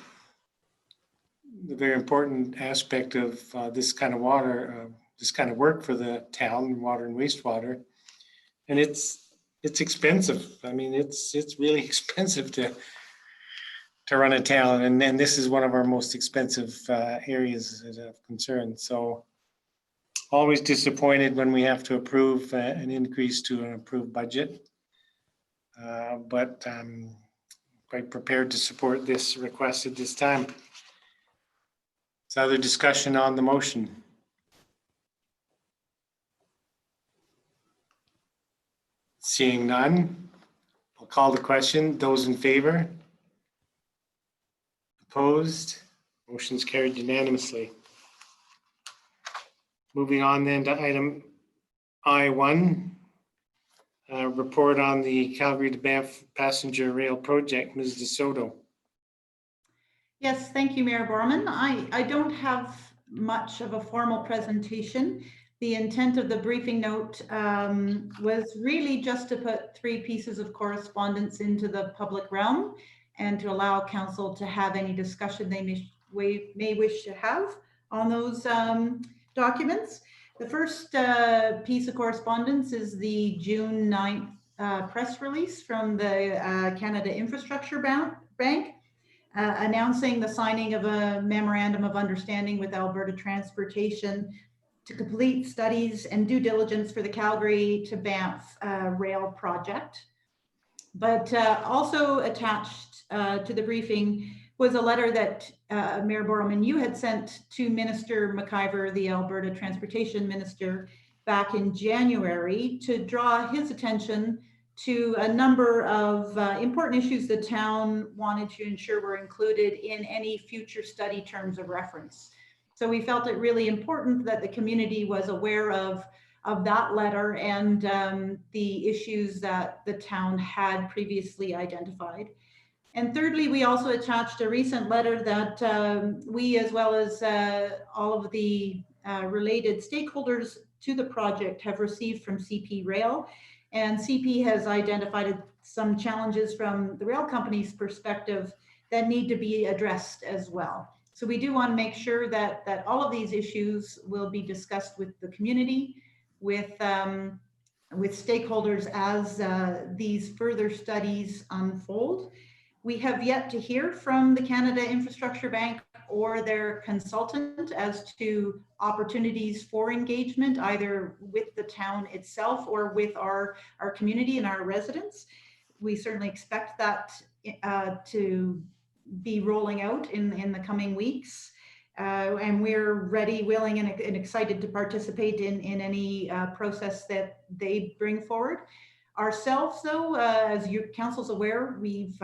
very important aspect of this kind of water, this kind of work for the town, water and wastewater, and it's expensive. I mean, it's really expensive to run a town, and this is one of our most expensive areas of concern. So always disappointed when we have to approve an increase to an approved budget. But I'm quite prepared to support this request at this time. Is there other discussion on the motion? Seeing none, I'll call the question. Those in favor? Opposed? Motion's carried unanimously. Moving on then to item I1, report on the Calgary to Banff passenger rail project. Ms. DeSoto. Yes, thank you, Mayor Borman. I don't have much of a formal presentation. The intent of the briefing note was really just to put 3 pieces of correspondence into the public realm and to allow council to have any discussion they may wish to have on those documents. The first piece of correspondence is the June 9th press release from the Canada Infrastructure Bank announcing the signing of a memorandum of understanding with Alberta Transportation to complete studies and due diligence for the Calgary to Banff rail project. But also attached to the briefing was a letter that Mayor Borman, you had sent to Minister McIver, the Alberta Transportation Minister, back in January to draw his attention to a number of important issues the town wanted to ensure were included in any future study terms of reference. So we felt it really important that the community was aware of that letter and the issues that the town had previously identified. And thirdly, we also attached a recent letter that we, as well as all of the related stakeholders to the project, have received from CP Rail. And CP has identified some challenges from the rail company's perspective that need to be addressed as well. So we do want to make sure that all of these issues will be discussed with the community, with stakeholders as these further studies unfold. We have yet to hear from the Canada Infrastructure Bank or their consultant as to opportunities for engagement, either with the town itself or with our community and our residents. We certainly expect that to be rolling out in the coming weeks. And we're ready, willing, and excited to participate in any process that they bring forward. Ourselves, though, as your council's aware, we've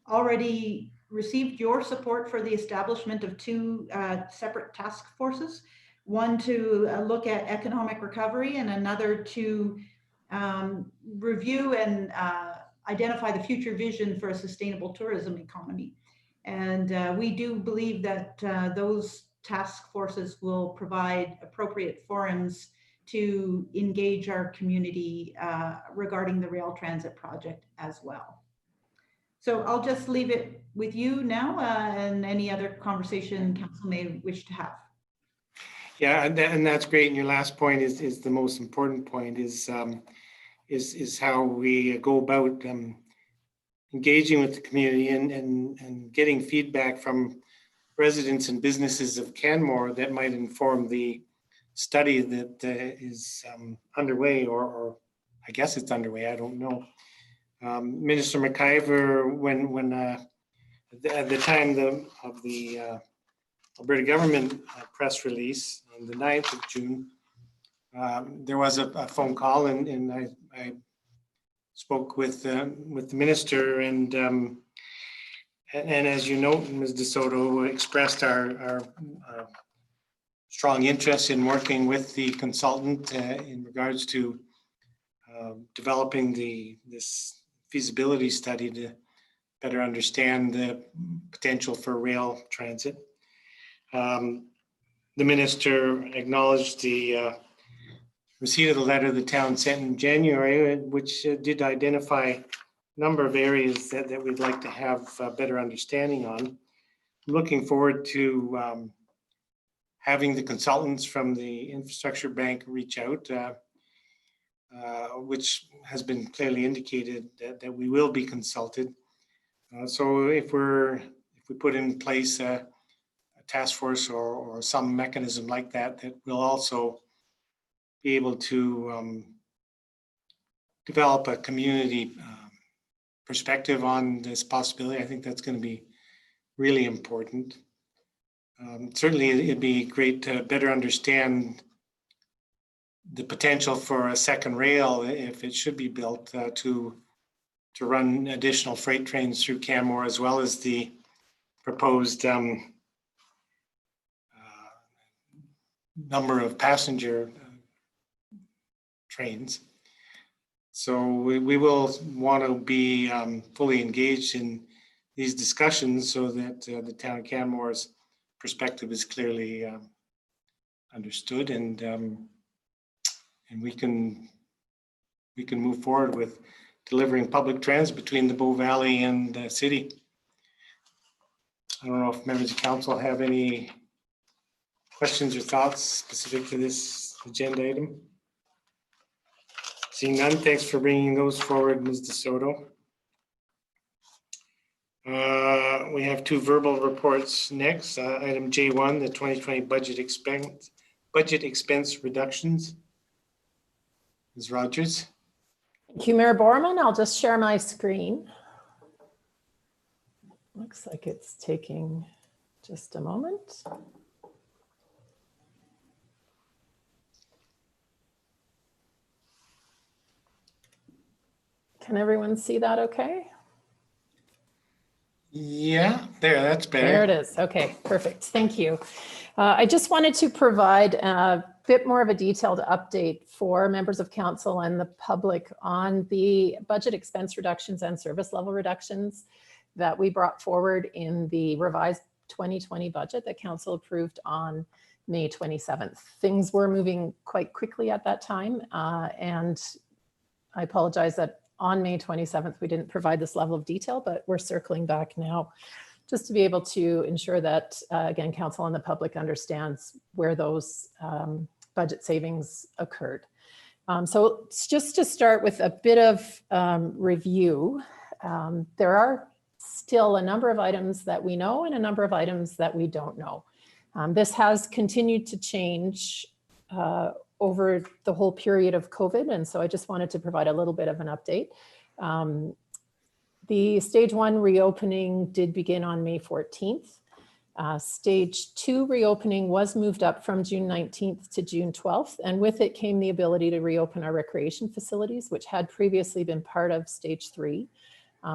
already received your support for the establishment of 2 separate task forces, one to look at economic recovery and another to review and identify the future vision for a sustainable tourism economy. And we do believe that those task forces will provide appropriate forums to engage our community regarding the rail transit project as well. So I'll just leave it with you now and any other conversation council may wish to have. Yeah, and that's great. And your last point is the most important point, is how we go about engaging with the community and getting feedback from residents and businesses of Canmore that might inform the study that is underway, or I guess it's underway, I don't know. Minister McIver, when at the time of the Alberta government press release on the 9th of June, there was a phone call, and I spoke with the minister, and as you know, Ms. DeSoto expressed our strong interest in working with the consultant in regards to developing this feasibility study to better understand the potential for rail transit. The minister acknowledged the receipt of the letter the town sent in January, which did identify a number of areas that we'd like to have a better understanding on. I'm looking forward to having the consultants from the Infrastructure Bank reach out, which has been clearly indicated that we will be consulted. So if we put in place a task force or some mechanism like that, that will also be able to develop a community perspective on this possibility, I think that's going to be really important. Certainly, it'd be great to better understand the potential for a second rail, if it should be built, to run additional freight trains through Canmore, as well as the proposed number of passenger trains. So we will want to be fully engaged in these discussions so that the town of Canmore's perspective is clearly understood, and we can move forward with delivering public transit between the Bow Valley and the city. I don't know if members of council have any questions or thoughts specific to this agenda item. Seeing none, thanks for bringing those forward, Ms. DeSoto. We have two verbal reports next. Item J1, the 2020 budget expense reductions. Ms. Rogers. Thank you, Mayor Borman. I'll just share my screen. Looks like it's taking just a moment. Can everyone see that okay? Yeah, that's better. There it is. Okay, perfect. Thank you. I just wanted to provide a bit more of a detailed update for members of council and the public on the budget expense reductions and service level reductions that we brought forward in the revised 2020 budget that council approved on May 27th. Things were moving quite quickly at that time, and I apologize that on May 27th, we didn't provide this level of detail, but we're circling back now just to be able to ensure that, again, council and the public understands where those budget savings occurred. So just to start with a bit of review, there are still a number of items that we know and a number of items that we don't know. This has continued to change over the whole period of COVID. And so I just wanted to provide a little bit of an update. The stage 1 reopening did begin on May 14th. Stage 2 reopening was moved up from June 19th to June 12th. And with it came the ability to reopen our recreation facilities, which had previously been part of stage 3,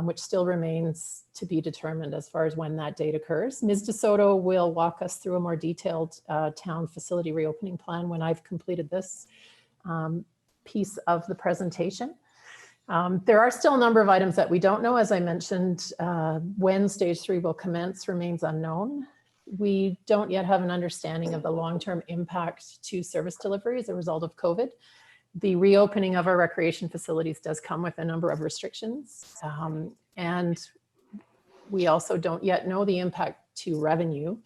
which still remains to be determined as far as when that date occurs. Ms. DeSoto will walk us through a more detailed town facility reopening plan when I've completed this piece of the presentation. There are still a number of items that we don't know. As I mentioned, when stage 3 will commence remains unknown. We don't yet have an understanding of the long-term impact to service delivery as a result of COVID. The reopening of our recreation facilities does come with a number of restrictions. And we also don't yet know the impact to revenue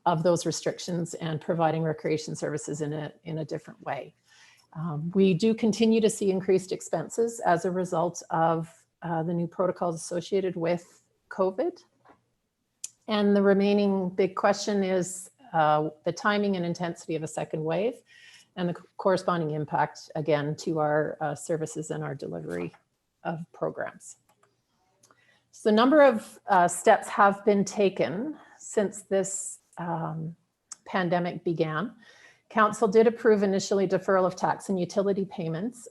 of those restrictions and providing recreation services in a different way. We do continue to see increased expenses as a result of the new protocols associated with COVID. And the remaining big question is the timing and intensity of a second wave and the corresponding impact, again, to our services and our delivery of programs. So a number of steps have been taken since this pandemic began. Council did approve initially deferral of tax and utility payments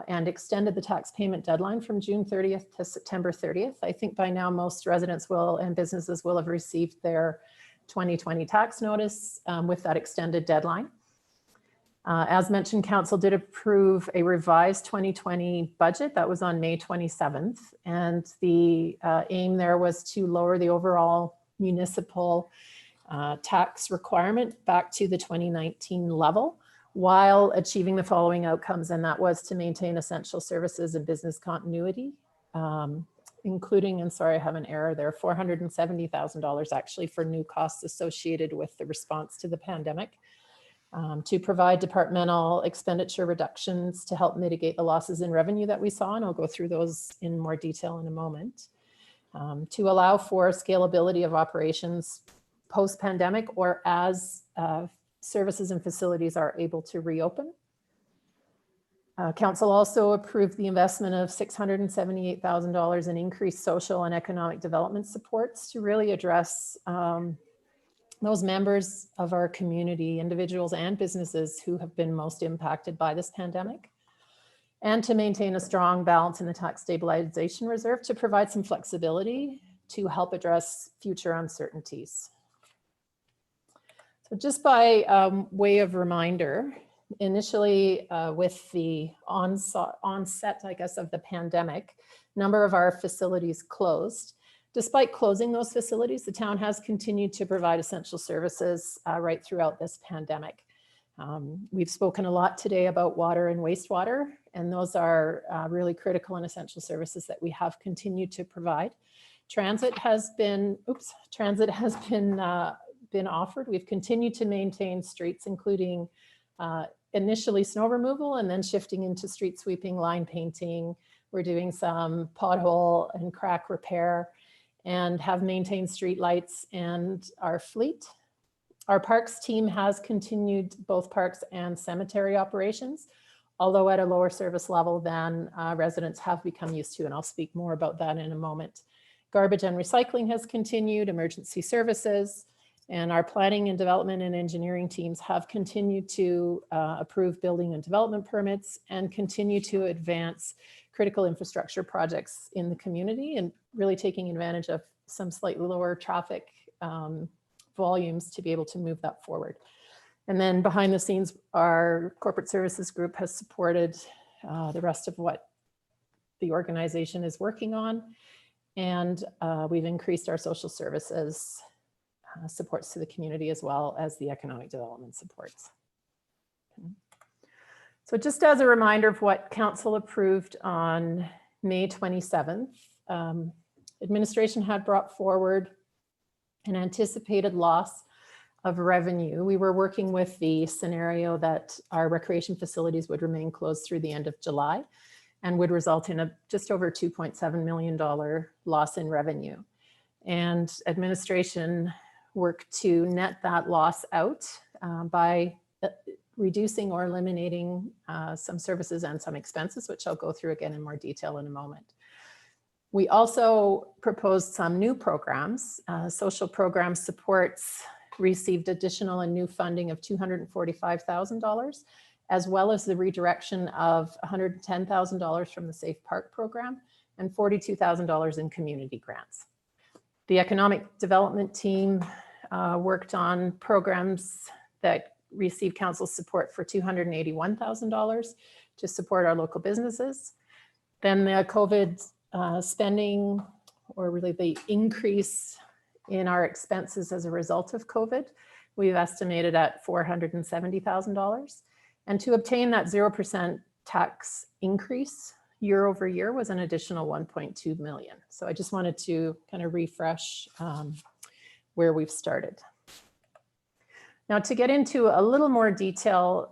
and extended the tax payment deadline from June 30th to September 30th. I think by now most residents will and businesses will have received their 2020 tax notice with that extended deadline. As mentioned, Council did approve a revised 2020 budget that was on May 27th. And the aim there was to lower the overall municipal tax requirement back to the 2019 level while achieving the following outcomes. And that was to maintain essential services and business continuity, including, and sorry, I have an error there, $470,000 actually for new costs associated with the response to the pandemic. To provide departmental expenditure reductions to help mitigate the losses in revenue that we saw, and I'll go through those in more detail in a moment. To allow for scalability of operations post-pandemic or as services and facilities are able to reopen. Council also approved the investment of $678,000 in increased social and economic development supports to really address those members of our community, individuals and businesses who have been most impacted by this pandemic, and to maintain a strong balance in the tax stabilization reserve to provide some flexibility to help address future uncertainties. So just by way of reminder, initially with the onset, I guess, of the pandemic, a number of our facilities closed. Despite closing those facilities, the town has continued to provide essential services right throughout this pandemic. We've spoken a lot today about water and wastewater, and those are really critical and essential services that we have continued to provide. Transit has been offered. We've continued to maintain streets, including initially snow removal and then shifting into street sweeping, line painting. We're doing some pothole and crack repair and have maintained street lights and our fleet. Our parks team has continued both parks and cemetery operations, although at a lower service level than residents have become used to, and I'll speak more about that in a moment. Garbage and recycling has continued, emergency services, and our planning and development and engineering teams have continued to approve building and development permits and continue to advance critical infrastructure projects in the community and really taking advantage of some slightly lower traffic volumes to be able to move that forward. And then behind the scenes, our corporate services group has supported the rest of what the organization is working on. And we've increased our social services supports to the community as well as the economic development supports. Okay. So just as a reminder of what Council approved on May 27th, administration had brought forward an anticipated loss of revenue. We were working with the scenario that our recreation facilities would remain closed through the end of July and would result in a just over $2.7 million loss in revenue. And administration worked to net that loss out by reducing or eliminating some services and some expenses, which I'll go through again in more detail in a moment. We also proposed some new programs. Social program supports received additional and new funding of $245,000, as well as the redirection of $110,000 from the Safe Park program and $42,000 in community grants. The economic development team worked on programs that received council support for $281,000 to support our local businesses. Then the COVID spending, or really the increase in our expenses as a result of COVID, we've estimated at $470,000. And to obtain that 0% tax increase year over year was an additional 1.2 million. So I just wanted to kind of refresh where we've started. Now to get into a little more detail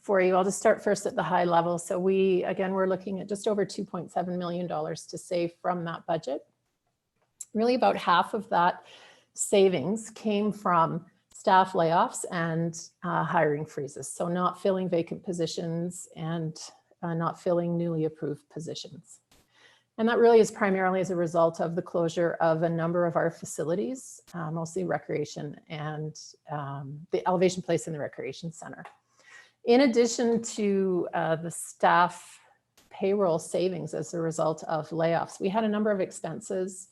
for you, I'll just start first at the high level. So we're looking at just over $2.7 million to save from that budget. Really about half of that savings came from staff layoffs and hiring freezes. So not filling vacant positions and not filling newly approved positions. And that really is primarily as a result of the closure of a number of our facilities, mostly recreation and the Elevation Place and the Recreation Center. In addition to the staff payroll savings as a result of layoffs, we had a number of expenses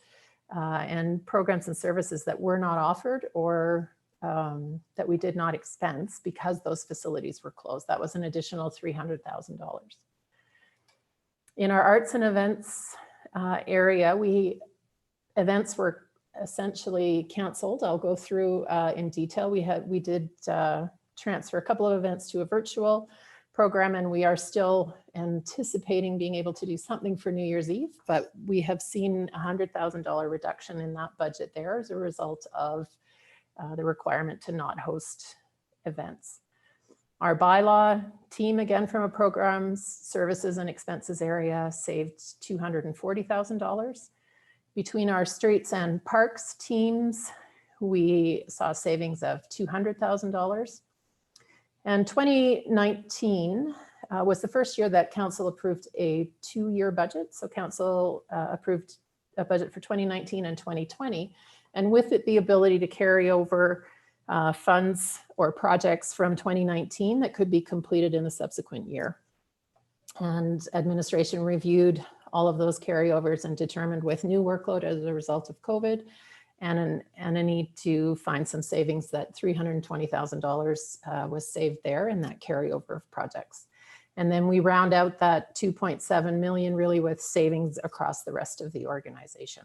and programs and services that were not offered or that we did not expense because those facilities were closed. That was an additional $300,000. In our arts and events area, events were essentially canceled. I'll go through in detail. We did transfer a couple of events to a virtual program, and we are still anticipating being able to do something for New Year's Eve, but we have seen a $100,000 reduction in that budget there as a result of the requirement to not host events. Our bylaw team, again, from a programs, services, and expenses area, saved $240,000. Between our streets and parks teams, we saw savings of $200,000. And 2019 was the first year that council approved a 2-year budget. So council approved a budget for 2019 and 2020. And with it, the ability to carry over funds or projects from 2019 that could be completed in the subsequent year. And administration reviewed all of those carryovers and determined with new workload as a result of COVID and a need to find some savings, that $320,000 was saved there in that carryover of projects. And then we round out that 2.7 million really with savings across the rest of the organization.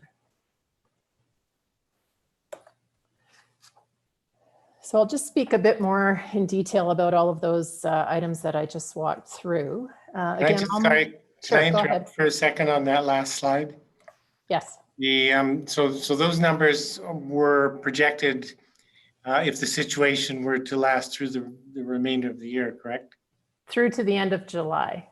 So I'll just speak a bit more in detail about all of those items that I just walked through. Can I interrupt for a second on that last slide? Yes. So those numbers were projected if the situation were to last through the remainder of the year, correct? Through to the end of July.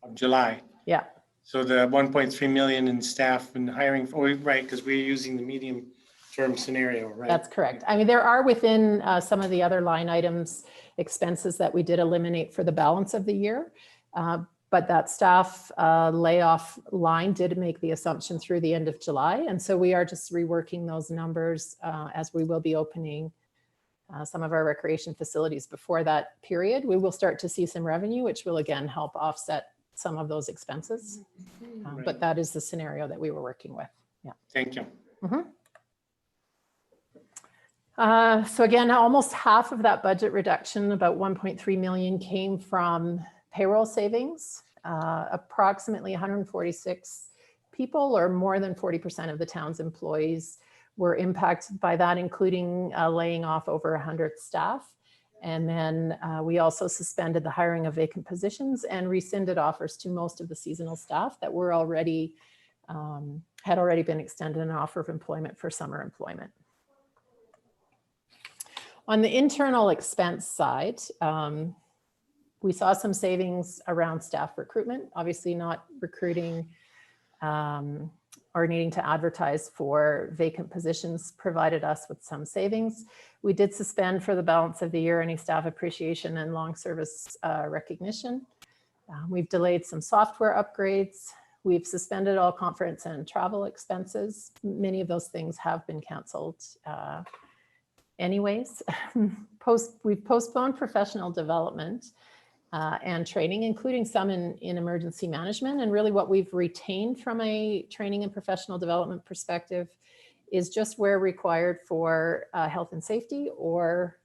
Of July. Yeah. So the 1.3 million in staff and hiring, right, because we're using the medium term scenario, right? That's correct. I mean, there are within some of the other line items expenses that we did eliminate for the balance of the year. But that staff layoff line did make the assumption through the end of July. And so we are just reworking those numbers as we will be opening some of our recreation facilities before that period. We will start to see some revenue, which will again help offset some of those expenses. Right. But that is the scenario that we were working with. Yeah. Thank you. Mm-hmm. So again, almost half of that budget reduction, about 1.3 million, came from payroll savings. Approximately 146 people, or more than 40% of the town's employees, were impacted by that, including laying off over 100 staff. And then we also suspended the hiring of vacant positions and rescinded offers to most of the seasonal staff that were already had already been extended an offer of employment for summer employment. On the internal expense side, we saw some savings around staff recruitment, obviously not recruiting or needing to advertise for vacant positions provided us with some savings. We did suspend for the balance of the year any staff appreciation and long service recognition. We've delayed some software upgrades. We've suspended all conference and travel expenses. Many of those things have been canceled anyways. We've postponed professional development and training, including some in emergency management. And really what we've retained from a training and professional development perspective is just where required for health and safety, or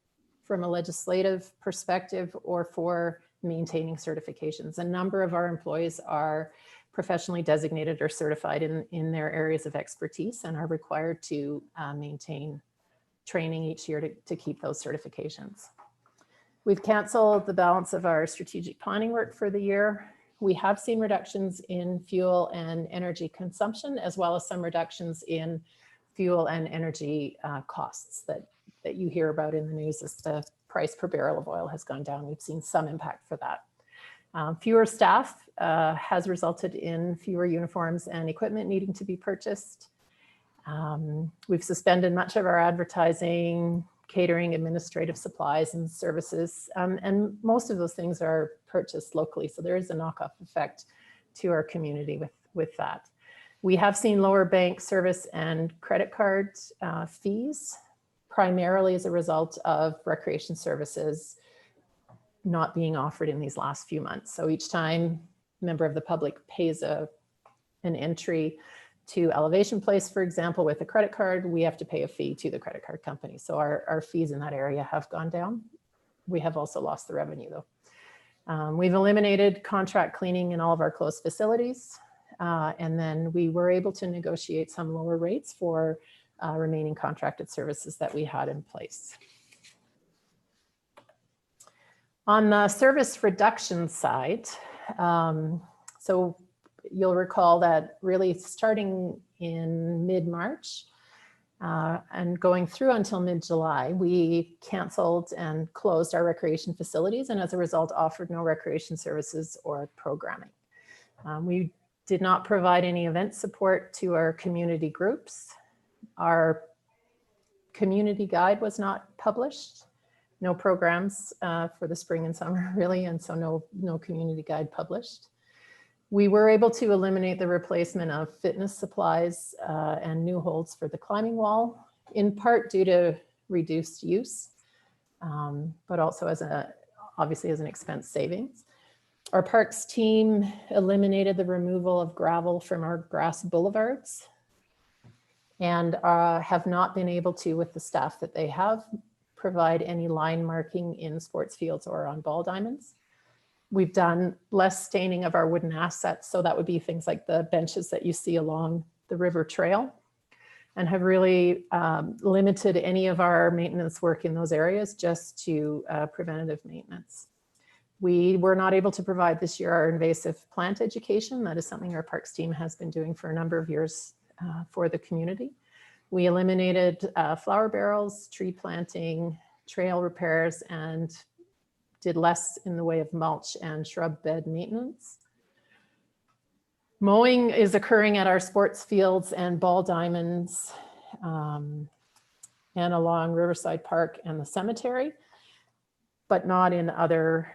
from a legislative perspective, or for maintaining certifications. A number of our employees are professionally designated or certified in their areas of expertise and are required to maintain training each year to keep those certifications. We've canceled the balance of our strategic planning work for the year. We have seen reductions in fuel and energy consumption, as well as some reductions in fuel and energy costs that you hear about in the news as the price per barrel of oil has gone down. We've seen some impact for that. Fewer staff has resulted in fewer uniforms and equipment needing to be purchased. We've suspended much of our advertising, catering, administrative supplies and services, and most of those things are purchased locally. So there is a knock-off effect to our community with that. We have seen lower bank service and credit card fees, primarily as a result of recreation services not being offered in these last few months. So each time a member of the public pays an entry to Elevation Place, for example, with a credit card, we have to pay a fee to the credit card company. So our fees in that area have gone down. We have also lost the revenue though. We've eliminated contract cleaning in all of our closed facilities. And then we were able to negotiate some lower rates for remaining contracted services that we had in place. On the service reduction side, so you'll recall that really starting in mid-March and going through until mid-July, we canceled and closed our recreation facilities, and as a result offered no recreation services or programming. We did not provide any event support to our community groups. Our community guide was not published. No programs for the spring and summer really, and so no community guide published. We were able to eliminate the replacement of fitness supplies and new holds for the climbing wall, in part due to reduced use, but also obviously as an expense savings. Our parks team eliminated the removal of gravel from our grass boulevards and have not been able to, with the staff that they have, provide any line marking in sports fields or on ball diamonds. We've done less staining of our wooden assets. So that would be things like the benches that you see along the river trail, and have really limited any of our maintenance work in those areas just to preventative maintenance. We were not able to provide this year our invasive plant education. That is something our parks team has been doing for a number of years for the community. We eliminated flower barrels, tree planting, trail repairs, and did less in the way of mulch and shrub bed maintenance. Mowing is occurring at our sports fields and ball diamonds and along Riverside Park and the cemetery, but not in other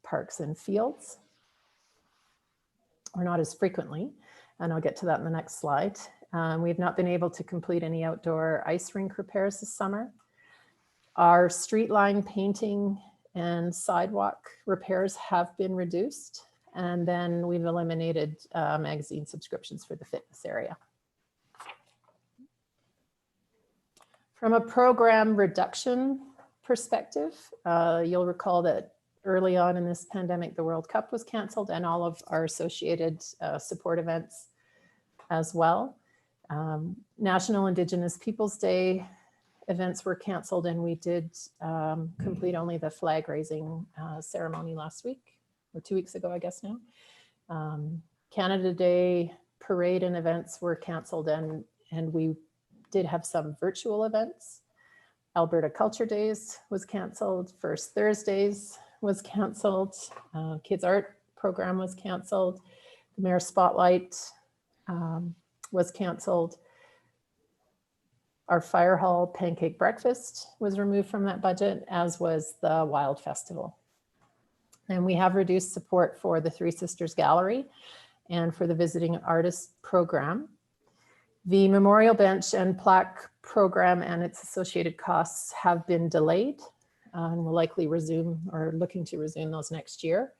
parks and fields, or not as frequently. And I'll get to that in the next slide. We've not been able to complete any outdoor ice rink repairs this summer. Our street line painting and sidewalk repairs have been reduced. And then we've eliminated magazine subscriptions for the fitness area. From a program reduction perspective, you'll recall that early on in this pandemic, the World Cup was canceled and all of our associated support events as well. National Indigenous Peoples Day events were canceled, and we did complete only the flag raising ceremony last week, or 2 weeks ago, I guess now. Canada Day parade and events were canceled, and we did have some virtual events. Alberta Culture Days was canceled. First Thursdays was canceled. Kids Art program was canceled. The Mayor Spotlight was canceled. Our Fire Hall Pancake Breakfast was removed from that budget, as was the Wild Festival. And we have reduced support for the Three Sisters Gallery and for the Visiting Artist program. The Memorial Bench and Plaque program and its associated costs have been delayed and will likely resume, or looking to resume those next year.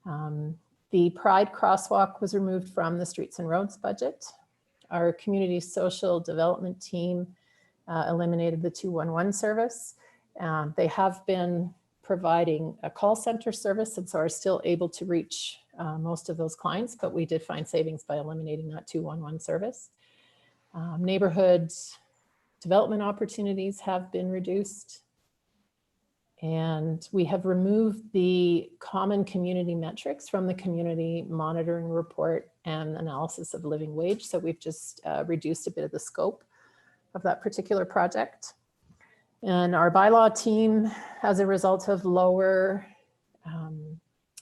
The Pride Crosswalk was removed from the Streets and Roads budget. Our community social development team eliminated the 211 service. They have been providing a call center service, and so are still able to reach most of those clients, but we did find savings by eliminating that 211 service. Neighborhood development opportunities have been reduced. And we have removed the common community metrics from the community monitoring report and analysis of living wage. So we've just reduced a bit of the scope of that particular project. And our bylaw team, as a result of lower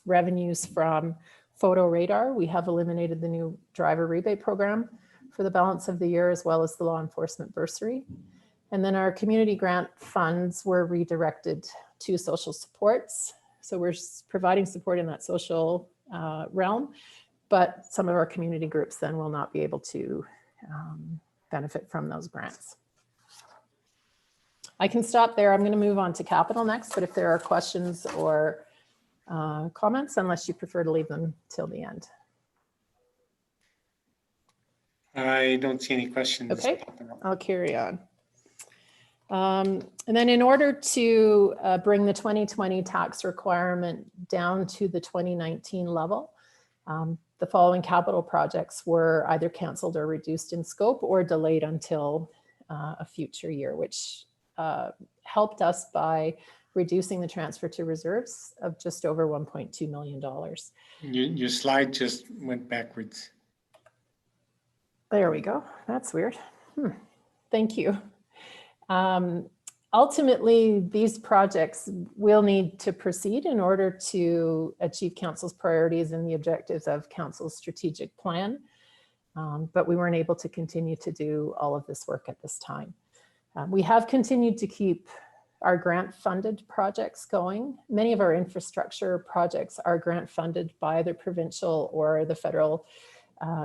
revenues from photo radar, we have eliminated the new driver rebate program for the balance of the year, as well as the law enforcement bursary. And then our community grant funds were redirected to social supports. So we're providing support in that social realm, but some of our community groups then will not be able to benefit from those grants. I can stop there. I'm going to move on to capital next, but if there are questions or comments, unless you prefer to leave them till the end. I don't see any questions. Okay, I'll carry on. And then in order to bring the 2020 tax requirement down to the 2019 level, the following capital projects were either canceled or reduced in scope or delayed until a future year, which helped us by reducing the transfer to reserves of just over $1.2 million. Your slide just went backwards. There we go. That's weird. Thank you. Ultimately, these projects will need to proceed in order to achieve Council's priorities and the objectives of Council's strategic plan. But we weren't able to continue to do all of this work at this time. We have continued to keep our grant funded projects going. Many of our infrastructure projects are grant funded by the provincial or the federal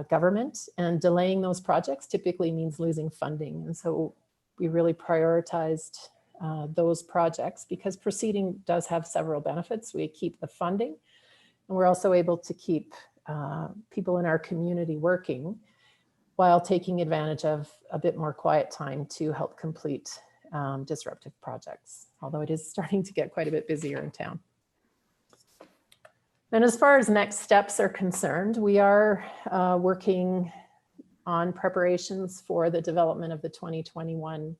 government, and delaying those projects typically means losing funding. And so we really prioritized those projects because proceeding does have several benefits. We keep the funding, and we're also able to keep people in our community working while taking advantage of a bit more quiet time to help complete disruptive projects, although it is starting to get quite a bit busier in town. And as far as next steps are concerned, we are working on preparations for the development of the 2021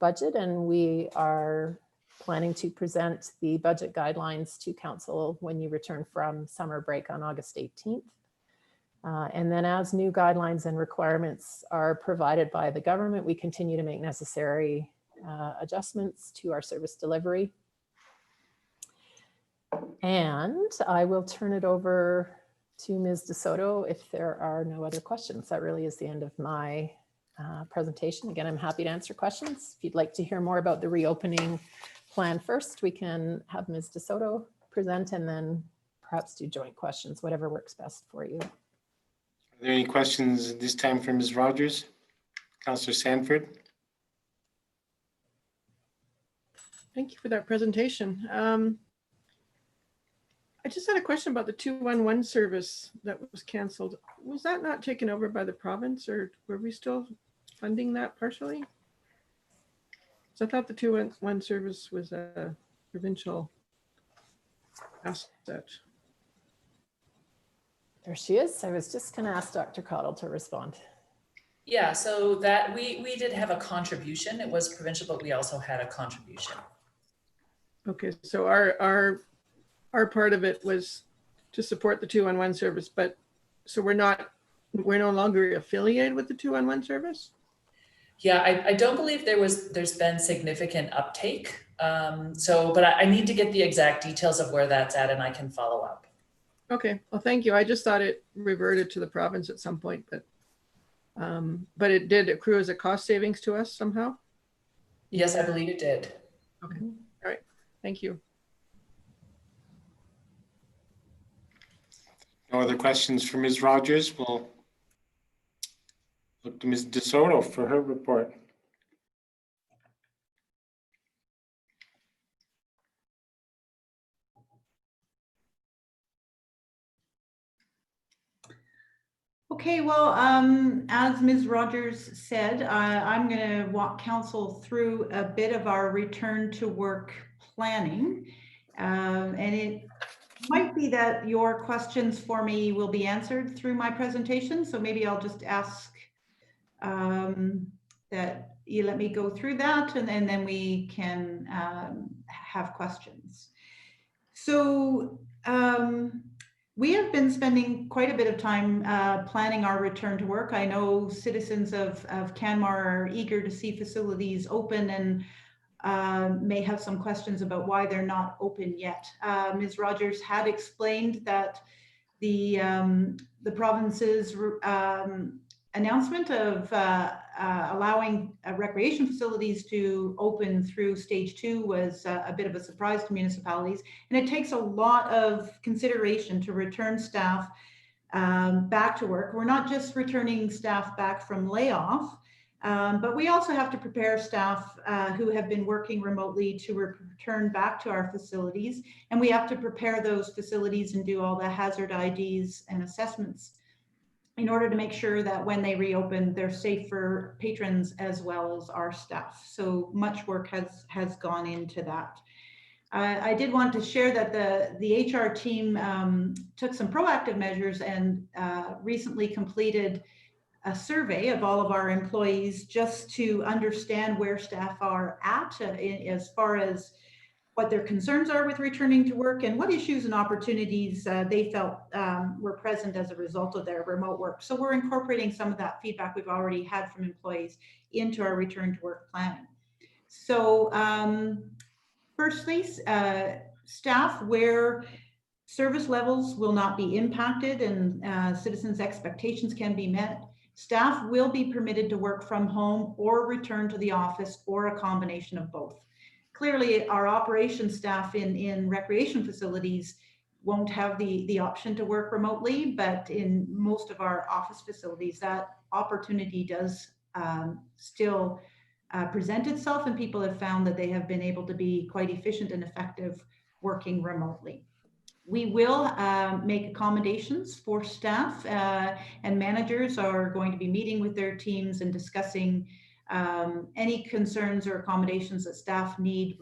budget, and we are planning to present the budget guidelines to Council when you return from summer break on August 18th. And then as new guidelines and requirements are provided by the government, we continue to make necessary adjustments to our service delivery. And I will turn it over to Ms. DeSoto if there are no other questions. That really is the end of my presentation. Again, I'm happy to answer questions. If you'd like to hear more about the reopening plan first, we can have Ms. DeSoto present and then perhaps do joint questions, whatever works best for you. Are there any questions this time from Ms. Rogers? Councillor Sanford? Thank you for that presentation. I just had a question about the 211 service that was canceled. Was that not taken over by the province, or were we still funding that partially? So I thought the 211 service was a provincial asset. There she is. I was just going to ask Dr. Cottle to respond. Yeah, so that we did have a contribution. It was provincial, but we also had a contribution. Okay, so our part of it was to support the 211 service, but so we're no longer affiliated with the 211 service? Yeah, I don't believe there's been significant uptake. But I need to get the exact details of where that's at, and I can follow up. Okay, well, thank you. I just thought it reverted to the province at some point, but it did accrue as a cost savings to us somehow? Yes, I believe it did. Okay, all right, thank you. No other questions for Ms. Rogers? We'll look to Ms. DeSoto for her report. Okay, well, as Ms. Rogers said, I'm going to walk council through a bit of our return to work planning. And it Might be that your questions for me will be answered through my presentation, so maybe I'll just ask that you let me go through that, and then we can have questions. So we have been spending quite a bit of time planning our return to work. I know citizens of Canmore are eager to see facilities open and may have some questions about why they're not open yet. Ms. Rogers had explained that the province's announcement of allowing recreation facilities to open through stage 2 was a bit of a surprise to municipalities. And it takes a lot of consideration to return staff back to work. We're not just returning staff back from layoff, but we also have to prepare staff who have been working remotely to return back to our facilities. And we have to prepare those facilities and do all the hazard IDs and assessments in order to make sure that when they reopen, they're safe for patrons as well as our staff. So much work has gone into that. I did want to share that the HR team took some proactive measures and recently completed a survey of all of our employees just to understand where staff are at as far as what their concerns are with returning to work and what issues and opportunities they felt were present as a result of their remote work. So we're incorporating some of that feedback we've already had from employees into our return to work planning. So firstly, staff where service levels will not be impacted and citizens' expectations can be met, staff will be permitted to work from home or return to the office or a combination of both. Clearly, our operations staff in recreation facilities won't have the option to work remotely, but in most of our office facilities, that opportunity does still present itself, and people have found that they have been able to be quite efficient and effective working remotely. We will make accommodations for staff, and managers are going to be meeting with their teams and discussing any concerns or accommodations that staff need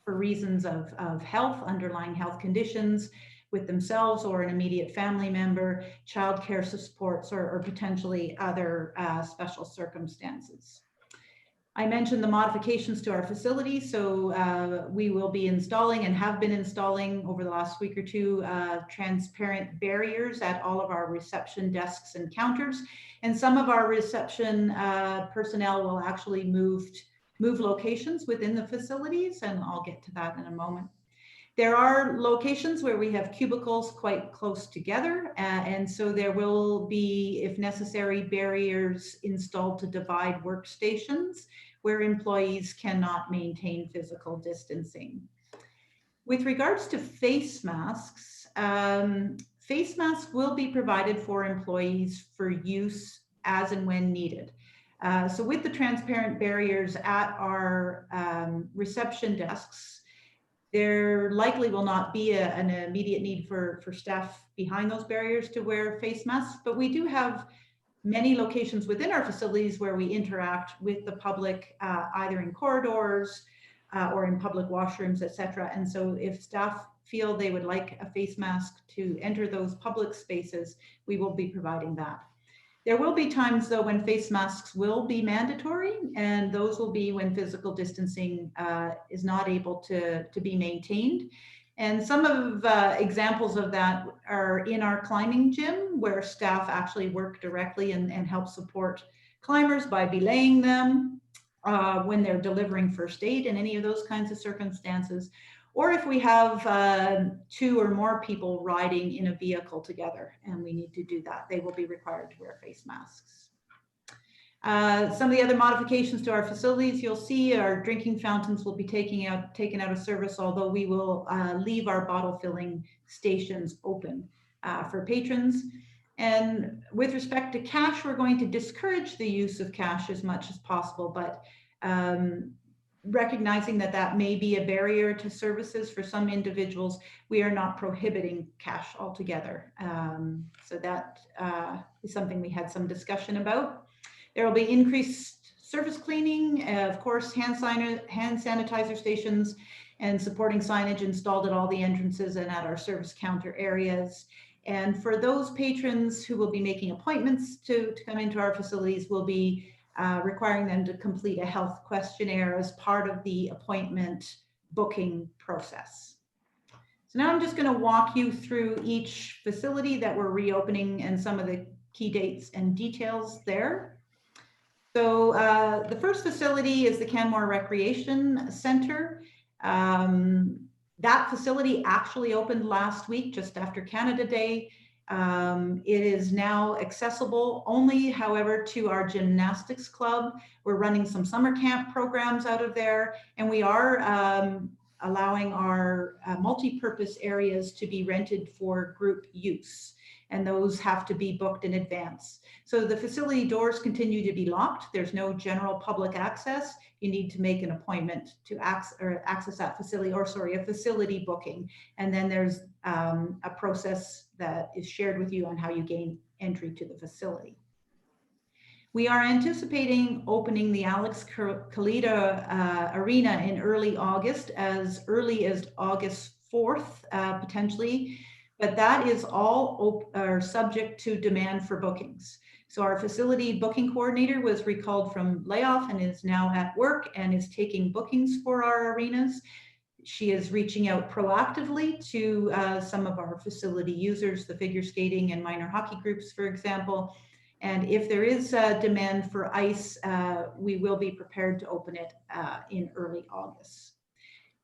for reasons of health, underlying health conditions with themselves or an immediate family member, childcare supports, or potentially other special circumstances. I mentioned the modifications to our facility, so we will be installing and have been installing over the last week or two transparent barriers at all of our reception desks and counters. And some of our reception personnel will actually move locations within the facilities, and I'll get to that in a moment. There are locations where we have cubicles quite close together, and so there will be, if necessary, barriers installed to divide workstations where employees cannot maintain physical distancing. With regards to face masks will be provided for employees for use as and when needed. So with the transparent barriers at our reception desks, there likely will not be an immediate need for staff behind those barriers to wear face masks, but we do have many locations within our facilities where we interact with the public, either in corridors or in public washrooms, etc. And so if staff feel they would like a face mask to enter those public spaces, we will be providing that. There will be times, though, when face masks will be mandatory, and those will be when physical distancing is not able to be maintained. And some of examples of that are in our climbing gym, where staff actually work directly and help support climbers by belaying them when they're delivering first aid in any of those kinds of circumstances. Or if we have 2 or more people riding in a vehicle together and we need to do that, they will be required to wear face masks. Some of the other modifications to our facilities, you'll see our drinking fountains will be taken out of service, although we will leave our bottle filling stations open for patrons. And with respect to cash, we're going to discourage the use of cash as much as possible, but recognizing that may be a barrier to services for some individuals, we are not prohibiting cash altogether. So that is something we had some discussion about. There will be increased surface cleaning, of course, hand sanitizer stations and supporting signage installed at all the entrances and at our service counter areas. And for those patrons who will be making appointments to come into our facilities, we'll be requiring them to complete a health questionnaire as part of the appointment booking process. So now I'm just going to walk you through each facility that we're reopening and some of the key dates and details there. So the first facility is the Canmore Recreation Center. That facility actually opened last week, just after Canada Day. It is now accessible only, however, to our gymnastics club. We're running some summer camp programs out of there, and we are allowing our multi-purpose areas to be rented for group use, and those have to be booked in advance. So the facility doors continue to be locked. There's no general public access. You need to make an appointment to access that facility, or sorry, a facility booking. And then there's a process that is shared with you on how you gain entry to the facility. We are anticipating opening the Alex Kalita Arena in early August, as early as August 4th, potentially, but that is all subject to demand for bookings. So our facility booking coordinator was recalled from layoff and is now at work and is taking bookings for our arenas. She is reaching out proactively to some of our facility users, the figure skating and minor hockey groups, for example. And if there is demand for ice, we will be prepared to open it in early August.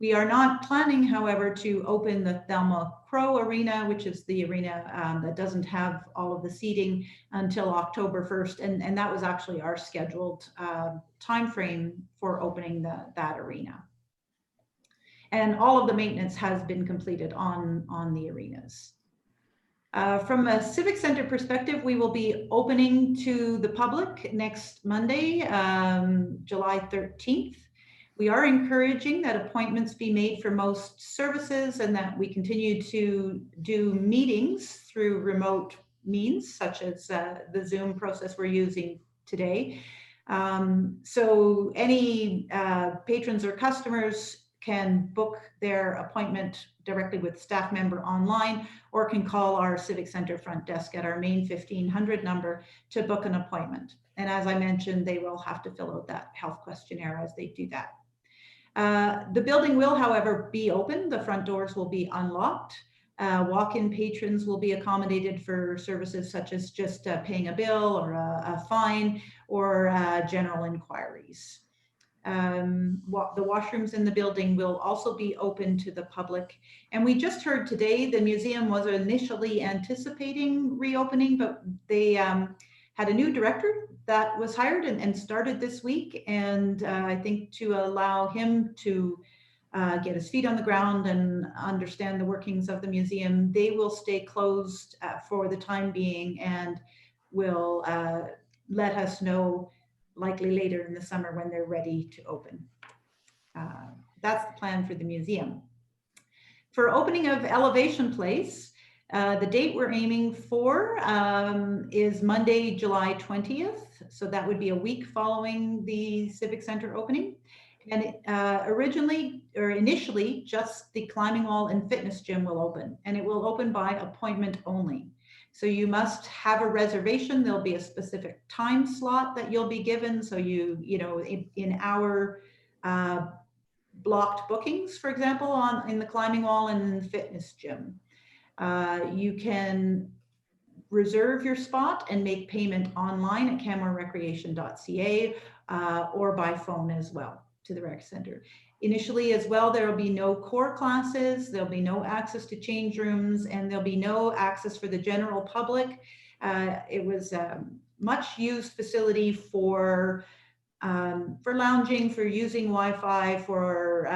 We are not planning, however, to open the Thelma Crow Arena, which is the arena that doesn't have all of the seating, until October 1st. And that was actually our scheduled timeframe for opening that arena. And all of the maintenance has been completed on the arenas. From a civic center perspective, we will be opening to the public next Monday, July 13th. We are encouraging that appointments be made for most services and that we continue to do meetings through remote means, such as the Zoom process we're using today. So any patrons or customers can book their appointment directly with staff member online, or can call our Civic Center front desk at our main 1500 number to book an appointment. And as I mentioned, they will have to fill out that health questionnaire as they do that. The building will, however, be open. The front doors will be unlocked. Walk-in patrons will be accommodated for services such as just paying a bill or a fine, or general inquiries. The washrooms in the building will also be open to the public. And we just heard today the museum was initially anticipating reopening, but they had a new director that was hired and started this week. And I think to allow him to get his feet on the ground and understand the workings of the museum, they will stay closed for the time being, and will let us know likely later in the summer when they're ready to open. That's the plan for the museum. For opening of Elevation Place, the date we're aiming for is Monday, July 20th. So that would be a week following the Civic Center opening. And initially, just the climbing wall and fitness gym will open, and it will open by appointment only. So you must have a reservation. There'll be a specific time slot that you'll be given. So in our blocked bookings, for example, in the climbing wall and in the fitness gym, you can reserve your spot and make payment online at canmorerecreation.ca or by phone as well to the rec center. Initially as well, there will be no core classes, there'll be no access to change rooms, and there'll be no access for the general public. It was a much used facility for lounging, for using Wi-Fi, for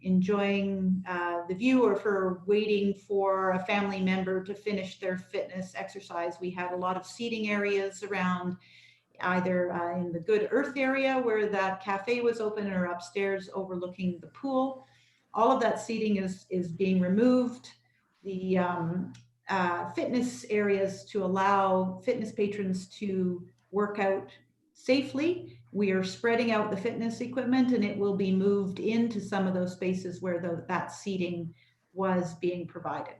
enjoying the view, or for waiting for a family member to finish their fitness exercise. We had a lot of seating areas around, either in the Good Earth area where that cafe was open, or upstairs overlooking the pool. All of that seating is being removed. The fitness areas to allow fitness patrons to work out safely. We are spreading out the fitness equipment, and it will be moved into some of those spaces where that seating was being provided.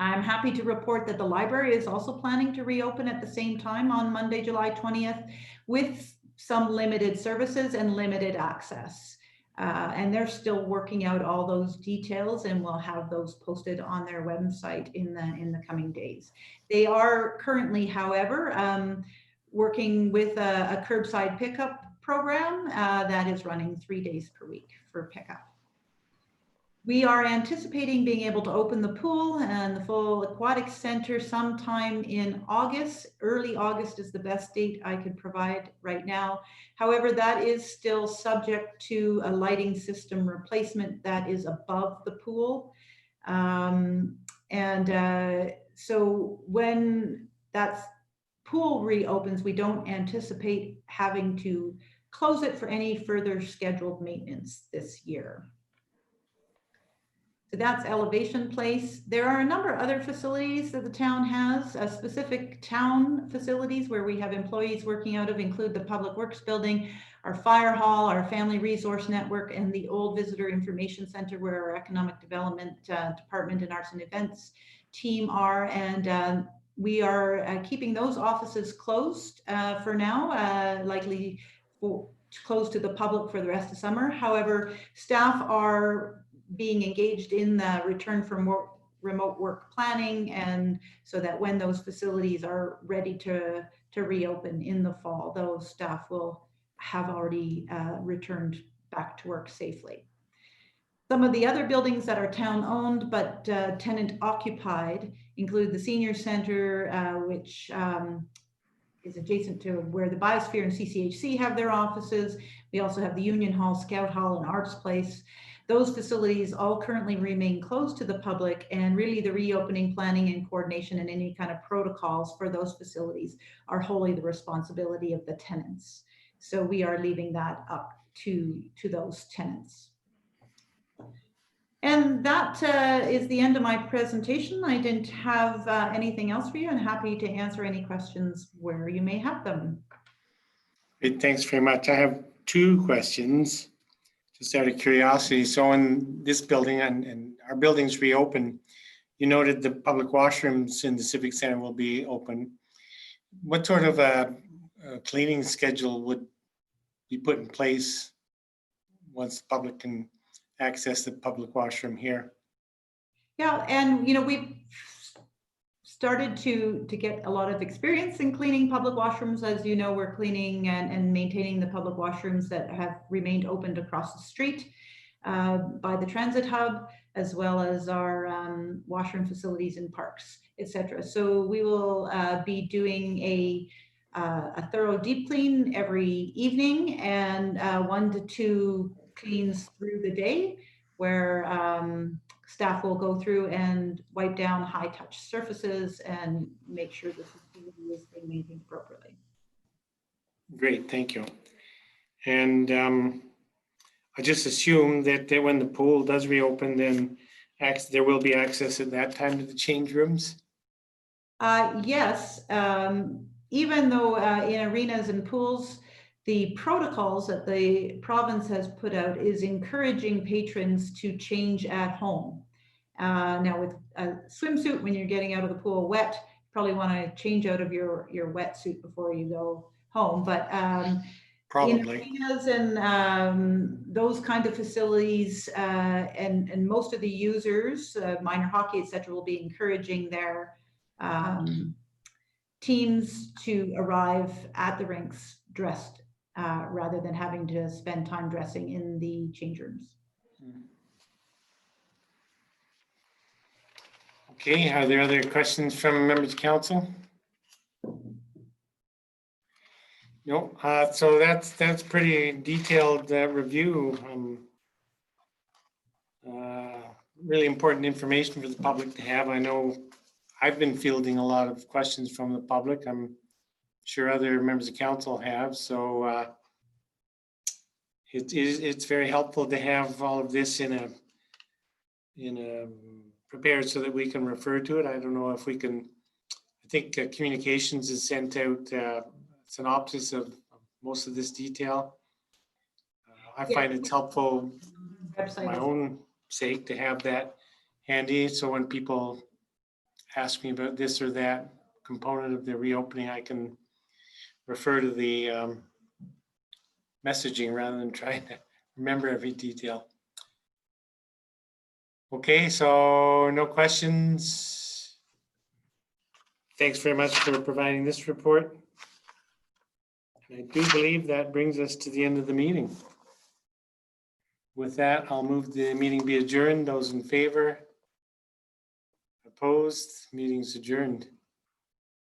I'm happy to report that the library is also planning to reopen at the same time on Monday, July 20th, with some limited services and limited access. And they're still working out all those details, and we'll have those posted on their website in the coming days. They are currently, however, working with a curbside pickup program that is running 3 days per week for pickup. We are anticipating being able to open the pool and the full aquatic center sometime in August. Early August is the best date I could provide right now. However, that is still subject to a lighting system replacement that is above the pool. So when that pool reopens, we don't anticipate having to close it for any further scheduled maintenance this year. So that's Elevation Place. There are a number of other facilities that the town has. Specific town facilities where we have employees working out of include the Public Works Building, our fire hall, our Family Resource Network, and the old Visitor Information Center where our Economic Development Department and Arts and Events team are. And we are keeping those offices closed for now, likely closed to the public for the rest of summer. However, staff are being engaged in the return from remote work planning, and so that when those facilities are ready to reopen in the fall, those staff will have already returned back to work safely. Some of the other buildings that are town owned but tenant occupied include the Senior Center, which is adjacent to where the Biosphere and CCHC have their offices. We also have the Union Hall, Scout Hall, and Arts Place. Those facilities all currently remain closed to the public, and really the reopening planning and coordination and any kind of protocols for those facilities are wholly the responsibility of the tenants. So we are leaving that up to those tenants. And that is the end of my presentation. I didn't have anything else for you, and happy to answer any questions where you may have them. Great, thanks very much. I have 2 questions. Just out of curiosity, so in this building and our buildings reopen, you noted the public washrooms in the Civic Center will be open. What sort of a cleaning schedule would be put in place once the public can access the public washroom here? Yeah, and we've started to get a lot of experience in cleaning public washrooms. As you know, we're cleaning and maintaining the public washrooms that have remained opened across the street by the transit hub, as well as our washroom facilities in parks, etc. So we will be doing a thorough deep clean every evening, and 1 to 2 cleans through the day, where staff will go through and wipe down high touch surfaces and make sure the facility is being maintained appropriately. Great, thank you. And I just assume that when the pool does reopen, then there will be access at that time to the change rooms? Yes, even though in arenas and pools, the protocols that the province has put out is encouraging patrons to change at home. Now with a swimsuit, when you're getting out of the pool wet, you probably want to change out of your wetsuit before you go home. But probably in arenas and those kind of facilities, and most of the users, minor hockey, etc., will be encouraging their teams to arrive at the rinks dressed rather than having to spend time dressing in the change rooms. Okay, are there other questions from members of council? No, so that's pretty detailed review. Really important information for the public to have. I know I've been fielding a lot of questions from the public. I'm sure other members of council have. So it's very helpful to have all of this in a prepared so that we can refer to it. I don't know if we can. I think communications has sent out synopsis of most of this detail. I find it's helpful for my own sake to have that handy. So when people ask me about this or that component of the reopening, I can refer to the messaging rather than trying to remember every detail. Okay, so no questions. Thanks very much for providing this report. And I do believe that brings us to the end of the meeting. With that, I'll move the meeting be adjourned. Those in favor? Opposed? Meeting's adjourned.